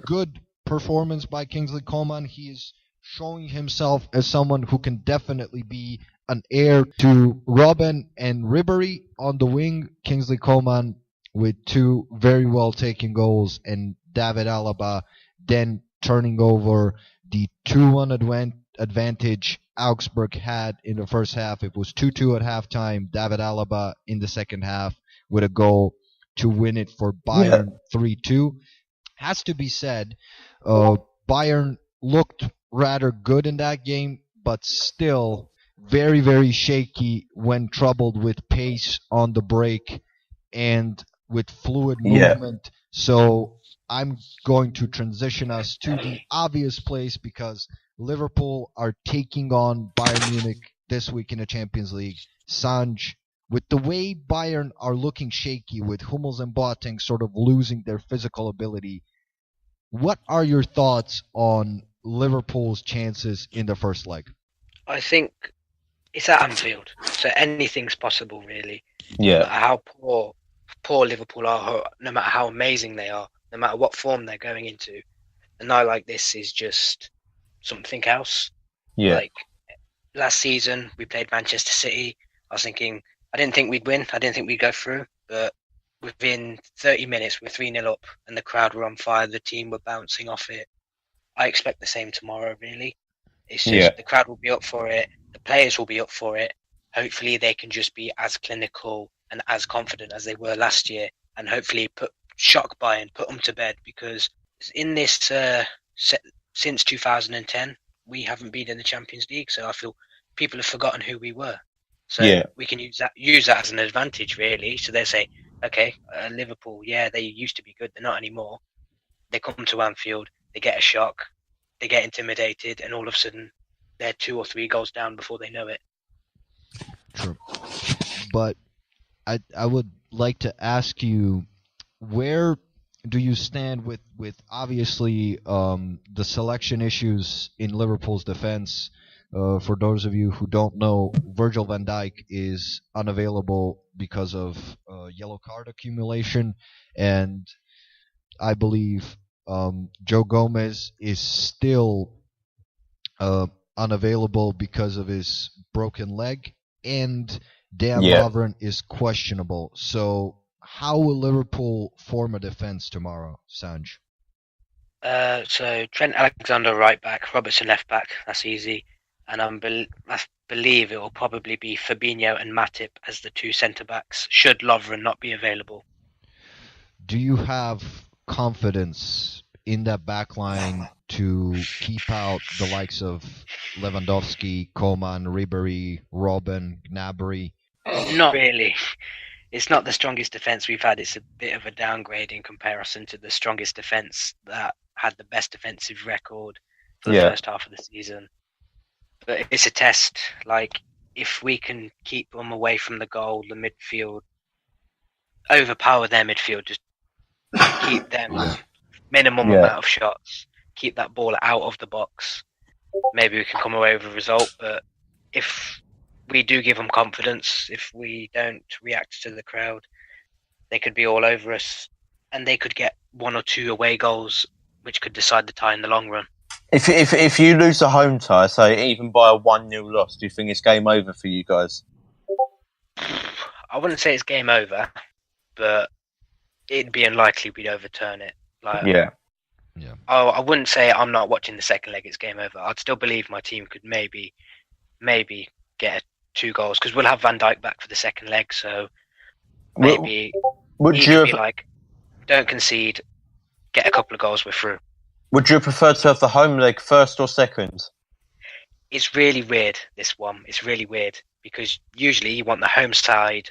good performance by Kingsley Coman. He is showing himself as someone who can definitely be an heir to Robben and Ribéry on the wing. Kingsley Coman with 2 very well taken goals, and David Alaba then turning over the 2-1 advantage Augsburg had in the first half. It was 2-2 at halftime. David Alaba in the second half with a goal to win it for Bayern 3-2. Has to be said, Bayern looked rather good in that game, but still very, very shaky when troubled with pace on the break and with fluid movement. So I'm going to transition us to the obvious place, because Liverpool are taking on Bayern Munich this week in the Champions League. Sanj, with the way Bayern are looking shaky, with Hummels and Boateng sort of losing their physical ability, what are your thoughts on Liverpool's chances in the first leg? I think it's at Anfield, so anything's possible, really. Yeah. No matter how poor Liverpool are, no matter how amazing they are, no matter what form they're going into, a night like this is just something else. Yeah. Like last season, we played Manchester City. I didn't think we'd win. I didn't think we'd go through, but within 30 minutes, we're 3-0 up, and the crowd were on fire. The team were bouncing off it. I expect the same tomorrow, really. It's just the crowd will be up for it. The players will be up for it. Hopefully, they can just be as clinical and as confident as they were last year, and hopefully shock Bayern, put them to bed, because in this since 2010, we haven't been in the Champions League, so I feel people have forgotten who we were. So we can use that as an advantage, really. So they say, okay, Liverpool, they used to be good, they're not anymore. They come to Anfield, they get a shock, they get intimidated, and all of a sudden they're 2 or 3 goals down before they know it. True. But I would like to ask you, where do you stand with obviously the selection issues in Liverpool's defense? For those of you who don't know, Virgil van Dijk is unavailable because of yellow card accumulation, and I believe Joe Gomez is still unavailable because of his broken leg, and Dan Lovren is questionable. So how will Liverpool form a defense tomorrow, Sanj? So Trent Alexander right back, Robertson left back. That's easy. and I believe it will probably be Fabinho and Matip as the two centre backs. Should Lovren not be available? Do you have confidence in that back line to keep out the likes of Lewandowski, Coman, Ribery, Robben, Gnabry? Not really. It's not the strongest defence we've had. It's a bit of a downgrade in comparison to the strongest defence that had the best defensive record for the first half of the season. But it's a test. Like, if we can keep them away from the goal, the midfield, overpower their midfield, just keep them minimum amount of shots, keep that ball out of the box, maybe we can come away with a result. But if we do give them confidence, if we don't react to the crowd, they could be all over us, and they could get 1 or 2 away goals, which could decide the tie in the long run. If you lose a home tie, say even by a 1-0 loss, do you think it's game over for you guys? I wouldn't say it's game over, but it'd be unlikely we'd overturn it. Like, I wouldn't say I'm not watching the second leg, it's game over. I'd still believe my team could maybe get 2 goals, because we'll have Van Dijk back for the second leg, so maybe would you be like, don't concede, get a couple of goals, we're through. Would you prefer to have the home leg first or second? It's really weird, this one. It's really weird, because usually you want the home side,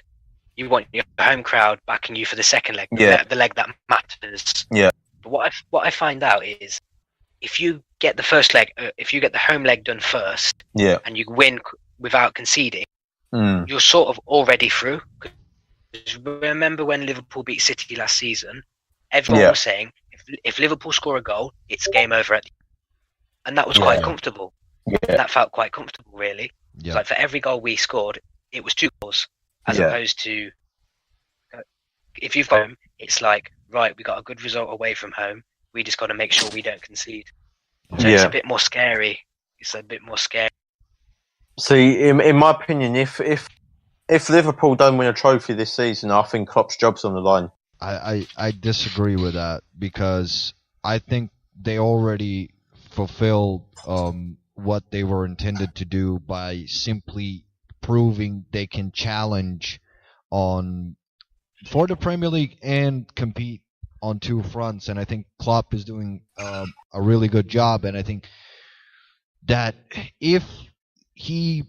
you want your home crowd backing you for the second leg, the leg that matters. Yeah. But what I find out is, if you get the first leg, if you get the home leg done first, and you win without conceding, you're sort of already through. Remember when Liverpool beat City last season? Everyone was saying, if Liverpool score a goal, it's game over and that was quite comfortable. That felt quite comfortable, really. Like, for every goal we scored, it was 2 goals, as opposed to if you've got home, it's like, right, we got a good result away from home. We just got to make sure we don't concede. So it's a bit more scary. It's a bit more scary. See, in my opinion, if Liverpool don't win a trophy this season, I think Klopp's job's on the line. I disagree with that, because I think they already fulfilled what they were intended to do by simply proving they can challenge for the Premier League and compete on 2 fronts. And I think Klopp is doing a really good job. And I think that if he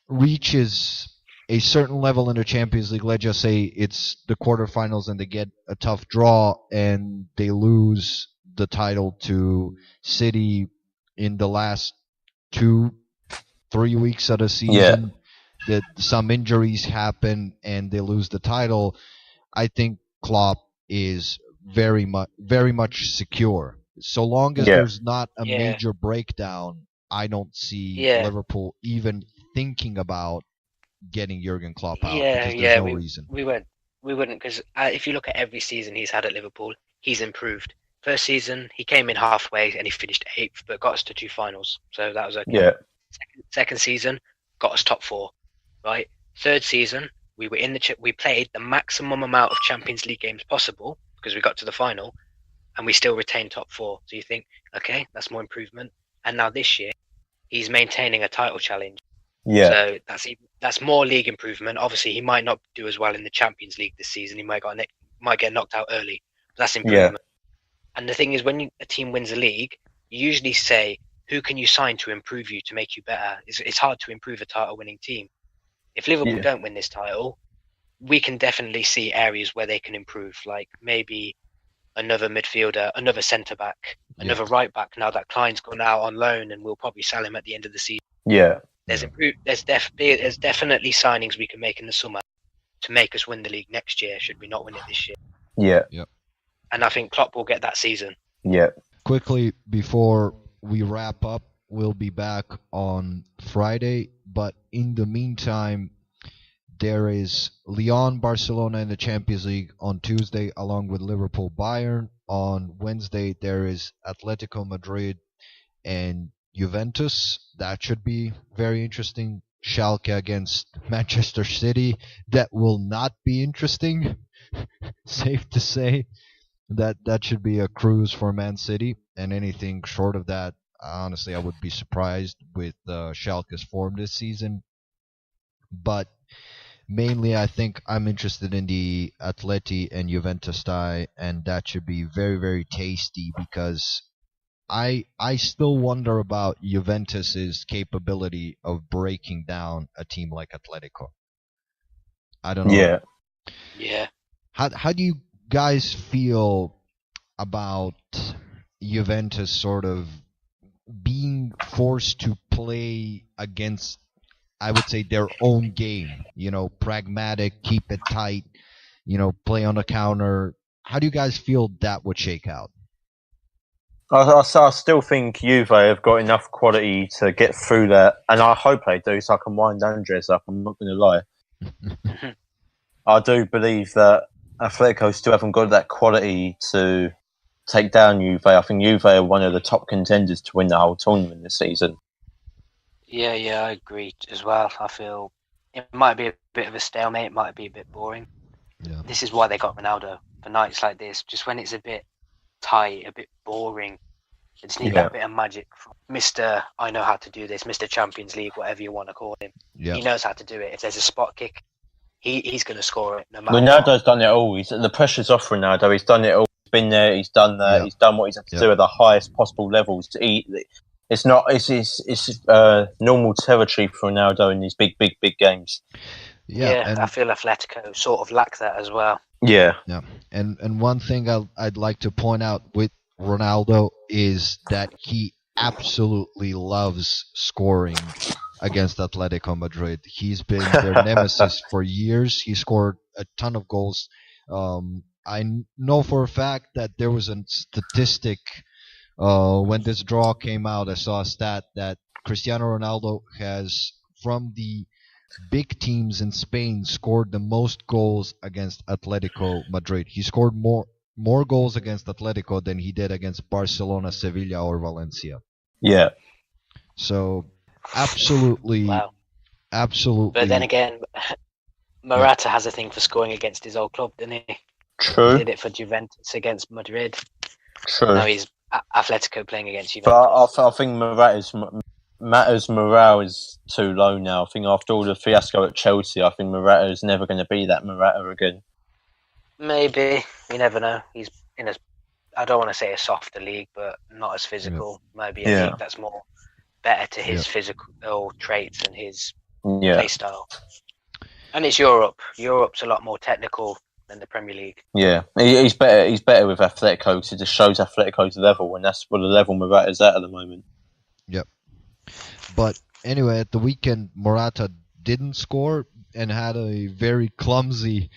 reaches a certain level in the Champions League, let's just say it's the quarterfinals and they get a tough draw and they lose the title to City in the last 2-3 weeks of the season, that some injuries happen and they lose the title, I think Klopp is very much secure. So long as there's not a major breakdown, I don't see Liverpool even thinking about getting Jurgen Klopp out, because there's no reason. We wouldn't, because if you look at every season he's had at Liverpool, he's improved. First season, he came in halfway and he finished 8th, but got us to 2 finals, so that was okay. Yeah. Second season, got us top 4, right? Third season, we were we played the maximum amount of Champions League games possible, because we got to the final, and we still retained top 4. So you think, okay, that's more improvement. And now this year, he's maintaining a title challenge. So that's more league improvement. Obviously, he might not do as well in the Champions League this season. He might get knocked out early. But that's improvement. And the thing is, when a team wins a league, you usually say, who can you sign to improve you, to make you better? It's hard to improve a title-winning team. If Liverpool don't win this title, we can definitely see areas where they can improve, like maybe another midfielder, another centre-back, another right-back, now that Klein's gone out on loan and we'll probably sell him at the end of the season. There's definitely signings we can make in the summer to make us win the league next year, should we not win it this year. And I think Klopp will get that season. Quickly, before we wrap up, we'll be back on Friday, but in the meantime, there is Lyon, Barcelona in the Champions League on Tuesday, along with Liverpool, Bayern. On Wednesday, there is Atletico Madrid and Juventus. That should be very interesting. Schalke against Manchester City. That will not be interesting. Safe to say that should be a cruise for Man City, and anything short of that, honestly, I would be surprised with Schalke's form this season. But mainly, I think I'm interested in the Atleti and Juventus tie, and that should be very, very tasty because I still wonder about Juventus's capability of breaking down a team like Atletico. I don't know. Yeah. How do you guys feel about Juventus sort of being forced to play against, I would say, their own game? Pragmatic, keep it tight, play on the counter. How do you guys feel that would shake out? I still think Juve have got enough quality to get through that, and I hope they do, so I can wind Andres up. I'm not going to lie. I do believe that Atletico still haven't got that quality to take down Juve. I think Juve are one of the top contenders to win the whole tournament this season. Yeah, I agree as well. I feel it might be a bit of a stalemate, it might be a bit boring. Yeah. This is why they got Ronaldo, for nights like this, just when it's a bit tight, a bit boring. They just need that bit of magic from Mr. I know how to do this, Mr. Champions League, whatever you want to call him. Yeah. He knows how to do it. If there's a spot kick, he's going to score it no matter Ronaldo's done it all. The pressure's off Ronaldo. He's done it all. He's been there. He's done that. Yeah. He's done what he's had to do at the highest possible levels. It's normal territory for Ronaldo in these big games. Yeah, I feel Atletico sort of lack that as well. Yeah. And one thing I'd like to point out with Ronaldo is that he absolutely loves scoring against Atletico Madrid. He's been their nemesis for years. He scored a ton of goals. I know for a fact that there was a statistic when this draw came out. I saw a stat that Cristiano Ronaldo has, from the big teams in Spain, scored the most goals against Atletico Madrid. He scored more goals against Atletico than he did against Barcelona, Sevilla, or Valencia. Yeah. So, absolutely. Wow. Absolutely. But then again, Morata has a thing for scoring against his old club, didn't he? True. He did it for Juventus against Madrid. True. Now he's Atletico playing against Juventus. But I think Morata's morale is too low now. I think after all the fiasco at Chelsea, I think Morata is never going to be that Morata again. Maybe. You never know. He's in I don't want to say a softer league, but not as physical. Maybe a league that's more better to his physical traits and his play style. And it's Europe. Europe's a lot more technical than the Premier League. Yeah, he's better. He's better with Atletico because it just shows Atletico's level, and that's what the level Morata's at the moment. Yep. But anyway, at the weekend, Morata didn't score and had a very clumsy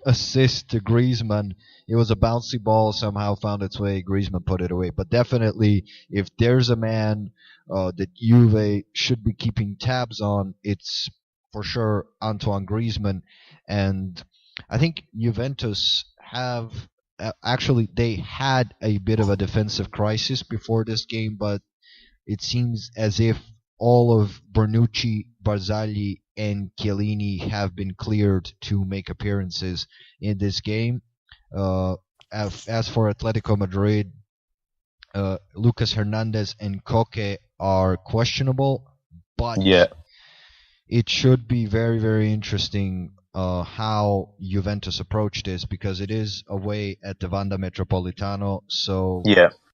assist to Griezmann. It was a bouncy ball, somehow found its way. Griezmann put it away. But definitely, if there's a man that Juve should be keeping tabs on, it's for sure Antoine Griezmann. And I think Juventus have actually, they had a bit of a defensive crisis before this game, but it seems as if all of Bonucci, Barzagli, and Chiellini have been cleared to make appearances in this game. As for Atletico Madrid, Lucas Hernandez and Koke are questionable, but it should be very, very interesting how Juventus approach this, because it is away at the Wanda Metropolitano. So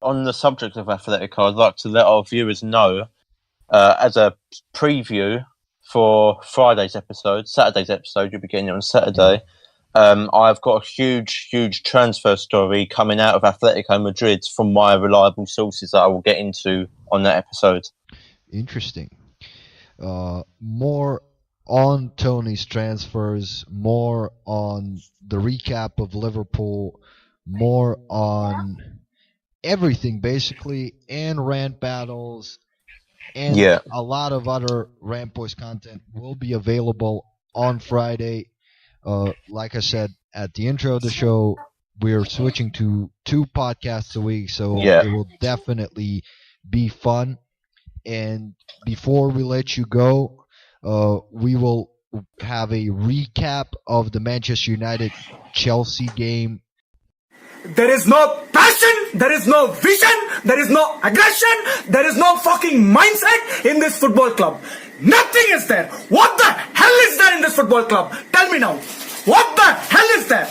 on the subject of Atletico, I'd like to let our viewers know, as a preview for Saturday's episode, you'll be getting it on Saturday. I've got a huge transfer story coming out of Atletico Madrid from my reliable sources that I will get into on that episode. Interesting. More on Tony's transfers, more on the recap of Liverpool, more on everything basically, and rant battles, and a lot of other RantBoys content will be available on Friday. Like I said at the intro of the show, we're switching to 2 podcasts a week, so it will definitely be fun. And before we let you go, we will have a recap of the Manchester United-Chelsea game. There is no passion, there is no vision, there is no aggression, there is no fucking mindset in this football club. Nothing is there. What the hell is there in this football club? Tell me now. What the hell is there?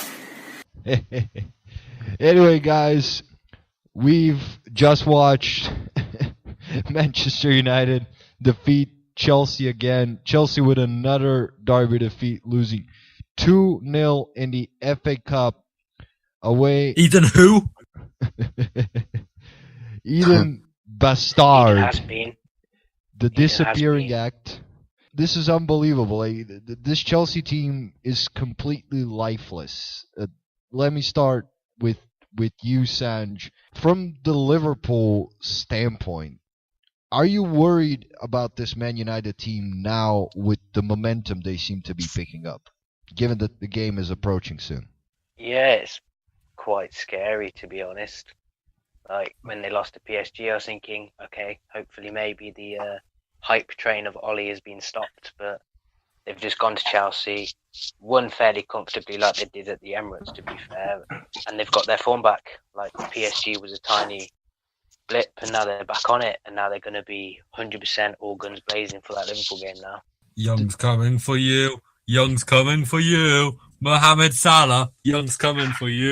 Anyway, guys, we've just watched Manchester United defeat Chelsea again. Chelsea with another derby defeat, losing 2-0 in the FA Cup away. Eden who? Eden Bastard. Has been. The disappearing act. This is unbelievable. This Chelsea team is completely lifeless. Let me start with you, Sanj. From the Liverpool standpoint, are you worried about this Man United team now with the momentum they seem to be picking up, given that the game is approaching soon? Yeah, it's quite scary, to be honest. Like, when they lost to PSG, I was thinking, okay, hopefully maybe the hype train of Ollie has been stopped, but they've just gone to Chelsea, won fairly comfortably like they did at the Emirates, to be fair, and they've got their form back. Like, PSG was a tiny blip, and now they're back on it, and now they're going to be 100% all guns blazing for that Liverpool game now. Young's coming for you. Young's coming for you. Mohamed Salah, Young's coming for you.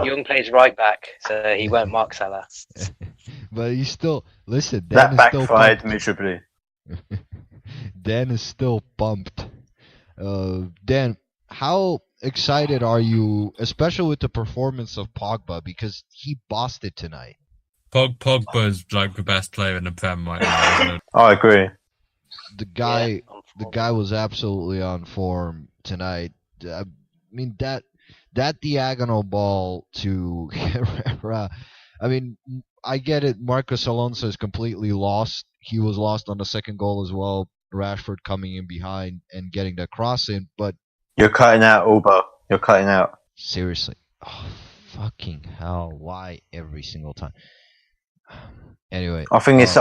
Young plays right back, so he won't mark Salah. But he's still... Listen, that backfired miserably. Dan is still pumped. Dan, how excited are you, especially with the performance of Pogba, because he bossed it tonight? Pogba is like the best player in the Prem right now. I agree. The guy was absolutely on form tonight. I mean, that diagonal ball to Herrera, I mean, I get it. Marcos Alonso is completely lost. He was lost on the second goal as well. Rashford coming in behind and getting the cross in, but... You're cutting out, Uber. You're cutting out. Seriously. Oh, fucking hell. Why every single time? Anyway. I think it's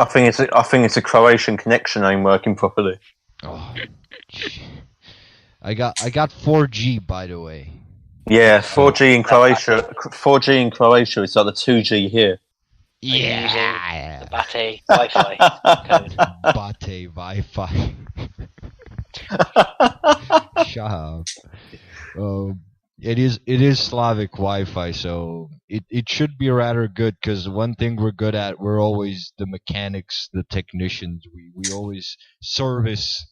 a Croatian connection ain't working properly. Oh, I got 4G, by the way. Yeah, 4G in Croatia. 4G in Croatia is like the 2G here. Yeah, the BATE Wi-Fi code. BATE Wi-Fi. Shut up. It is Slavic Wi-Fi, so it should be rather good, because one thing we're good at, we're always the mechanics, the technicians. We always service.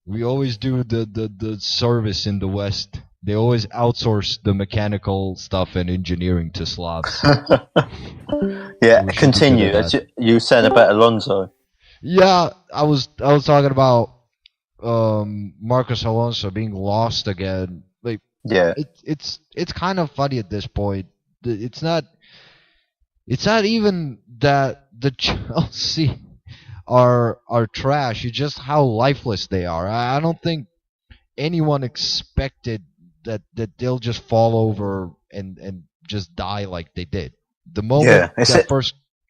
We always do the service in the West. They always outsource the mechanical stuff and engineering to Slavs. Yeah, continue. You said about Alonso. Yeah, I was talking about Marcos Alonso being lost again. Like, yeah, it's kind of funny at this point. It's not even that the Chelsea are trash. It's just how lifeless they are. I don't think anyone expected that they'll just fall over and just die like they did. The moment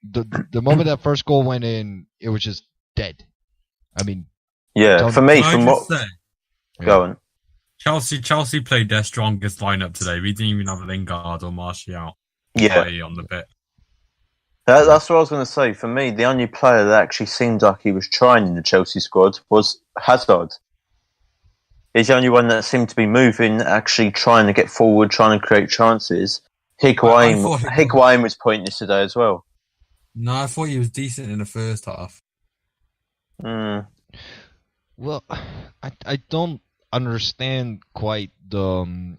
the moment that first goal went in, it was just dead. I mean, yeah, for me, from what go on. Chelsea played their strongest lineup today. We didn't even have Lingard or Martial on the bit. That's what I was going to say. For me, the only player that actually seemed like he was trying in the Chelsea squad was Hazard. He's the only one that seemed to be moving, actually trying to get forward, trying to create chances. Higuain was pointless today as well. No, I thought he was decent in the first half. Well, I don't understand quite the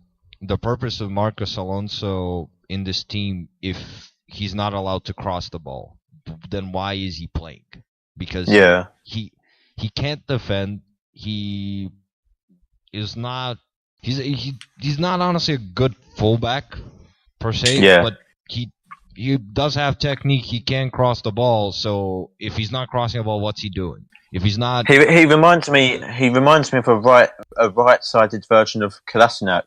purpose of Marcos Alonso in this team if he's not allowed to cross the ball. Then why is he playing? Because he can't defend. He is not. He's not honestly a good fullback per se. Yeah. But he does have technique. He can cross the ball. So if he's not crossing the ball, what's he doing? If he's not, he reminds me of a right-sided version of Kolasinac.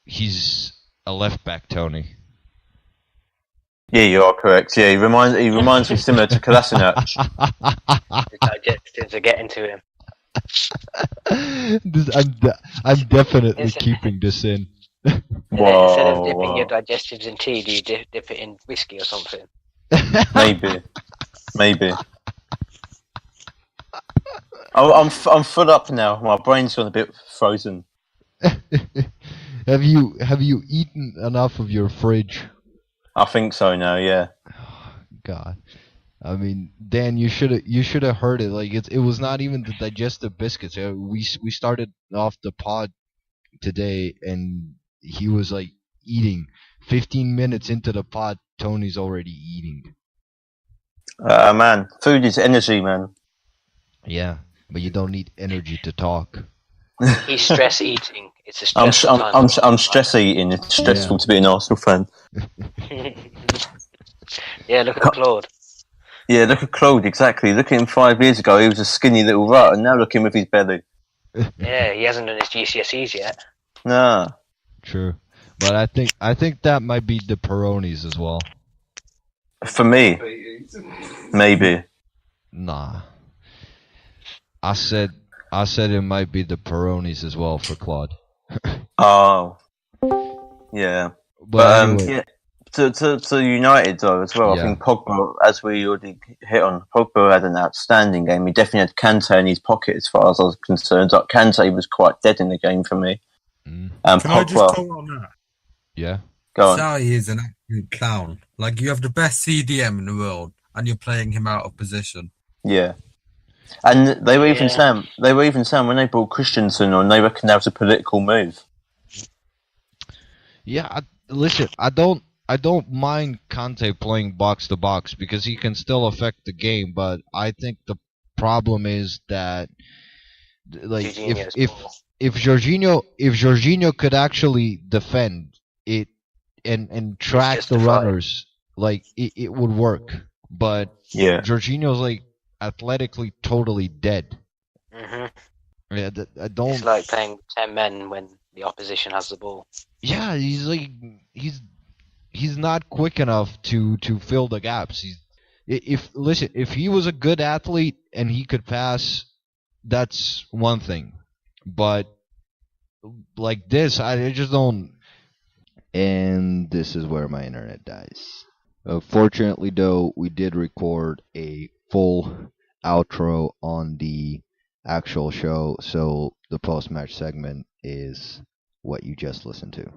He's a left back, Tony. Yeah, you are correct. Yeah, he reminds me similar to Kolasinac. The digestives are getting to him. I'm definitely keeping this in. Instead of dipping your digestives in tea, do you dip it in whiskey or something? Maybe. I'm full up now. My brain's gone a bit frozen. Have you eaten enough of your fridge? I think so now. Yeah. God, I mean, Dan, you should have heard it. Like it was not even the digestive biscuits. We started off the pod today, and he was like eating. 15 minutes into the pod, Tony's already eating. Man, food is energy, man. Yeah, but you don't need energy to talk. He's stress eating. It's a stressful time. I'm stress eating. It's stressful to be an Arsenal fan. Yeah, look at Claude. Yeah, look at Claude, exactly. Look at him 5 years ago. He was a skinny little rat, and now look at him with his belly. Yeah, he hasn't done his GCSEs yet. Nah. True. But I think that might be the Peronis as well. For me. Maybe. Nah. I said it might be the Peronis as well for Claude. Oh. Yeah. But anyway. Yeah. To United though as well. Yeah. I think Pogba, as we already hit on, Pogba had an outstanding game. He definitely had Kante in his pocket as far as I was concerned. Like, Kante was quite dead in the game for me. Can Pogba, I just comment on that? Yeah. Go on. Sarri is an absolute clown. Like, you have the best CDM in the world, and you're playing him out of position. Yeah. And they were even saying when they brought Christensen on, they reckon that was a political move. Yeah, listen, I don't mind Kante playing box to box because he can still affect the game, but I think the problem is that like if Jorginho could actually defend it and track the runners, like it would work. But Jorginho's like athletically totally dead. Mm-hmm. Yeah, I don't. It's like playing 10 men when the opposition has the ball. Yeah, he's not quick enough to fill the gaps. If he was a good athlete and he could pass, that's one thing. But like this, I just don't. And this is where my internet dies. Fortunately, though, we did record a full outro on the actual show, so the post-match segment is what you just listened to.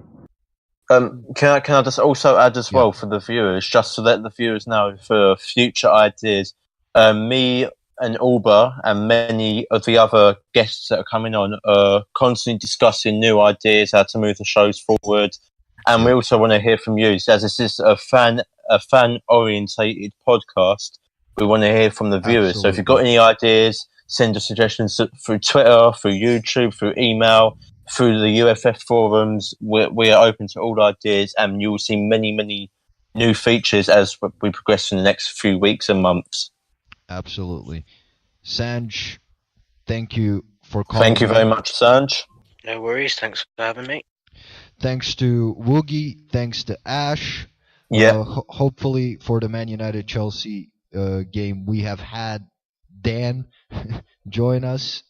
Can I just also add as well for the viewers, just to let the viewers know for future ideas, me and Alba and many of the other guests that are coming on are constantly discussing new ideas, how to move the shows forward, and we also want to hear from you. So as this is a fan-orientated podcast, we want to hear from the viewers. Absolutely. So if you've got any ideas, send us suggestions through Twitter, through YouTube, through email, through the UFF forums. We are open to all ideas, and you will see many, many new features as we progress in the next few weeks and months. Absolutely. Sanj, thank you for calling. Thank you very much, Sanj. No worries. Thanks for having me. Thanks to Woogie. Thanks to Ash. Yeah. Hopefully for the Man United Chelsea game, we have had Dan join us.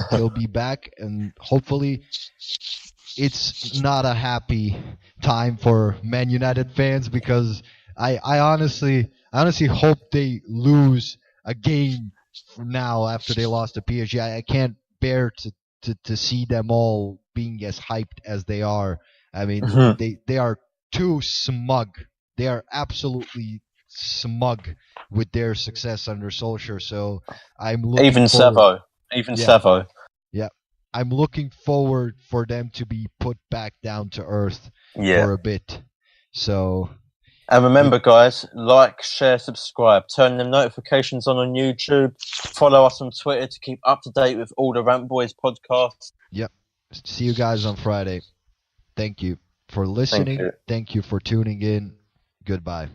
He'll be back, and hopefully it's not a happy time for Man United fans, because I honestly hope they lose a game now after they lost to PSG. I can't bear to see them all being as hyped as they are. I mean, they are too smug. They are absolutely smug with their success under Solskjaer. So I'm looking Savo. Yeah, I'm looking forward for them to be put back down to earth for a bit. So. And remember, guys, like, share, subscribe, turn the notifications on YouTube, follow us on Twitter to keep up to date with all the RantBoys podcasts. Yep. See you guys on Friday. Thank you for listening. Thank you for tuning in. Goodbye.